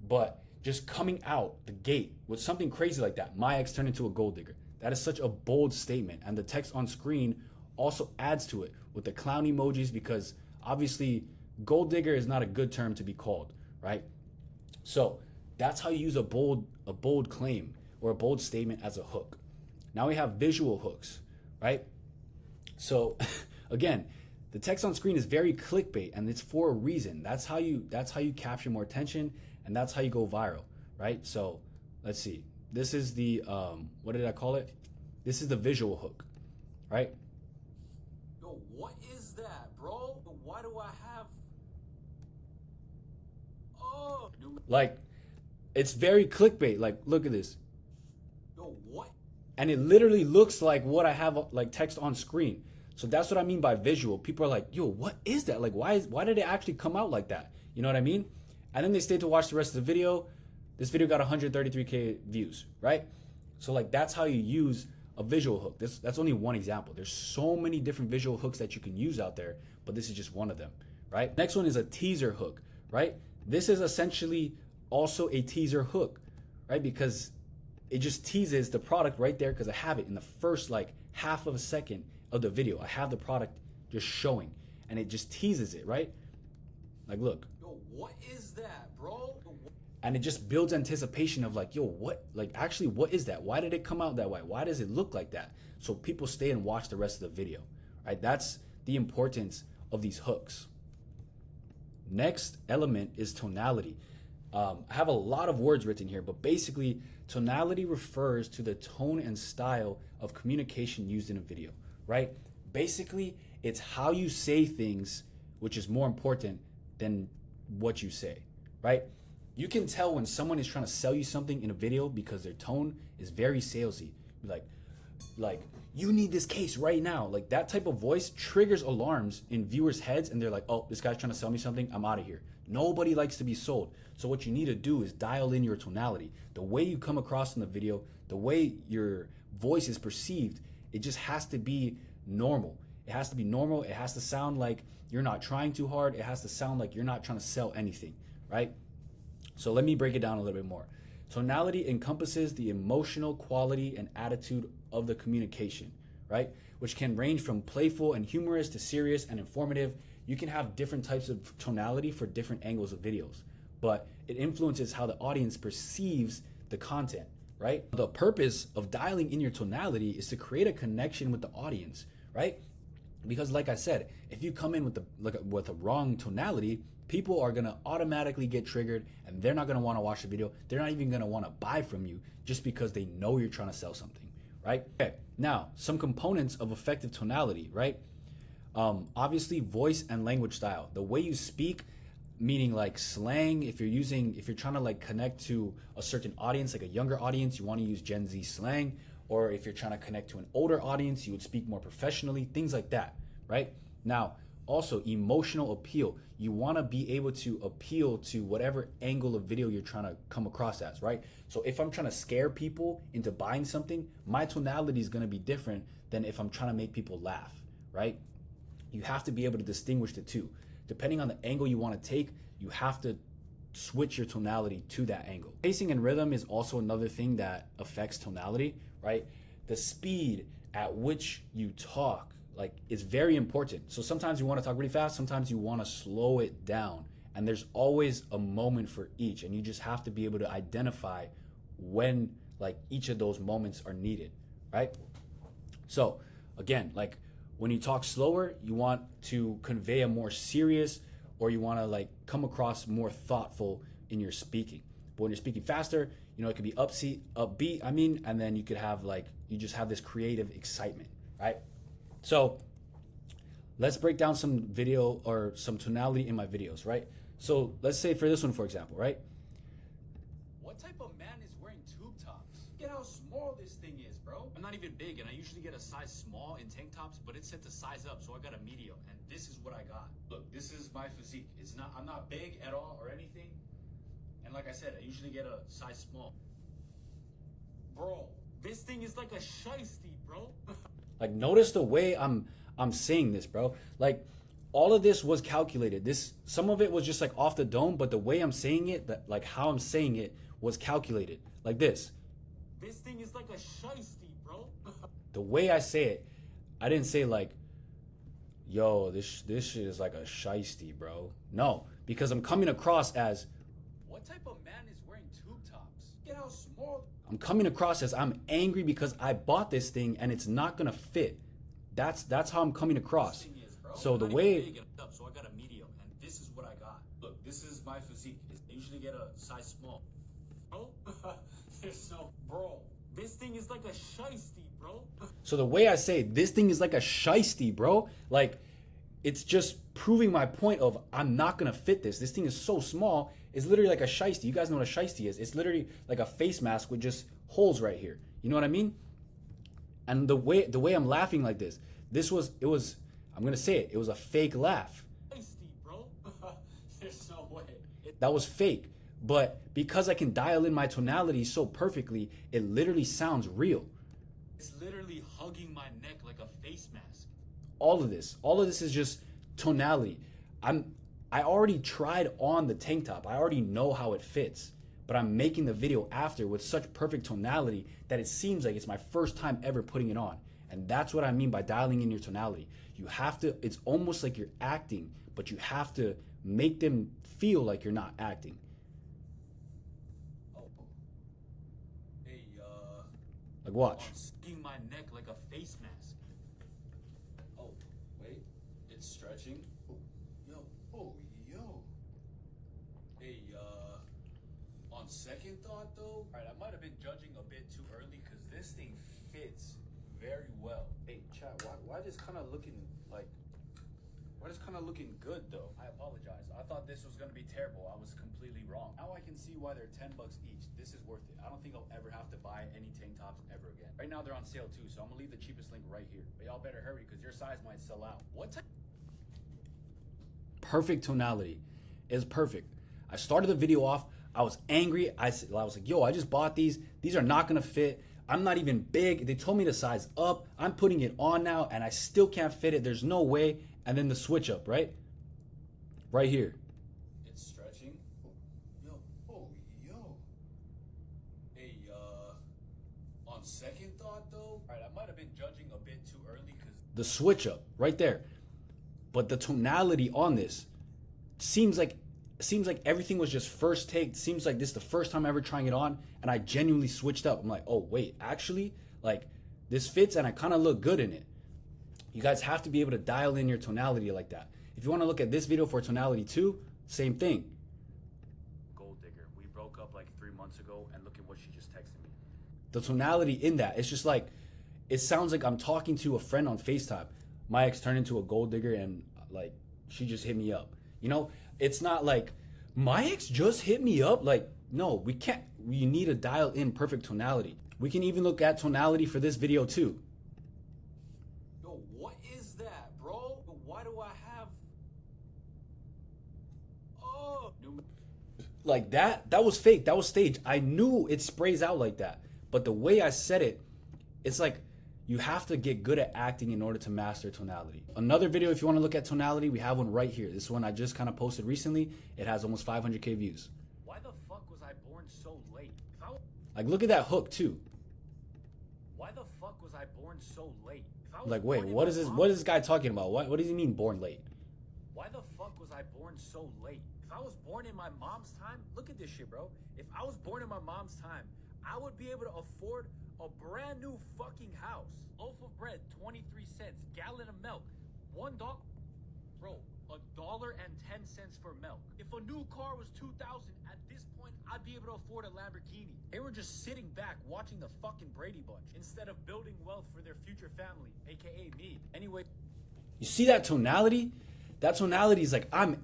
But just coming out the gate with something crazy like that, my ex turned into a gold digger. That is such a bold statement. And the text on screen also adds to it with the clown emojis, because obviously gold digger is not a good term to be called, right? So that's how you use a bold claim or a bold statement as a hook. Now we have visual hooks, right? So again, the text on screen is very clickbait, and it's for a reason. That's how you capture more attention, and that's how you go viral, right? So let's see. This is the what did I call it? This is the visual hook, right? Yo, what is that, bro? Why do I have? Oh, Like, it's very clickbait. Like, look at this. yo, what? And it literally looks like what I have like text on screen. So that's what I mean by visual. People are like, yo, what is that? Like, why did it actually come out like that? You know what I mean? And then they stayed to watch the rest of the video. This video got 133K views, right? So like, that's how you use a visual hook. That's only one example. There's so many different visual hooks that you can use out there, but this is just one of them, right? Next one is a teaser hook, right? This is essentially also a teaser hook, right? Because it just teases the product right there, because I have it in the first like half of a second of the video. I have the product just showing, and it just teases it, right? Like, look. Yo, what is that, bro? And it just builds anticipation of like, yo, what, like, actually, what is that? Why did it come out that way? Why does it look like that? So people stay and watch the rest of the video, right? That's the importance of these hooks. Next element is tonality. I have a lot of words written here, but basically tonality refers to the tone and style of communication used in a video, right? Basically, it's how you say things, which is more important than what you say, right? You can tell when someone is trying to sell you something in a video because their tone is very salesy. Like, you need this case right now. Like, that type of voice triggers alarms in viewers' heads, and they're like, oh, this guy's trying to sell me something, I'm out of here. Nobody likes to be sold. So what you need to do is dial in your tonality. The way you come across in the video, the way your voice is perceived, it just has to be normal. It has to be normal. It has to sound like you're not trying too hard. It has to sound like you're not trying to sell anything, right? So let me break it down a little bit more. Tonality encompasses the emotional quality and attitude of the communication, right? Which can range from playful and humorous to serious and informative. You can have different types of tonality for different angles of videos, but it influences how the audience perceives the content, right? The purpose of dialing in your tonality is to create a connection with the audience, right? Because like I said, if you come in with a wrong tonality, people are gonna automatically get triggered, and they're not gonna wanna watch the video. They're not even gonna wanna buy from you just because they know you're trying to sell something, right? Okay, now, some components of effective tonality, right? Obviously, voice and language style. The way you speak meaning like slang. If you're trying to like connect to a certain audience, like a younger audience, you want to use Gen Z slang. Or if you're trying to connect to an older audience, you would speak more professionally, things like that, right? Now, also emotional appeal. You want to be able to appeal to whatever angle of video you're trying to come across as, right? So if I'm trying to scare people into buying something, my tonality is going to be different than if I'm trying to make people laugh, right? You have to be able to distinguish the two. Depending on the angle you want to take, you have to switch your tonality to that angle. Pacing and rhythm is also another thing that affects tonality, right? The speed at which you talk, like, is very important. So sometimes you want to talk really fast, sometimes you want to slow it down. And there's always a moment for each. And you just have to be able to identify when like each of those moments are needed, right? So again, like when you talk slower, you want to convey a more serious, or you want to like come across more thoughtful in your speaking. But when you're speaking faster, you know, it could be upbeat, and then you could have like, you just have this creative excitement, right? So let's break down some video or some tonality in my videos, right? So let's say for this one, for example, right? What type of man is wearing tube tops? Look at how small this thing is, bro. I'm not even big, and I usually get a size small in tank tops, but it's set to size up, so I got a medium, and this is what I got. Look, this is my physique. I'm not big at all or anything, and like I said, I usually get a size small. Bro, this thing is like a shiesty, bro. Like, notice the way I'm saying this, bro. Like, all of this was calculated. Some of it was just like off the dome, but the way I'm saying it, like how I'm saying it was calculated. Like this. This thing is like a shiesty, bro. The way I say it, I didn't say like, yo, this shit is like a shiesty, bro. No, because I'm coming across as, What type of man is wearing tube tops? Look at how small. I'm coming across as I'm angry because I bought this thing and it's not gonna fit. That's how I'm coming across. This thing is, bro. So I'm the not way even big enough, so I got a medium, and this is what I got. Look, this is my physique. I usually get a size small. Bro, there's no, bro. This thing is like a shiesty, bro. So the way I say this thing is like a shiesty, bro. Like, it's just proving my point of I'm not gonna fit this. This thing is so small. It's literally like a shiesty. You guys know what a shiesty is. It's literally like a face mask with just holes right here. You know what I mean? And the way I'm laughing like this, I'm gonna say it. It was a fake laugh. Shiesty, bro. There's no way. That was fake. But because I can dial in my tonality so perfectly, it literally sounds real. It's literally hugging my neck like a face mask. All of this is just tonality. I already tried on the tank top. I already know how it fits, but I'm making the video after with such perfect tonality that it seems like it's my first time ever putting it on. And that's what I mean by dialing in your tonality. You have to, it's almost like you're acting, but you have to make them feel like you're not acting. Oh. Hey, Like, watch. hugging my neck like a face mask. Oh, wait, it's stretching. Yo. Hey, on second thought though, Alright, I might have been judging a bit too early because this thing fits very well. hey, chat, why this kind of looking good though? I apologize. I thought this was gonna be terrible. I was completely wrong. Now I can see why they're $10 each. This is worth it. I don't think I'll ever have to buy any tank tops ever again. Right now they're on sale too, so I'm gonna leave the cheapest link right here. But y'all better hurry because your size might sell out. What type? Perfect tonality. It's perfect. I started the video off. I was angry. I was like, yo, I just bought these. These are not gonna fit. I'm not even big. They told me to size up. I'm putting it on now and I still can't fit it. There's no way. And then the switch up, right? Right here. It's stretching. Yo. Hey, on second thought though, Alright, I might have been judging a bit too early because The switch up right there. But the tonality on this seems like everything was just first take. Seems like this is the first time ever trying it on, and I genuinely switched up. I'm like, oh wait, actually, like this fits, and I kind of look good in it. You guys have to be able to dial in your tonality like that. If you want to look at this video for tonality 2, same thing. Gold digger. We broke up like 3 months ago, and look at what she just texted me. The tonality in that, it's just like, it sounds like I'm talking to a friend on FaceTime. My ex turned into a gold digger and like she just hit me up. You know, It's not like my ex just hit me up. Like, no, we can't. We need to dial in perfect tonality. We can even look at tonality for this video too. Yo, what is that, bro? Why do I have... Oh, Like that was fake. That was staged. I knew it sprays out like that. But the way I said it, it's like you have to get good at acting in order to master tonality. Another video, if you want to look at tonality, we have one right here. This one I just kind of posted recently. It has almost 500K views. Why the fuck was I born so late? Like, look at that hook too. Why the fuck was I born so late? If I was Like, wait, born in what my is this? mom- What is this guy talking about? What does he mean born late? Why the fuck was I born so late? If I was born in my mom's time, look at this shit, bro. If I was born in my mom's time, I would be able to afford a brand new fucking house. Loaf of bread, 23 cents. Gallon of milk, $1. Bro, $1.10 for milk. If a new car was 2,000, at this point, I'd be able to afford a Lamborghini. They were just sitting back watching the fucking Brady Bunch instead of building wealth for their future family, aka me. Anyway. You see that tonality? That tonality is like, I'm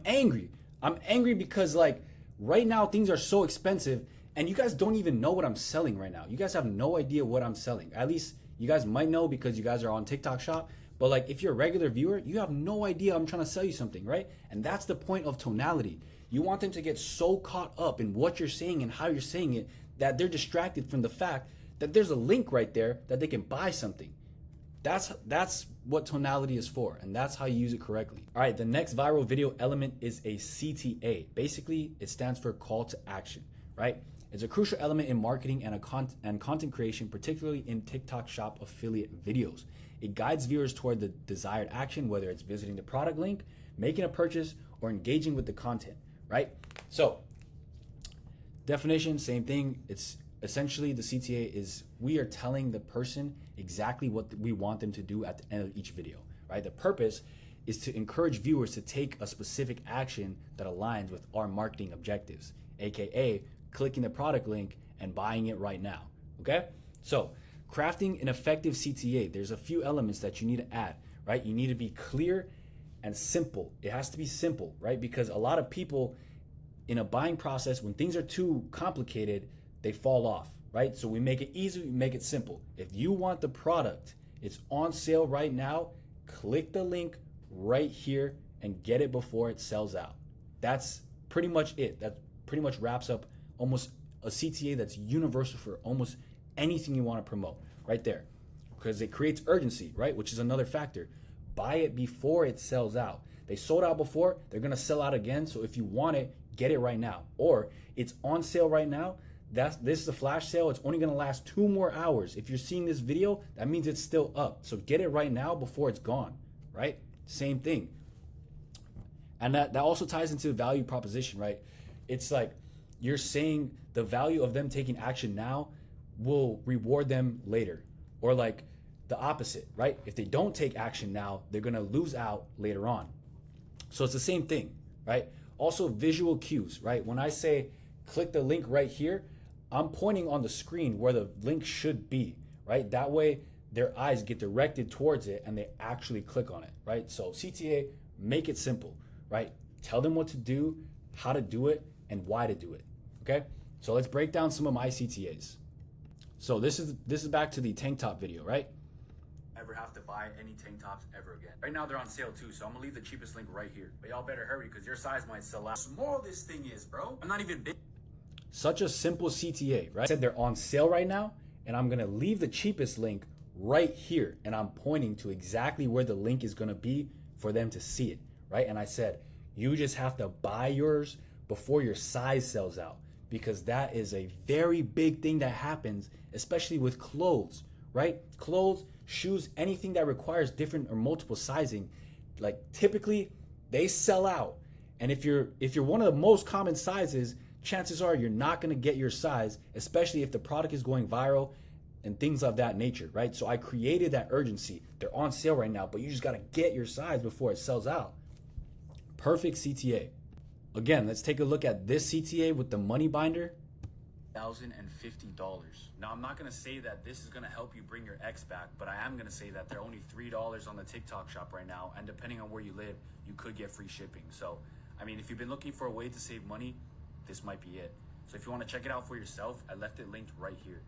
angry. I'm angry because, like, right now things are so expensive and you guys don't even know what I'm selling right now. You guys have no idea what I'm selling. At least you guys might know because you guys are on TikTok Shop. But like, if you're a regular viewer, you have no idea I'm trying to sell you something, right? And that's the point of tonality. You want them to get so caught up in what you're saying and how you're saying it that they're distracted from the fact that there's a link right there that they can buy something. That's what tonality is for, and that's how you use it correctly. All right, the next viral video element is a CTA. Basically, it stands for call to action, right? It's a crucial element in marketing and content creation, particularly in TikTok Shop affiliate videos. It guides viewers toward the desired action, whether it's visiting the product link, making a purchase, or engaging with the content, right? So, definition, same thing. It's essentially the CTA is we are telling the person exactly what we want them to do at the end of each video, right? The purpose is to encourage viewers to take a specific action that aligns with our marketing objectives, aka clicking the product link and buying it right now, okay? So crafting an effective CTA, there's a few elements that you need to add, right? You need to be clear and simple. It has to be simple, right? Because a lot of people in a buying process, when things are too complicated, they fall off, right? So we make it easy, we make it simple. If you want the product, it's on sale right now, click the link right here and get it before it sells out. That's pretty much it. That pretty much wraps up almost a CTA that's universal for almost anything you want to promote right there, because it creates urgency, right? Which is another factor. Buy it before it sells out. They sold out before, they're gonna sell out again. So if you want it, get it right now. Or it's on sale right now. This is a flash sale. It's only gonna last 2 more hours. If you're seeing this video, that means it's still up. So get it right now before it's gone, right? Same thing. And that also ties into value proposition, right? It's like you're saying the value of them taking action now will reward them later. Or like the opposite, right? If they don't take action now, they're gonna lose out later on. So it's the same thing, right? Also visual cues, right? When I say click the link right here, I'm pointing on the screen where the link should be, right? That way their eyes get directed towards it and they actually click on it, right? So CTA, make it simple, right? Tell them what to do, how to do it, and why to do it, okay? So let's break down some of my CTAs. So this is back to the tank top video, right? Ever have to buy any tank tops ever again. Right now they're on sale too, so I'm gonna leave the cheapest link right here. But y'all better hurry because your size might sell out. The moral of this thing is, bro, I'm not even big. Such a simple CTA, right? I said they're on sale right now, and I'm gonna leave the cheapest link right here, and I'm pointing to exactly where the link is gonna be for them to see it, right? And I said, you just have to buy yours before your size sells out, because that is a very big thing that happens, especially with clothes, right? Clothes, shoes, anything that requires different or multiple sizing, like typically they sell out. And if you're one of the most common sizes, chances are you're not gonna get your size, especially if the product is going viral and things of that nature, right? So I created that urgency. They're on sale right now, but you just gotta get your size before it sells out. Perfect CTA. Again, let's take a look at this CTA with the money binder. $1,050. Now, I'm not gonna say that this is gonna help you bring your ex back, but I am gonna say that they're only $3 on the TikTok Shop right now, and depending on where you live, you could get free shipping. So I mean, if you've been looking for a way to save money, this might be it. So if you want to check it out for yourself, I left it linked right here.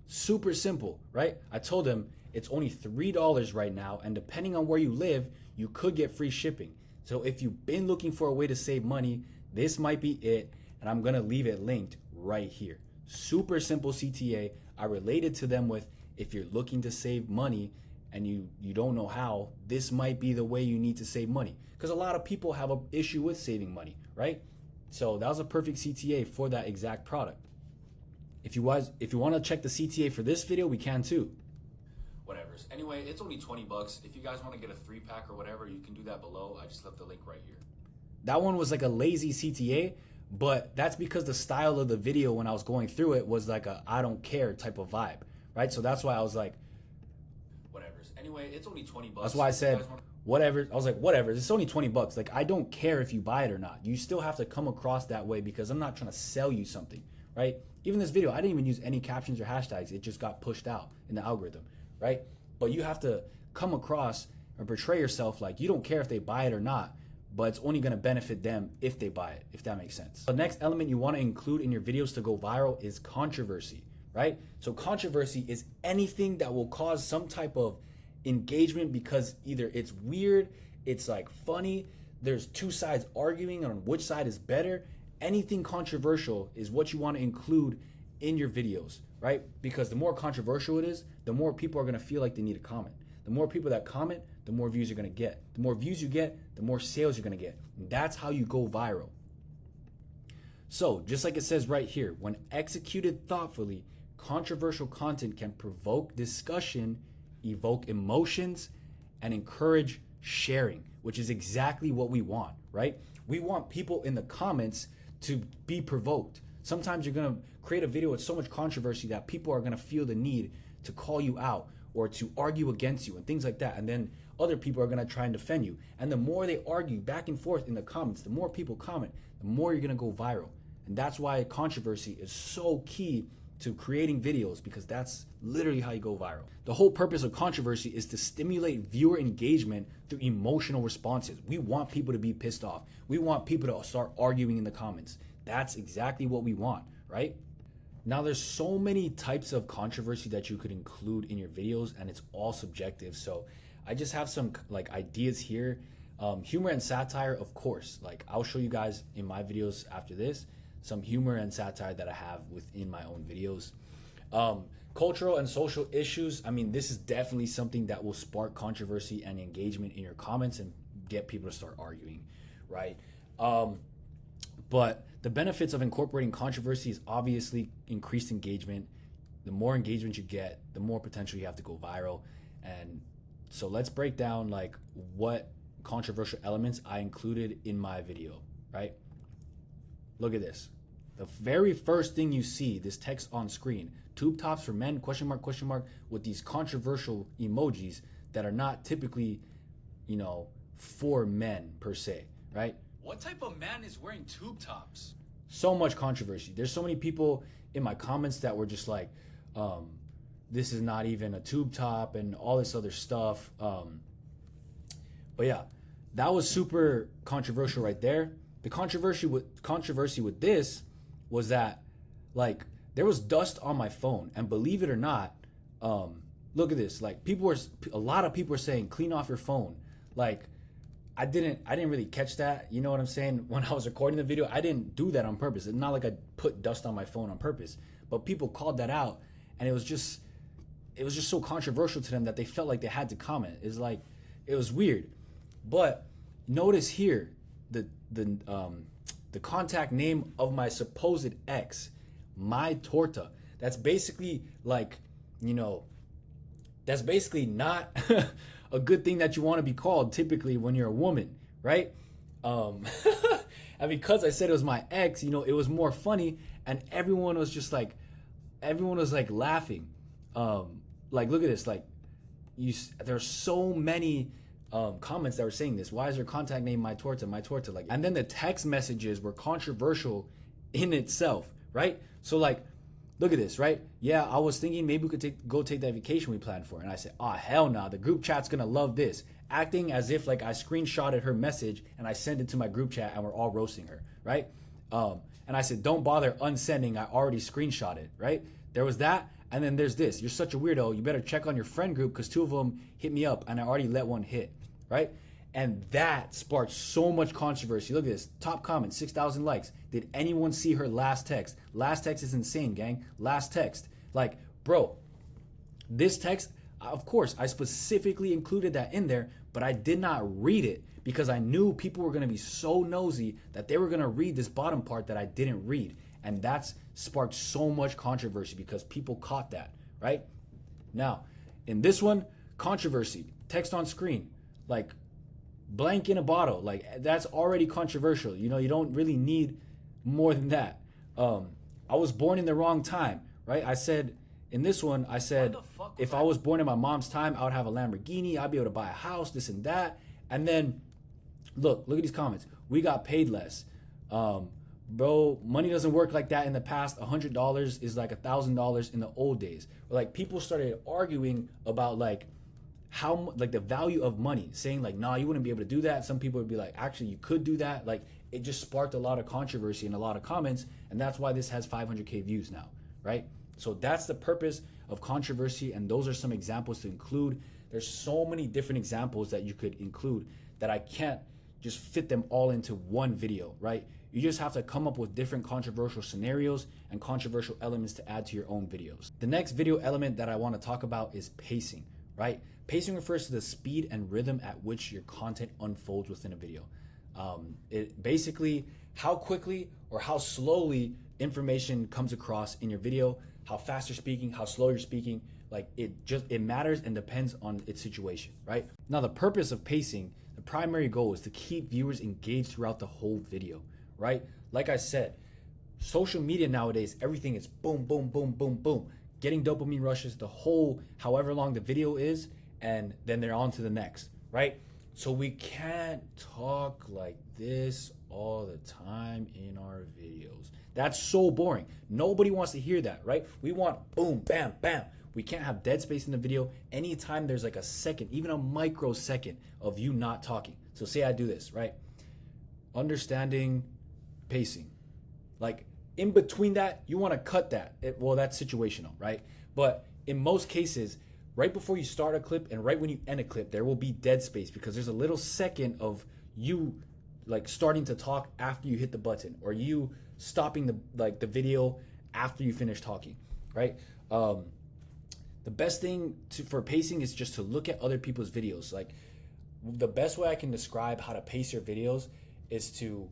Super simple, right? I told them it's only $3 right now, and depending on where you live, you could get free shipping. So if you've been looking for a way to save money, this might be it, and I'm gonna leave it linked right here. Super simple CTA. I related to them with, if you're looking to save money and you don't know how, this might be the way you need to save money. Because a lot of people have an issue with saving money, right? So that was a perfect CTA for that exact product. If you want to check the CTA for this video, we can too. Whatever's. Anyway, it's only 20 bucks. If you guys want to get a 3-pack or whatever, you can do that below. I just left the link right here. That one was like a lazy CTA, but that's because the style of the video when I was going through it was like a I don't care type of vibe, right? So that's why I was like, whatever's. Anyway, it's only 20 bucks. that's why I said whatever. I was like, whatever. It's only 20 bucks. Like, I don't care if you buy it or not. You still have to come across that way because I'm not trying to sell you something, right? Even this video, I didn't even use any captions or hashtags. It just got pushed out in the algorithm, right? But you have to come across or portray yourself like you don't care if they buy it or not, but it's only going to benefit them if they buy it, if that makes sense. The next element you want to include in your videos to go viral is controversy, right? So controversy is anything that will cause some type of engagement because either it's weird, it's like funny, there's two sides arguing on which side is better. Anything controversial is what you want to include in your videos, right? Because the more controversial it is, the more people are going to feel like they need to comment. The more people that comment, the more views you're going to get. The more views you get, the more sales you're going to get. And that's how you go viral. So, just like it says right here, when executed thoughtfully, controversial content can provoke discussion, evoke emotions, and encourage sharing, which is exactly what we want, right? We want people in the comments to be provoked. Sometimes you're going to create a video with so much controversy that people are going to feel the need to call you out or to argue against you and things like that. And then other people are going to try and defend you. And the more they argue back and forth in the comments, the more people comment, the more you're going to go viral. And that's why controversy is so key to creating videos, because that's literally how you go viral. The whole purpose of controversy is to stimulate viewer engagement through emotional responses. We want people to be pissed off. We want people to start arguing in the comments. That's exactly what we want, right? Now, there's so many types of controversy that you could include in your videos, and it's all subjective. So I just have some like ideas here. Humor and satire, of course. Like, I'll show you guys in my videos after this some humor and satire that I have within my own videos. Cultural and social issues. I mean, this is definitely something that will spark controversy and engagement in your comments and get people to start arguing, right? But the benefits of incorporating controversy is obviously increased engagement. The more engagement you get, the more potential you have to go viral. And so let's break down like what controversial elements I included in my video, right? Look at this. The very first thing you see, this text on screen, tube tops for men, question mark, with these controversial emojis that are not typically, for men per se, right? What type of man is wearing tube tops? So much controversy. There's so many people in my comments that were just like, this is not even a tube top and all this other stuff. But yeah, that was super controversial right there. The controversy with this was that, like, there was dust on my phone, and believe it or not, look at this. Like, a lot of people were saying, clean off your phone. Like, I didn't really catch that. You know what I'm saying? When I was recording the video, I didn't do that on purpose. It's not like I put dust on my phone on purpose, but people called that out, and it was just so controversial to them that they felt like they had to comment. It's like, it was weird. But notice here, the contact name of my supposed ex, My Torta. That's basically like, that's basically not a good thing that you want to be called typically when you're a woman, right? And because I said it was my ex, it was more funny, and everyone was laughing. Like, look at this. Like, there's so many comments that were saying this. Why is your contact name My Torta? Like, and then the text messages were controversial in itself, right? So like, look at this, right? Yeah, I was thinking maybe we could go take that vacation we planned for. And I said, oh, hell no, the group chat's gonna love this. Acting as if like I screenshotted her message and I sent it to my group chat and we're all roasting her, right? And I said, don't bother unsending, I already screenshotted, right? There was that, and then there's this. You're such a weirdo, you better check on your friend group because 2 of them hit me up and I already let one hit, right? And that sparked so much controversy. Look at this, top comment, 6,000 likes. Did anyone see her last text? Last text is insane, gang. Last text. Like, bro, this text, of course, I specifically included that in there, but I did not read it because I knew people were gonna be so nosy that they were gonna read this bottom part that I didn't read. And that's sparked so much controversy because people caught that, right? Now, in this one, controversy, text on screen, like blank in a bottle, like that's already controversial. You know, you don't really need more than that. I was born in the wrong time, right? I said, in this one, I said, if I was born in my mom's time, I would have a Lamborghini, I'd be able to buy a house, this and that. And then, look at these comments. We got paid less. Bro, money doesn't work like that in the past. $100 is like $1,000 in the old days. Like people started arguing about like how like the value of money, saying like, nah, you wouldn't be able to do that. Some people would be like, actually, you could do that. Like it just sparked a lot of controversy and a lot of comments, and that's why this has 500K views now, right? So that's the purpose of controversy, and those are some examples to include. There's so many different examples that you could include that I can't just fit them all into one video, right? You just have to come up with different controversial scenarios and controversial elements to add to your own videos. The next video element that I want to talk about is pacing, right? Pacing refers to the speed and rhythm at which your content unfolds within a video. It basically how quickly or how slowly information comes across in your video, how fast you're speaking, how slow you're speaking, like it matters and depends on its situation, right? Now the purpose of pacing, the primary goal is to keep viewers engaged throughout the whole video, right? Like I said, social media nowadays, everything is boom, boom, boom, boom, boom. Getting dopamine rushes the whole, however long the video is, and then they're on to the next, right? So we can't talk like this all the time in our videos. That's so boring. Nobody wants to hear that, right? We want boom, bam, bam. We can't have dead space in the video anytime there's like a second, even a microsecond of you not talking. So say I do this, right? Understanding pacing. Like in between that, you want to cut that. Well, that's situational, right? But in most cases, right before you start a clip and right when you end a clip, there will be dead space because there's a little second of you like starting to talk after you hit the button, or you stopping the video after you finish talking, right? The best thing for pacing is just to look at other people's videos. Like the best way I can describe how to pace your videos is to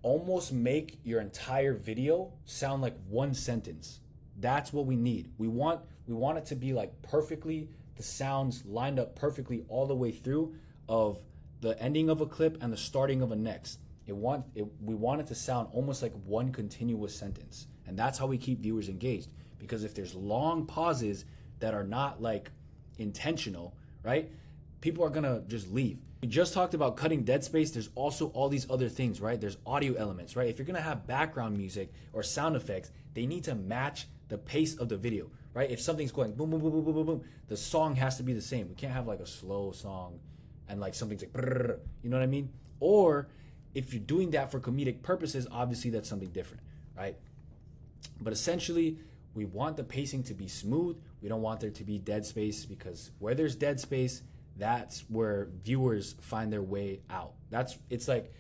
almost make your entire video sound like one sentence. That's what we need. We want it to be like perfectly, the sounds lined up perfectly all the way through of the ending of a clip and the starting of a next. We want it to sound almost like one continuous sentence. And that's how we keep viewers engaged. Because if there's long pauses that are not like intentional, right? People are gonna just leave. We just talked about cutting dead space. There's also all these other things, right? There's audio elements, right? If you're gonna have background music or sound effects, they need to match the pace of the video, right? If something's going boom, boom, boom, boom, boom, boom, boom, the song has to be the same. We can't have like a slow song and like something's like, brrr, you know what I mean? Or if you're doing that for comedic purposes, obviously that's something different, right? But essentially, we want the pacing to be smooth. We don't want there to be dead space, because where there's dead space, that's where viewers find their way out. It's like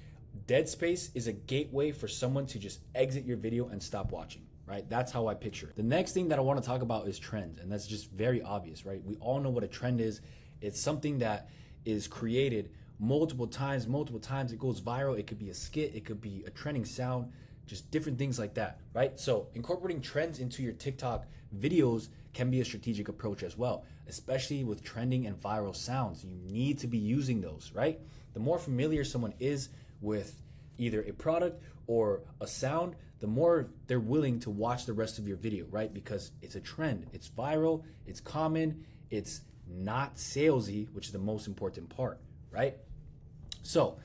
dead space is a gateway for someone to just exit your video and stop watching, right? That's how I picture it. The next thing that I want to talk about is trends, and that's just very obvious, right? We all know what a trend is. It's something that is created multiple times, it goes viral. It could be a skit, it could be a trending sound, just different things like that, right? So incorporating trends into your TikTok videos can be a strategic approach as well, especially with trending and viral sounds. You need to be using those, right? The more familiar someone is with either a product or a sound, the more they're willing to watch the rest of your video, right? Because it's a trend, it's viral, it's common, it's not salesy, which is the most important part, right? So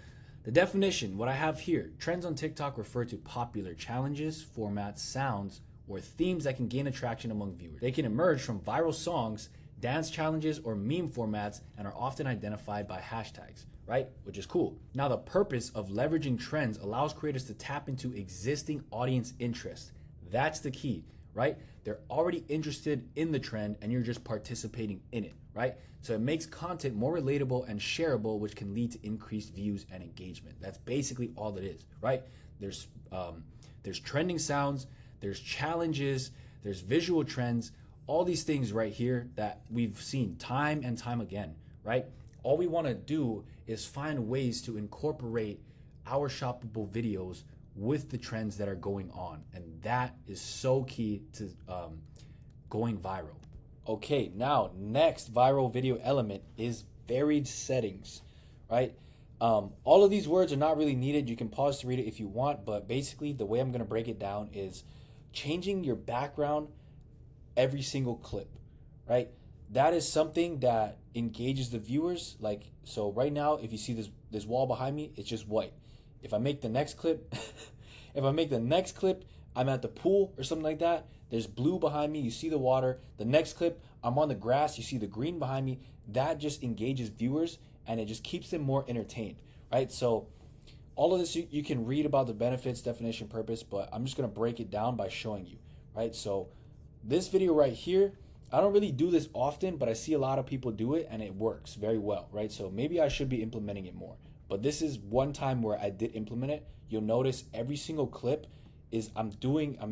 the definition, what I have here, trends on TikTok refer to popular challenges, formats, sounds, or themes that can gain attraction among viewers. They can emerge from viral songs, dance challenges, or meme formats and are often identified by hashtags, right? Which is cool. Now, the purpose of leveraging trends allows creators to tap into existing audience interest. That's the key, right? They're already interested in the trend and you're just participating in it, right? So it makes content more relatable and shareable, which can lead to increased views and engagement. That's basically all it is, right? There's trending sounds, there's challenges, there's visual trends, all these things right here that we've seen time and time again, right? All we want to do is find ways to incorporate our shoppable videos with the trends that are going on. And that is so key to going viral. Okay, now next viral video element is varied settings, right? All of these words are not really needed. You can pause to read it if you want, but basically the way I'm going to break it down is changing your background every single clip, right? That is something that engages the viewers. Like, so right now, if you see this wall behind me, it's just white. If I make the next clip, I'm at the pool or something like that. There's blue behind me. You see the water. The next clip, I'm on the grass. You see the green behind me. That just engages viewers and it just keeps them more entertained, right? So all of this, you can read about the benefits, definition, purpose, but I'm just going to break it down by showing you, right? So this video right here, I don't really do this often, but I see a lot of people do it and it works very well, right? So maybe I should be implementing it more. But this is one time where I did implement it. You'll notice every single clip is I'm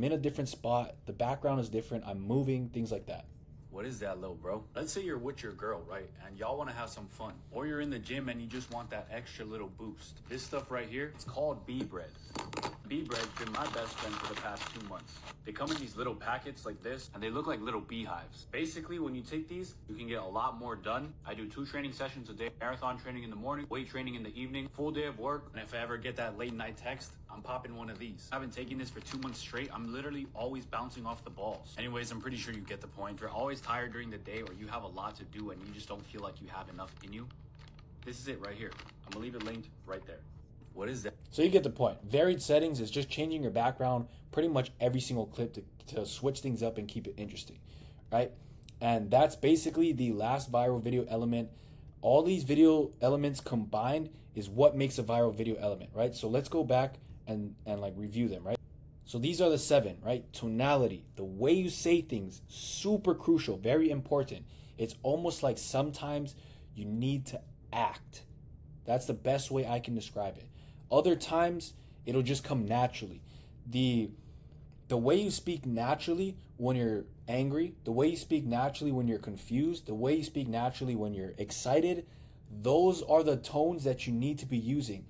in a different spot. The background is different. I'm moving, things like that. What is that, little bro? Let's say you're with your girl, right? And y'all want to have some fun. Or you're in the gym and you just want that extra little boost. This stuff right here, it's called Bee Bread. Bee Bread's been my best friend for the past 2 months. They come in these little packets like this, and they look like little beehives. Basically, when you take these, you can get a lot more done. I do 2 training sessions a day, marathon training in the morning, weight training in the evening, full day of work. And if I ever get that late night text, I'm popping one of these. I've been taking this for 2 months straight. I'm literally always bouncing off the balls. Anyways, I'm pretty sure you get the point. If you're always tired during the day or you have a lot to do and you just don't feel like you have enough in you, this is it right here. I'm gonna leave it linked right there. What is that? So you get the point. Varied settings is just changing your background pretty much every single clip to switch things up and keep it interesting, right? And that's basically the last viral video element. All these video elements combined is what makes a viral video element, right? So let's go back and like review them, right? So these are the 7, right? Tonality, the way you say things, super crucial, very important. It's almost like sometimes you need to act. That's the best way I can describe it. Other times, it'll just come naturally. The way you speak naturally when you're angry, the way you speak naturally when you're confused, the way you speak naturally when you're excited, those are the tones that you need to be using.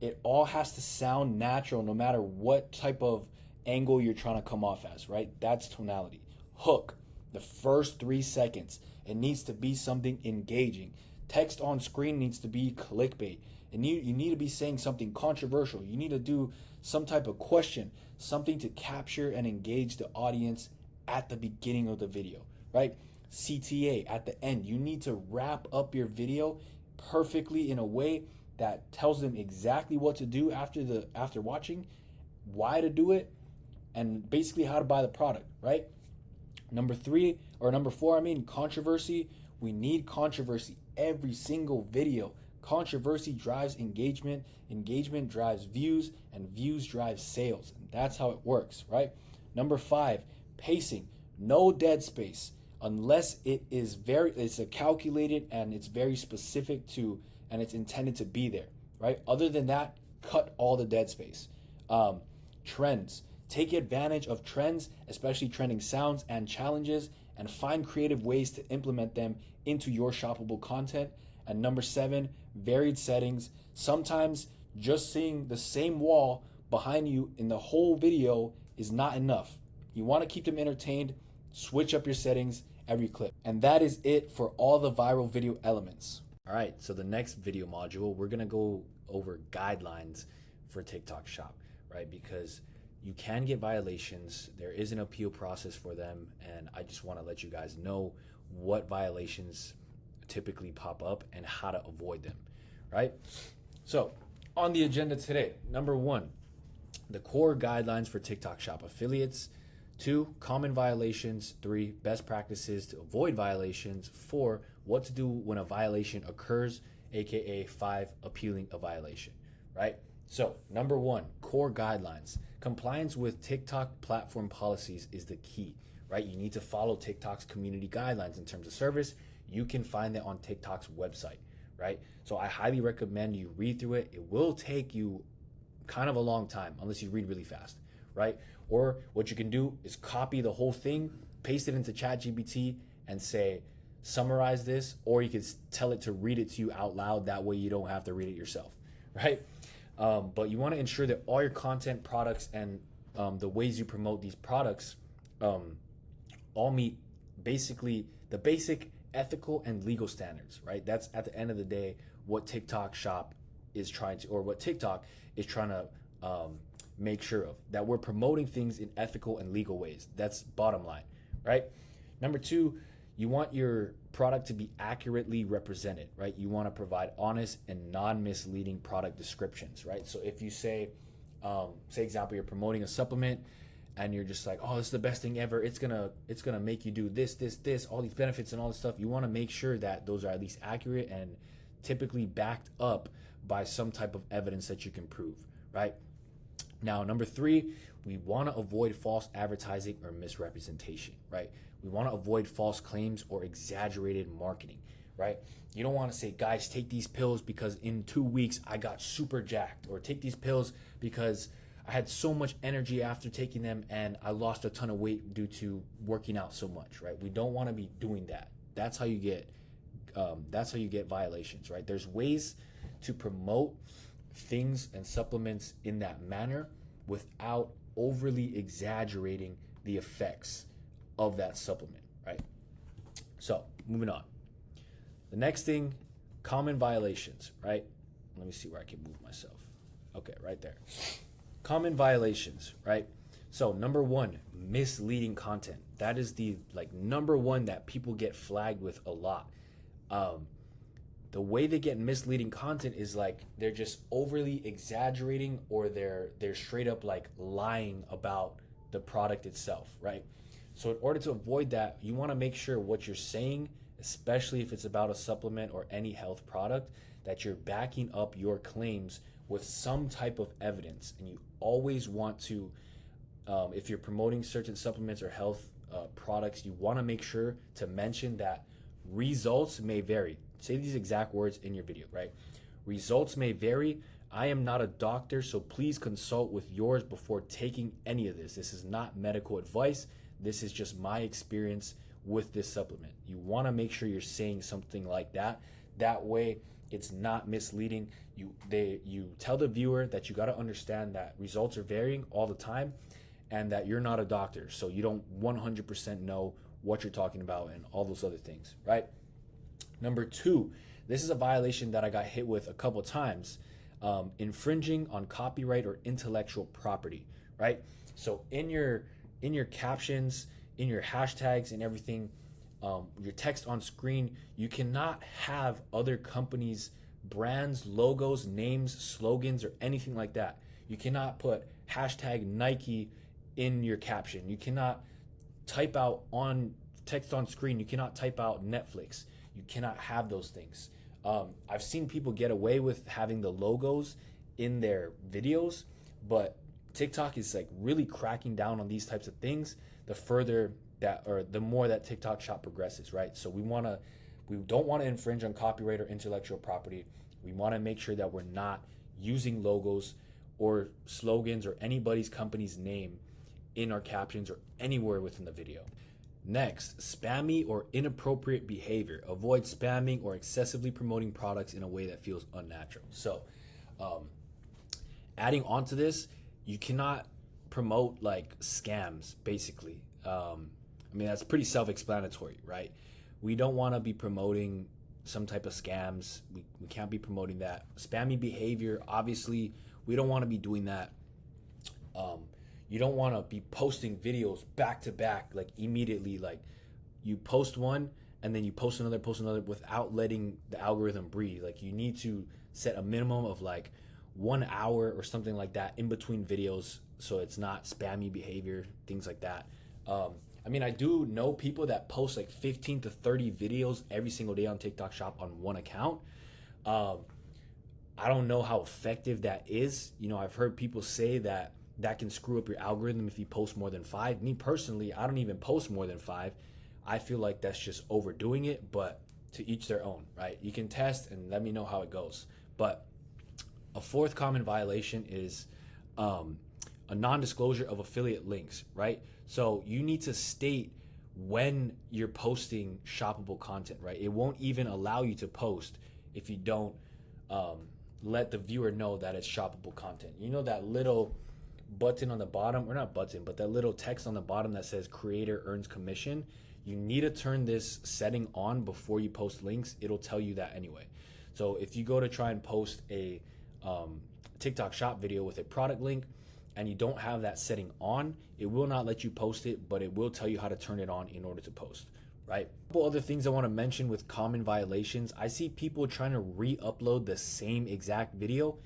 It all has to sound natural no matter what type of angle you're trying to come off as, right? That's tonality. Hook, the first 3 seconds, it needs to be something engaging. Text on screen needs to be clickbait. And you need to be saying something controversial. You need to do some type of question, something to capture and engage the audience at the beginning of the video, right? CTA at the end. You need to wrap up your video perfectly in a way that tells them exactly what to do after watching, why to do it, and basically how to buy the product, right? Number 4, controversy. We need controversy every single video. Controversy drives engagement, engagement drives views, and views drive sales. And that's how it works, right? Number 5, pacing. No dead space unless it's a calculated and it's very specific to, and it's intended to be there, right? Other than that, cut all the dead space. Trends. Take advantage of trends, especially trending sounds and challenges, and find creative ways to implement them into your shoppable content. And number 7, varied settings. Sometimes just seeing the same wall behind you in the whole video is not enough. You want to keep them entertained, switch up your settings every clip. And that is it for all the viral video elements. All right, so the next video module, we're gonna go over guidelines for TikTok Shop, right? Because you can get violations. There is an appeal process for them. And I just want to let you guys know what violations typically pop up and how to avoid them, right? So on the agenda today, number 1, the core guidelines for TikTok Shop affiliates. 2, common violations. 3, best practices to avoid violations. 4, what to do when a violation occurs, aka 5, appealing a violation, right? So, number 1, core guidelines. Compliance with TikTok platform policies is the key, right? You need to follow TikTok's community guidelines in terms of service. You can find that on TikTok's website, right? So I highly recommend you read through it. It will take you kind of a long time unless you read really fast, right? Or what you can do is copy the whole thing, paste it into ChatGPT and say, summarize this, or you can tell it to read it to you out loud. That way you don't have to read it yourself, right? But you want to ensure that all your content, products, and the ways you promote these products all meet basically the basic ethical and legal standards, right? That's at the end of the day what TikTok Shop is trying to, or what TikTok is trying to make sure of, that we're promoting things in ethical and legal ways. That's bottom line, right? Number 2, you want your product to be accurately represented, right? You want to provide honest and non-misleading product descriptions, right? So if you say example, you're promoting a supplement and you're just like, oh, this is the best thing ever. It's gonna make you do this, all these benefits and all this stuff. You want to make sure that those are at least accurate and typically backed up by some type of evidence that you can prove, right? Now, number 3, we want to avoid false advertising or misrepresentation, right? We want to avoid false claims or exaggerated marketing, right? You don't want to say, guys, take these pills because in 2 weeks I got super jacked, or take these pills because I had so much energy after taking them and I lost a ton of weight due to working out so much, right? We don't want to be doing that. That's how you get violations, right? There's ways to promote things and supplements in that manner without overly exaggerating the effects of that supplement, right? So moving on. The next thing, common violations, right? Let me see where I can move myself. Okay, right there. Common violations, right? So number 1, misleading content. That is the number 1 that people get flagged with a lot. The way they get misleading content is they're just overly exaggerating, or they're straight up lying about the product itself, right? So in order to avoid that, you want to make sure what you're saying, especially if it's about a supplement or any health product, that you're backing up your claims with some type of evidence. And you always want to, if you're promoting certain supplements or health products, you want to make sure to mention that results may vary. Say these exact words in your video, right? Results may vary. I am not a doctor, so please consult with yours before taking any of this. This is not medical advice. This is just my experience with this supplement. You want to make sure you're saying something like that. That way it's not misleading. You tell the viewer that you got to understand that results are varying all the time and that you're not a doctor, so you don't 100% know what you're talking about and all those other things, right? Number 2, this is a violation that I got hit with a couple times, infringing on copyright or intellectual property, right? So in your captions, in your hashtags and everything, your text on screen, you cannot have other companies' brands, logos, names, slogans, or anything like that. You cannot put hashtag Nike in your caption. You cannot type out on text on screen. You cannot type out Netflix. You cannot have those things. I've seen people get away with having the logos in their videos, but TikTok is really cracking down on these types of things the further that, or the more that TikTok Shop progresses, right? So we don't want to infringe on copyright or intellectual property. We want to make sure that we're not using logos or slogans or anybody's company's name in our captions or anywhere within the video. Next, spammy or inappropriate behavior. Avoid spamming or excessively promoting products in a way that feels unnatural. So, adding on to this, you cannot promote scams, basically. That's pretty self-explanatory, right? We don't want to be promoting some type of scams. We can't be promoting that. Spammy behavior, obviously, we don't want to be doing that. You don't want to be posting videos back to back, immediately. You post one and then you post another without letting the algorithm breathe. You need to set a minimum of 1 hour or something like that in between videos, so it's not spammy behavior, things like that. I mean, I do know people that post like 15 to 30 videos every single day on TikTok Shop on one account. I don't know how effective that is. You know, I've heard people say that that can screw up your algorithm if you post more than 5. Me personally, I don't even post more than 5. I feel like that's just overdoing it, but to each their own, right? You can test and let me know how it goes. But a fourth common violation is a non-disclosure of affiliate links, right? So you need to state when you're posting shoppable content, right? It won't even allow you to post if you don't let the viewer know that it's shoppable content. You know that little button on the bottom, or not button, but that little text on the bottom that says creator earns commission? You need to turn this setting on before you post links. It'll tell you that anyway. So if you go to try and post a TikTok shop video with a product link and you don't have that setting on, it will not let you post it, but it will tell you how to turn it on in order to post, right? A couple other things I want to mention with common violations. I see people trying to re-upload the same exact video.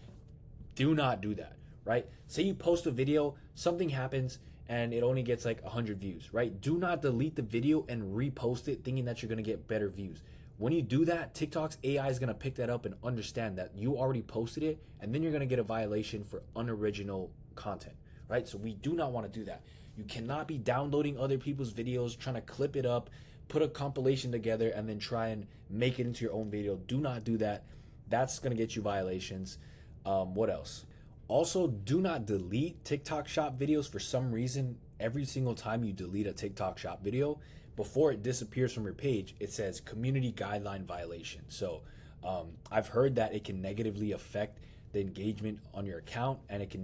Do not do that, right? Say you post a video, something happens, and it only gets like 100 views, right? Do not delete the video and repost it thinking that you're gonna get better views. When you do that, TikTok's AI is gonna pick that up and understand that you already posted it, and then you're gonna get a violation for unoriginal content, right? So we do not wanna do that. You cannot be downloading other people's videos, trying to clip it up, put a compilation together, and then try and make it into your own video. Do not do that. That's gonna get you violations. What else? Also, do not delete TikTok shop videos. For some reason, every single time you delete a TikTok shop video, before it disappears from your page, it says community guideline violation. So I've heard that it can negatively affect the engagement on your account, and it can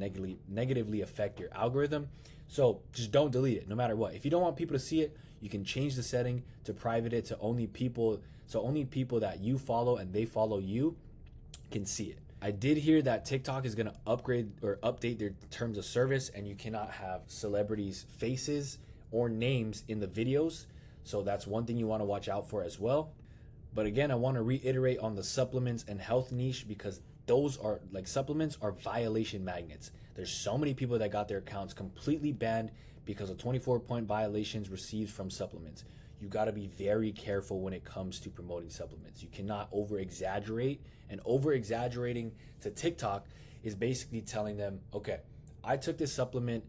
negatively affect your algorithm. So just don't delete it no matter what. If you don't want people to see it, you can change the setting to private it to only people, so only people that you follow and they follow you can see it. I did hear that TikTok is going to upgrade or update their terms of service, and you cannot have celebrities' faces or names in the videos. So that's one thing you want to watch out for as well. But again, I want to reiterate on the supplements and health niche, because those are like, supplements are violation magnets. There's so many people that got their accounts completely banned because of 24-point violations received from supplements. You got to be very careful when it comes to promoting supplements. You cannot over exaggerate, and over exaggerating to TikTok is basically telling them, okay, I took this supplement,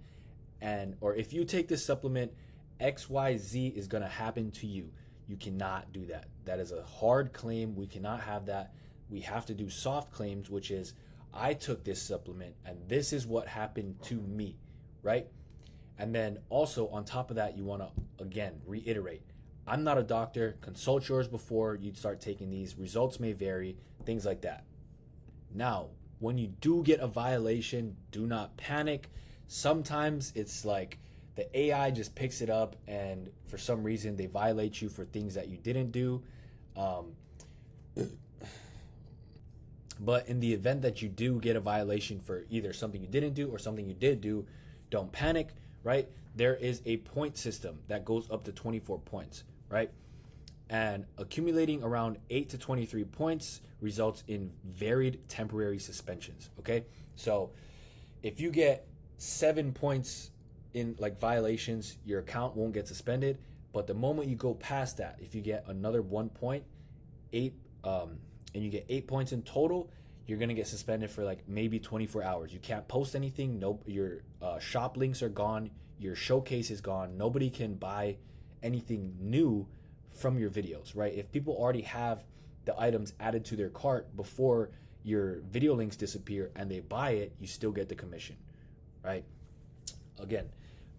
and or if you take this supplement, XYZ is going to happen to you. You cannot do that. That is a hard claim. We cannot have that. We have to do soft claims, which is I took this supplement and this is what happened to me, right? And then also on top of that, you want to, again, reiterate, I'm not a doctor. Consult yours before you start taking these. Results may vary, things like that. Now, when you do get a violation, do not panic. Sometimes it's like the AI just picks it up, and for some reason they violate you for things that you didn't do. But in the event that you do get a violation for either something you didn't do or something you did do, don't panic, right? There is a point system that goes up to 24 points, right? And accumulating around 8 to 23 points results in varied temporary suspensions, okay? So if you get 7 points in like violations, your account won't get suspended. But the moment you go past that, if you get another 1 point, and you get 8 points in total, you're gonna get suspended for like maybe 24 hours. You can't post anything. No, your shop links are gone. Your showcase is gone. Nobody can buy anything new from your videos, right? If people already have the items added to their cart before your video links disappear and they buy it, you still get the commission, right? Again,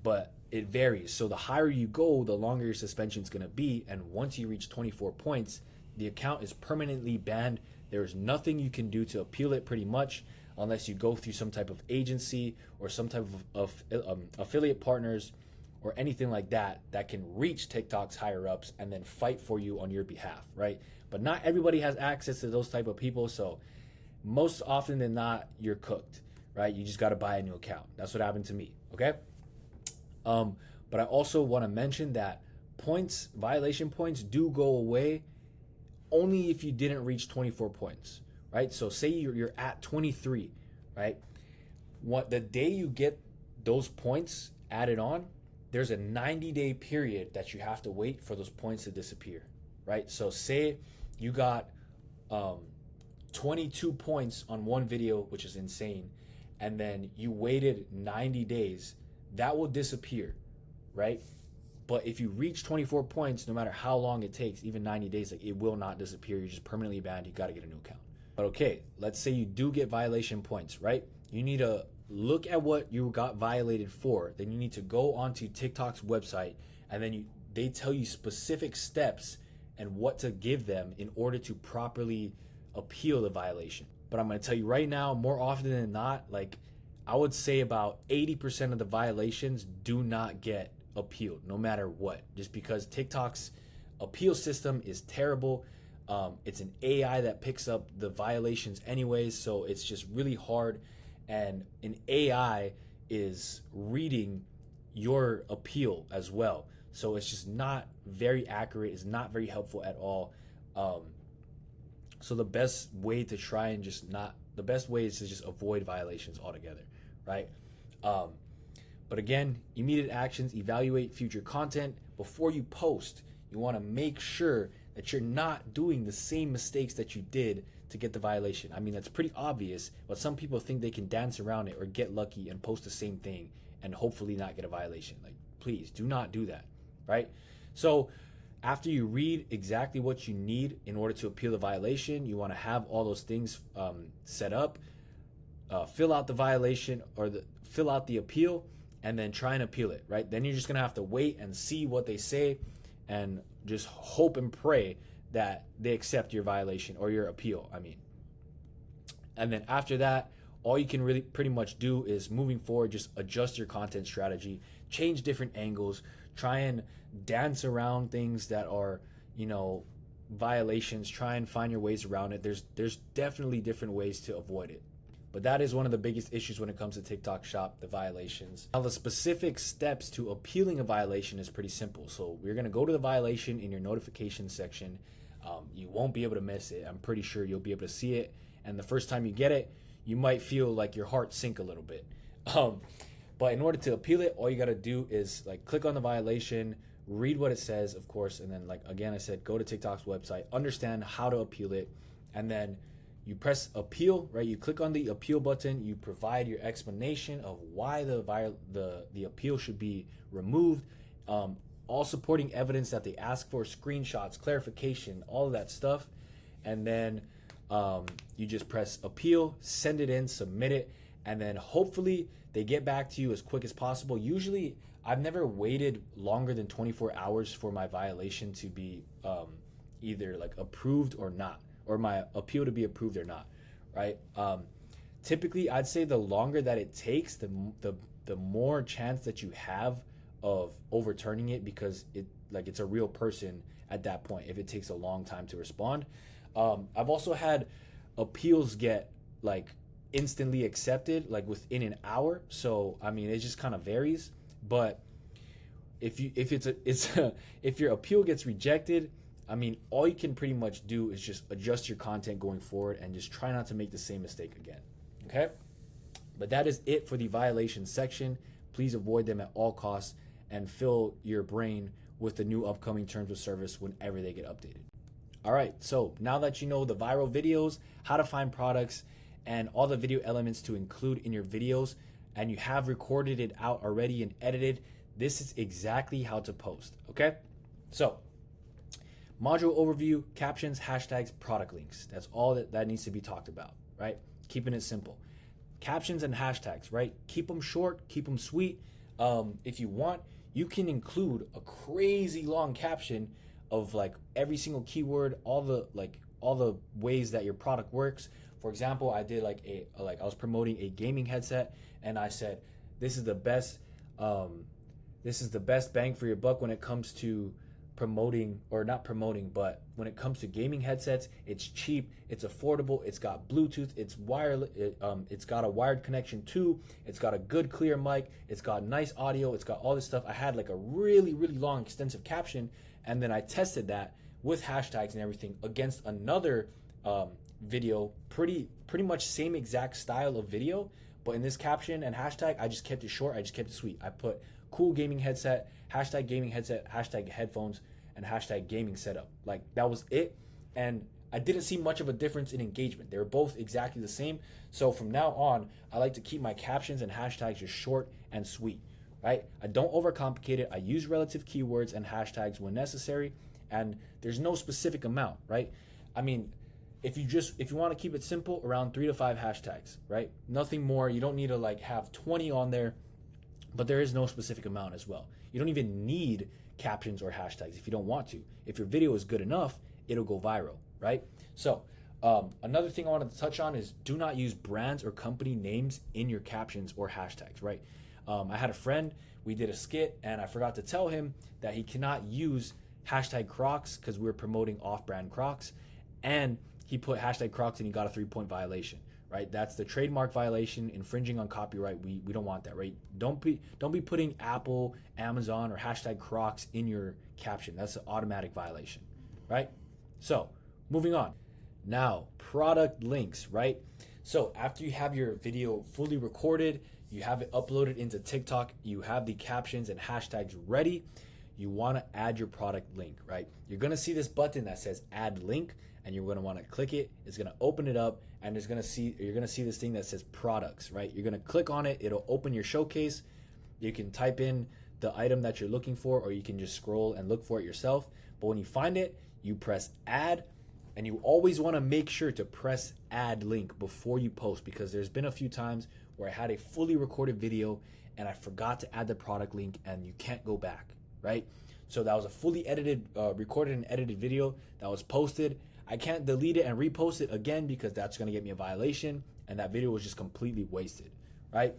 but it varies. So the higher you go, the longer your suspension is gonna be. And once you reach 24 points, the account is permanently banned. There's nothing you can do to appeal it pretty much, unless you go through some type of agency or some type of affiliate partners or anything like that that can reach TikTok's higher ups and then fight for you on your behalf, right? But not everybody has access to those type of people, so most often than not, you're cooked, right? You just got to buy a new account. That's what happened to me, okay? But I also want to mention that points, violation points do go away only if you didn't reach 24 points, right? So say you're at 23, right? The day you get those points added on, there's a 90-day period that you have to wait for those points to disappear, right? So say you got 22 points on one video, which is insane, and then you waited 90 days, that will disappear, right? But if you reach 24 points, no matter how long it takes, even 90 days, like, it will not disappear. You're just permanently banned. You got to get a new account. But okay, let's say you do get violation points, right? You need to look at what you got violated for. Then you need to go onto TikTok's website, and then they tell you specific steps and what to give them in order to properly appeal the violation. But I'm going to tell you right now, more often than not, like, I would say about 80% of the violations do not get appealed, no matter what, just because TikTok's appeal system is terrible. It's an AI that picks up the violations anyways, so it's just really hard. And an AI is reading your appeal as well, so it's just not very accurate. It's not very helpful at all. So the best way is to just avoid violations altogether, right? But again, immediate actions: evaluate future content before you post. You want to make sure that you're not doing the same mistakes that you did to get the violation. I mean, that's pretty obvious, but some people think they can dance around it or get lucky and post the same thing and hopefully not get a violation. Like, please do not do that, right? So after you read exactly what you need in order to appeal the violation, you want to have all those things set up, fill out the violation or fill out the appeal, and then try and appeal it, right? Then you're just gonna have to wait and see what they say and just hope and pray that they accept your violation or your appeal, I mean. And then after that, all you can really pretty much do is, moving forward, just adjust your content strategy, change different angles, try and dance around things that are, violations, try and find your ways around it. There's definitely different ways to avoid it. But that is one of the biggest issues when it comes to TikTok Shop, the violations. Now, the specific steps to appealing a violation is pretty simple. So we're going to go to the violation in your notification section. You won't be able to miss it. I'm pretty sure you'll be able to see it. And the first time you get it, you might feel like your heart sink a little bit. But in order to appeal it, all you got to do is click on the violation, read what it says, of course. And then again, I said, go to TikTok's website, understand how to appeal it. And then you press appeal, right? You click on the appeal button. You provide your explanation of why the appeal should be removed. All supporting evidence that they ask for, screenshots, clarification, all of that stuff. And then you just press appeal, send it in, submit it, and then hopefully they get back to you as quick as possible. Usually, I've never waited longer than 24 hours for my violation to be either approved or not, or my appeal to be approved or not, right? Typically, I'd say the longer that it takes, the more chance that you have of overturning it, because it's a real person at that point if it takes a long time to respond. I've also had appeals get instantly accepted within an hour. So I mean, it just kind of varies. But if your appeal gets rejected, I mean, all you can pretty much do is just adjust your content going forward and just try not to make the same mistake again. Okay? But that is it for the violation section. Please avoid them at all costs and fill your brain with the new upcoming terms of service whenever they get updated. All right, so now that you know the viral videos, how to find products, and all the video elements to include in your videos, and you have recorded it out already and edited, this is exactly how to post, okay? So, module overview, captions, hashtags, product links. That's all that needs to be talked about, right? Keeping it simple. Captions and hashtags, right? Keep them short, keep them sweet. If you want, you can include a crazy long caption of every single keyword, all the ways that your product works. For example, I did I was promoting a gaming headset, and I said, this is the best bang for your buck when it comes to promoting, or not promoting, but when it comes to gaming headsets. It's cheap, it's affordable, it's got Bluetooth, it's wireless, it's got a wired connection too, it's got a good clear mic, it's got nice audio, it's got all this stuff. I had a really, really long extensive caption, and then I tested that with hashtags and everything against another video, pretty much same exact style of video, but in this caption and hashtag, I just kept it short, I just kept it sweet. I put cool gaming headset, hashtag gaming headset, hashtag headphones, and hashtag gaming setup. Like that was it. And I didn't see much of a difference in engagement. They were both exactly the same. So from now on, I like to keep my captions and hashtags just short and sweet, right? I don't overcomplicate it. I use relative keywords and hashtags when necessary, and there's no specific amount, right? I mean, if you want to keep it simple, around 3 to 5 hashtags, right? Nothing more. You don't need to like have 20 on there, but there is no specific amount as well. You don't even need captions or hashtags if you don't want to. If your video is good enough, it'll go viral, right? So another thing I wanted to touch on is do not use brands or company names in your captions or hashtags, right? I had a friend, we did a skit, and I forgot to tell him that he cannot use hashtag Crocs because we were promoting off-brand Crocs, and he put hashtag Crocs and he got a 3-point violation, right? That's the trademark violation, infringing on copyright. We don't want that, right? Don't be putting Apple, Amazon, or hashtag Crocs in your caption. That's an automatic violation, right? So moving on. Now, product links, right? So after you have your video fully recorded, you have it uploaded into TikTok, you have the captions and hashtags ready, you want to add your product link, right? You're going to see this button that says add link, and you're going to want to click it. It's going to open it up, and you're going to see this thing that says products, right? You're going to click on it. It'll open your showcase. You can type in the item that you're looking for, or you can just scroll and look for it yourself. But when you find it, you press add, and you always want to make sure to press add link before you post, because there's been a few times where I had a fully recorded video and I forgot to add the product link, and you can't go back, right? So that was a fully edited, recorded and edited video that was posted. I can't delete it and repost it again because that's going to get me a violation, and that video was just completely wasted, right?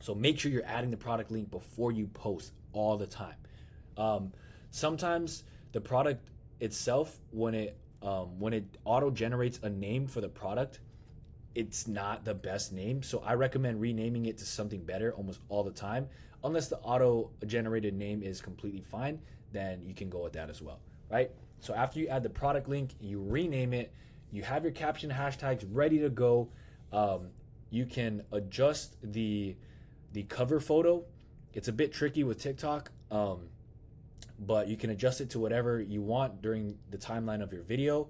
So make sure you're adding the product link before you post all the time. Sometimes the product itself, when it auto generates a name for the product, it's not the best name. So I recommend renaming it to something better almost all the time. Unless the auto generated name is completely fine, then you can go with that as well, right? So after you add the product link, you rename it, you have your caption hashtags ready to go. You can adjust the cover photo. It's a bit tricky with TikTok, but you can adjust it to whatever you want during the timeline of your video.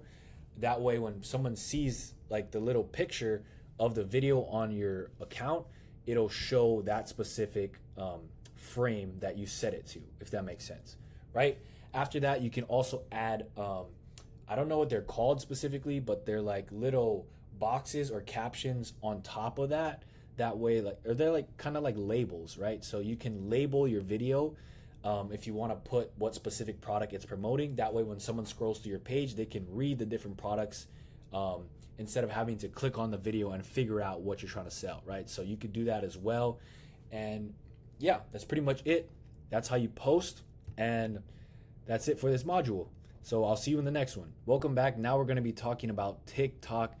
That way, when someone sees like the little picture of the video on your account, it'll show that specific frame that you set it to, if that makes sense, right? After that, you can also add, I don't know what they're called specifically, but they're like little boxes or captions on top of that. That way, like, or they're like kind of like labels, right? So you can label your video if you want to put what specific product it's promoting. That way, when someone scrolls to your page, they can read the different products instead of having to click on the video and figure out what you're trying to sell, right? So you could do that as well. And yeah, that's pretty much it. That's how you post, and that's it for this module. So I'll see you in the next one. Welcome back. Now we're going to be talking about TikTok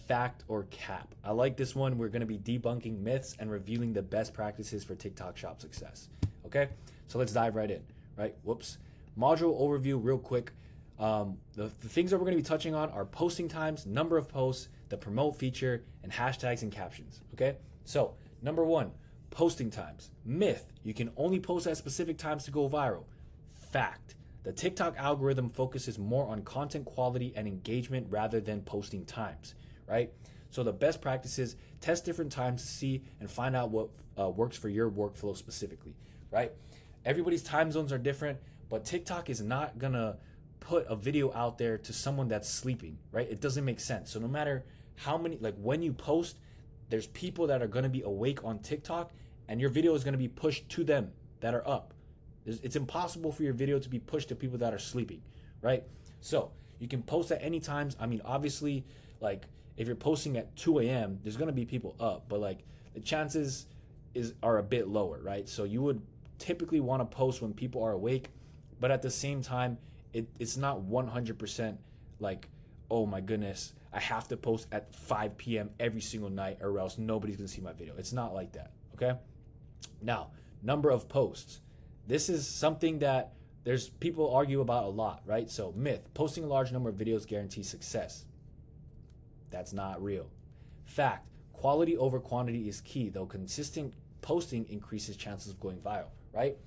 fact or cap. I like this one. We're going to be debunking myths and revealing the best practices for TikTok shop success. Okay, so let's dive right in, right? Whoops. Module overview real quick. The things that we're going to be touching on are posting times, number of posts, the promote feature, and hashtags and captions. Okay, so number 1, posting times. Myth: you can only post at specific times to go viral. Fact: the TikTok algorithm focuses more on content quality and engagement rather than posting times, right? So the best practices: test different times to see and find out what works for your workflow specifically, right? Everybody's time zones are different, but TikTok is not gonna put a video out there to someone that's sleeping, right? It doesn't make sense. So no matter how many, like when you post, there's people that are gonna be awake on TikTok, and your video is gonna be pushed to them that are up. It's impossible for your video to be pushed to people that are sleeping, right? So you can post at any times. I mean, obviously, like if you're posting at 2 a.m., there's gonna be people up, but like the chances are a bit lower, right? So you would typically want to post when people are awake, but at the same time, it's not 100% like, oh my goodness, I have to post at 5 p.m. every single night or else nobody's gonna see my video. It's not like that, okay? Now, number of posts. This is something that there's people argue about a lot, right? So myth: posting a large number of videos guarantees success. That's not real. Fact: quality over quantity is key, though consistent posting increases chances of going viral. right?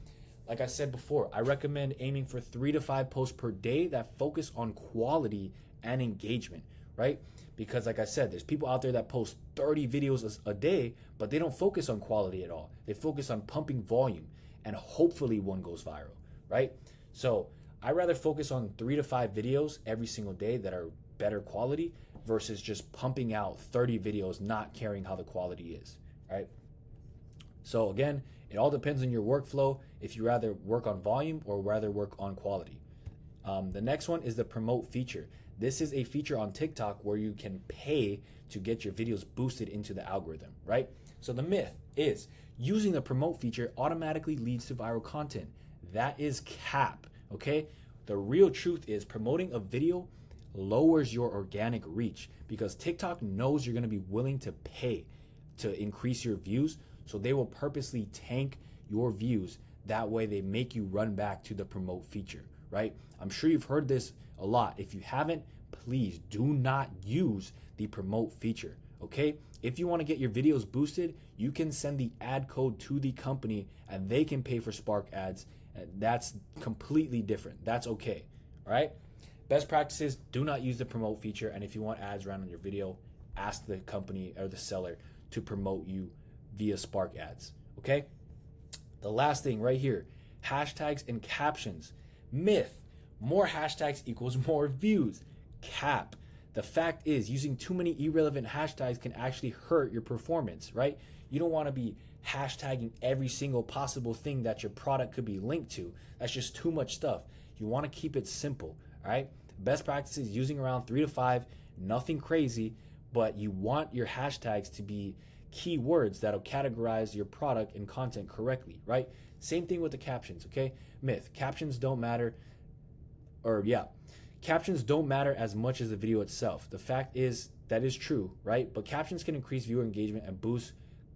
Like I said before, I recommend aiming for 3 to 5 posts per day that focus on quality and engagement, right? Because like I said, there's people out there that post 30 videos a day, but they don't focus on quality at all. They focus on pumping volume, and hopefully one goes viral, right? So I rather focus on 3 to 5 videos every single day that are better quality versus just pumping out 30 videos, not caring how the quality is, right? So again, it all depends on your workflow, if you rather work on volume or rather work on quality. The next one is the promote feature. This is a feature on TikTok where you can pay to get your videos boosted into the algorithm, right? So the myth is using the promote feature automatically leads to viral content. That is cap, okay? The real truth is promoting a video lowers your organic reach because TikTok knows you're gonna be willing to pay to increase your views, so they will purposely tank your views. That way they make you run back to the promote feature, right? I'm sure you've heard this a lot. If you haven't, please do not use the promote feature, okay? If you want to get your videos boosted, you can send the ad code to the company and they can pay for Spark ads. That's completely different. That's okay, all right? Best practices, do not use the promote feature. And if you want ads run on your video, ask the company or the seller to promote you via Spark ads, okay? The last thing right here, hashtags and captions. Myth, more hashtags equals more views. Cap. The fact is, using too many irrelevant hashtags can actually hurt your performance, right? You don't want to be hashtagging every single possible thing that your product could be linked to. That's just too much stuff. You want to keep it simple, all right? Best practice is using around 3 to 5, nothing crazy, but you want your hashtags to be keywords that'll categorize your product and content correctly, right? Same thing with the captions, okay? Myth, captions don't matter, captions don't matter as much as the video itself. The fact is, that is true, right? But captions can increase viewer engagement and boost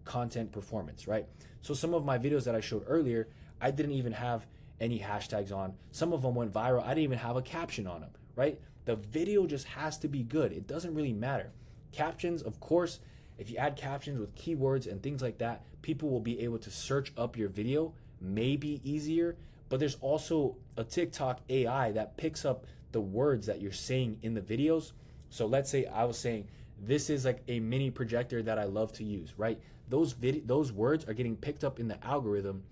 content performance, right? So some of my videos that I showed earlier, I didn't even have any hashtags on. Some of them went viral. I didn't even have a caption on them, right? The video just has to be good. It doesn't really matter. Captions, of course, if you add captions with keywords and things like that, people will be able to search up your video, maybe easier, but there's also a TikTok AI that picks up the words that you're saying in the videos. So let's say I was saying, this is like a mini projector that I love to use, right? Those words are getting picked up in the algorithm,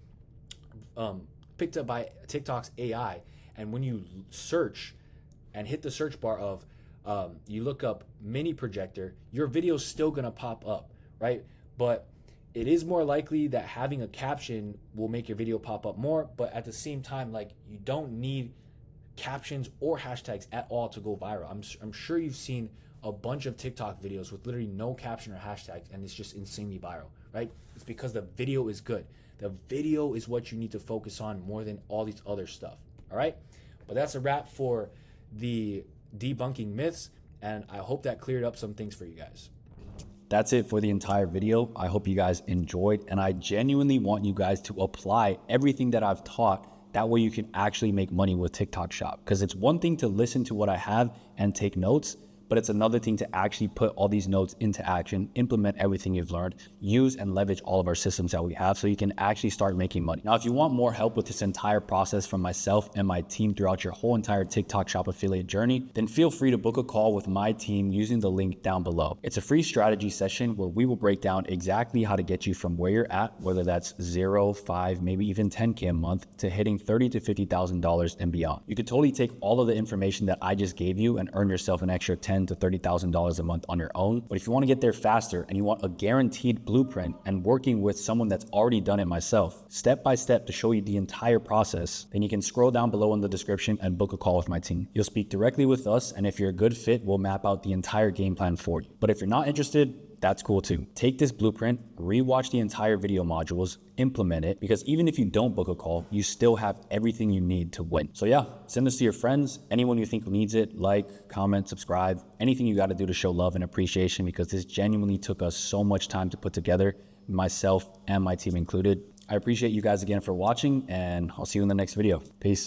picked up by TikTok's AI. And when you search and hit the search bar of, you look up mini projector, your video's still gonna pop up, right? But it is more likely that having a caption will make your video pop up more, but at the same time, like, you don't need captions or hashtags at all to go viral. I'm sure you've seen a bunch of TikTok videos with literally no caption or hashtags and it's just insanely viral, right? It's because the video is good. The video is what you need to focus on more than all these other stuff, all right? But that's a wrap for the debunking myths, and I hope that cleared up some things for you guys. That's it for the entire video. I hope you guys enjoyed, and I genuinely want you guys to apply everything that I've taught. That way you can actually make money with TikTok Shop, because it's one thing to listen to what I have and take notes, but it's another thing to actually put all these notes into action, implement everything you've learned, use and leverage all of our systems that we have so you can actually start making money. Now, if you want more help with this entire process from myself and my team throughout your whole entire TikTok Shop affiliate journey, then feel free to book a call with my team using the link down below. It's a free strategy session where we will break down exactly how to get you from where you're at, whether that's 0, 5, maybe even 10K a month, to hitting $30,000 to $50,000 and beyond. You could totally take all of the information that I just gave you and earn yourself an extra $10,000 to $30,000 a month on your own. But if you want to get there faster and you want a guaranteed blueprint and working with someone that's already done it myself, step by step to show you the entire process, then you can scroll down below in the description and book a call with my team. You'll speak directly with us, and if you're a good fit, we'll map out the entire game plan for you. But if you're not interested, that's cool too. Take this blueprint, rewatch the entire video modules, implement it, because even if you don't book a call, you still have everything you need to win. So yeah, send this to your friends, anyone you think needs it, like, comment, subscribe, anything you got to do to show love and appreciation, because this genuinely took us so much time to put together, myself and my team included. I appreciate you guys again for watching, and I'll see you in the next video. Peace.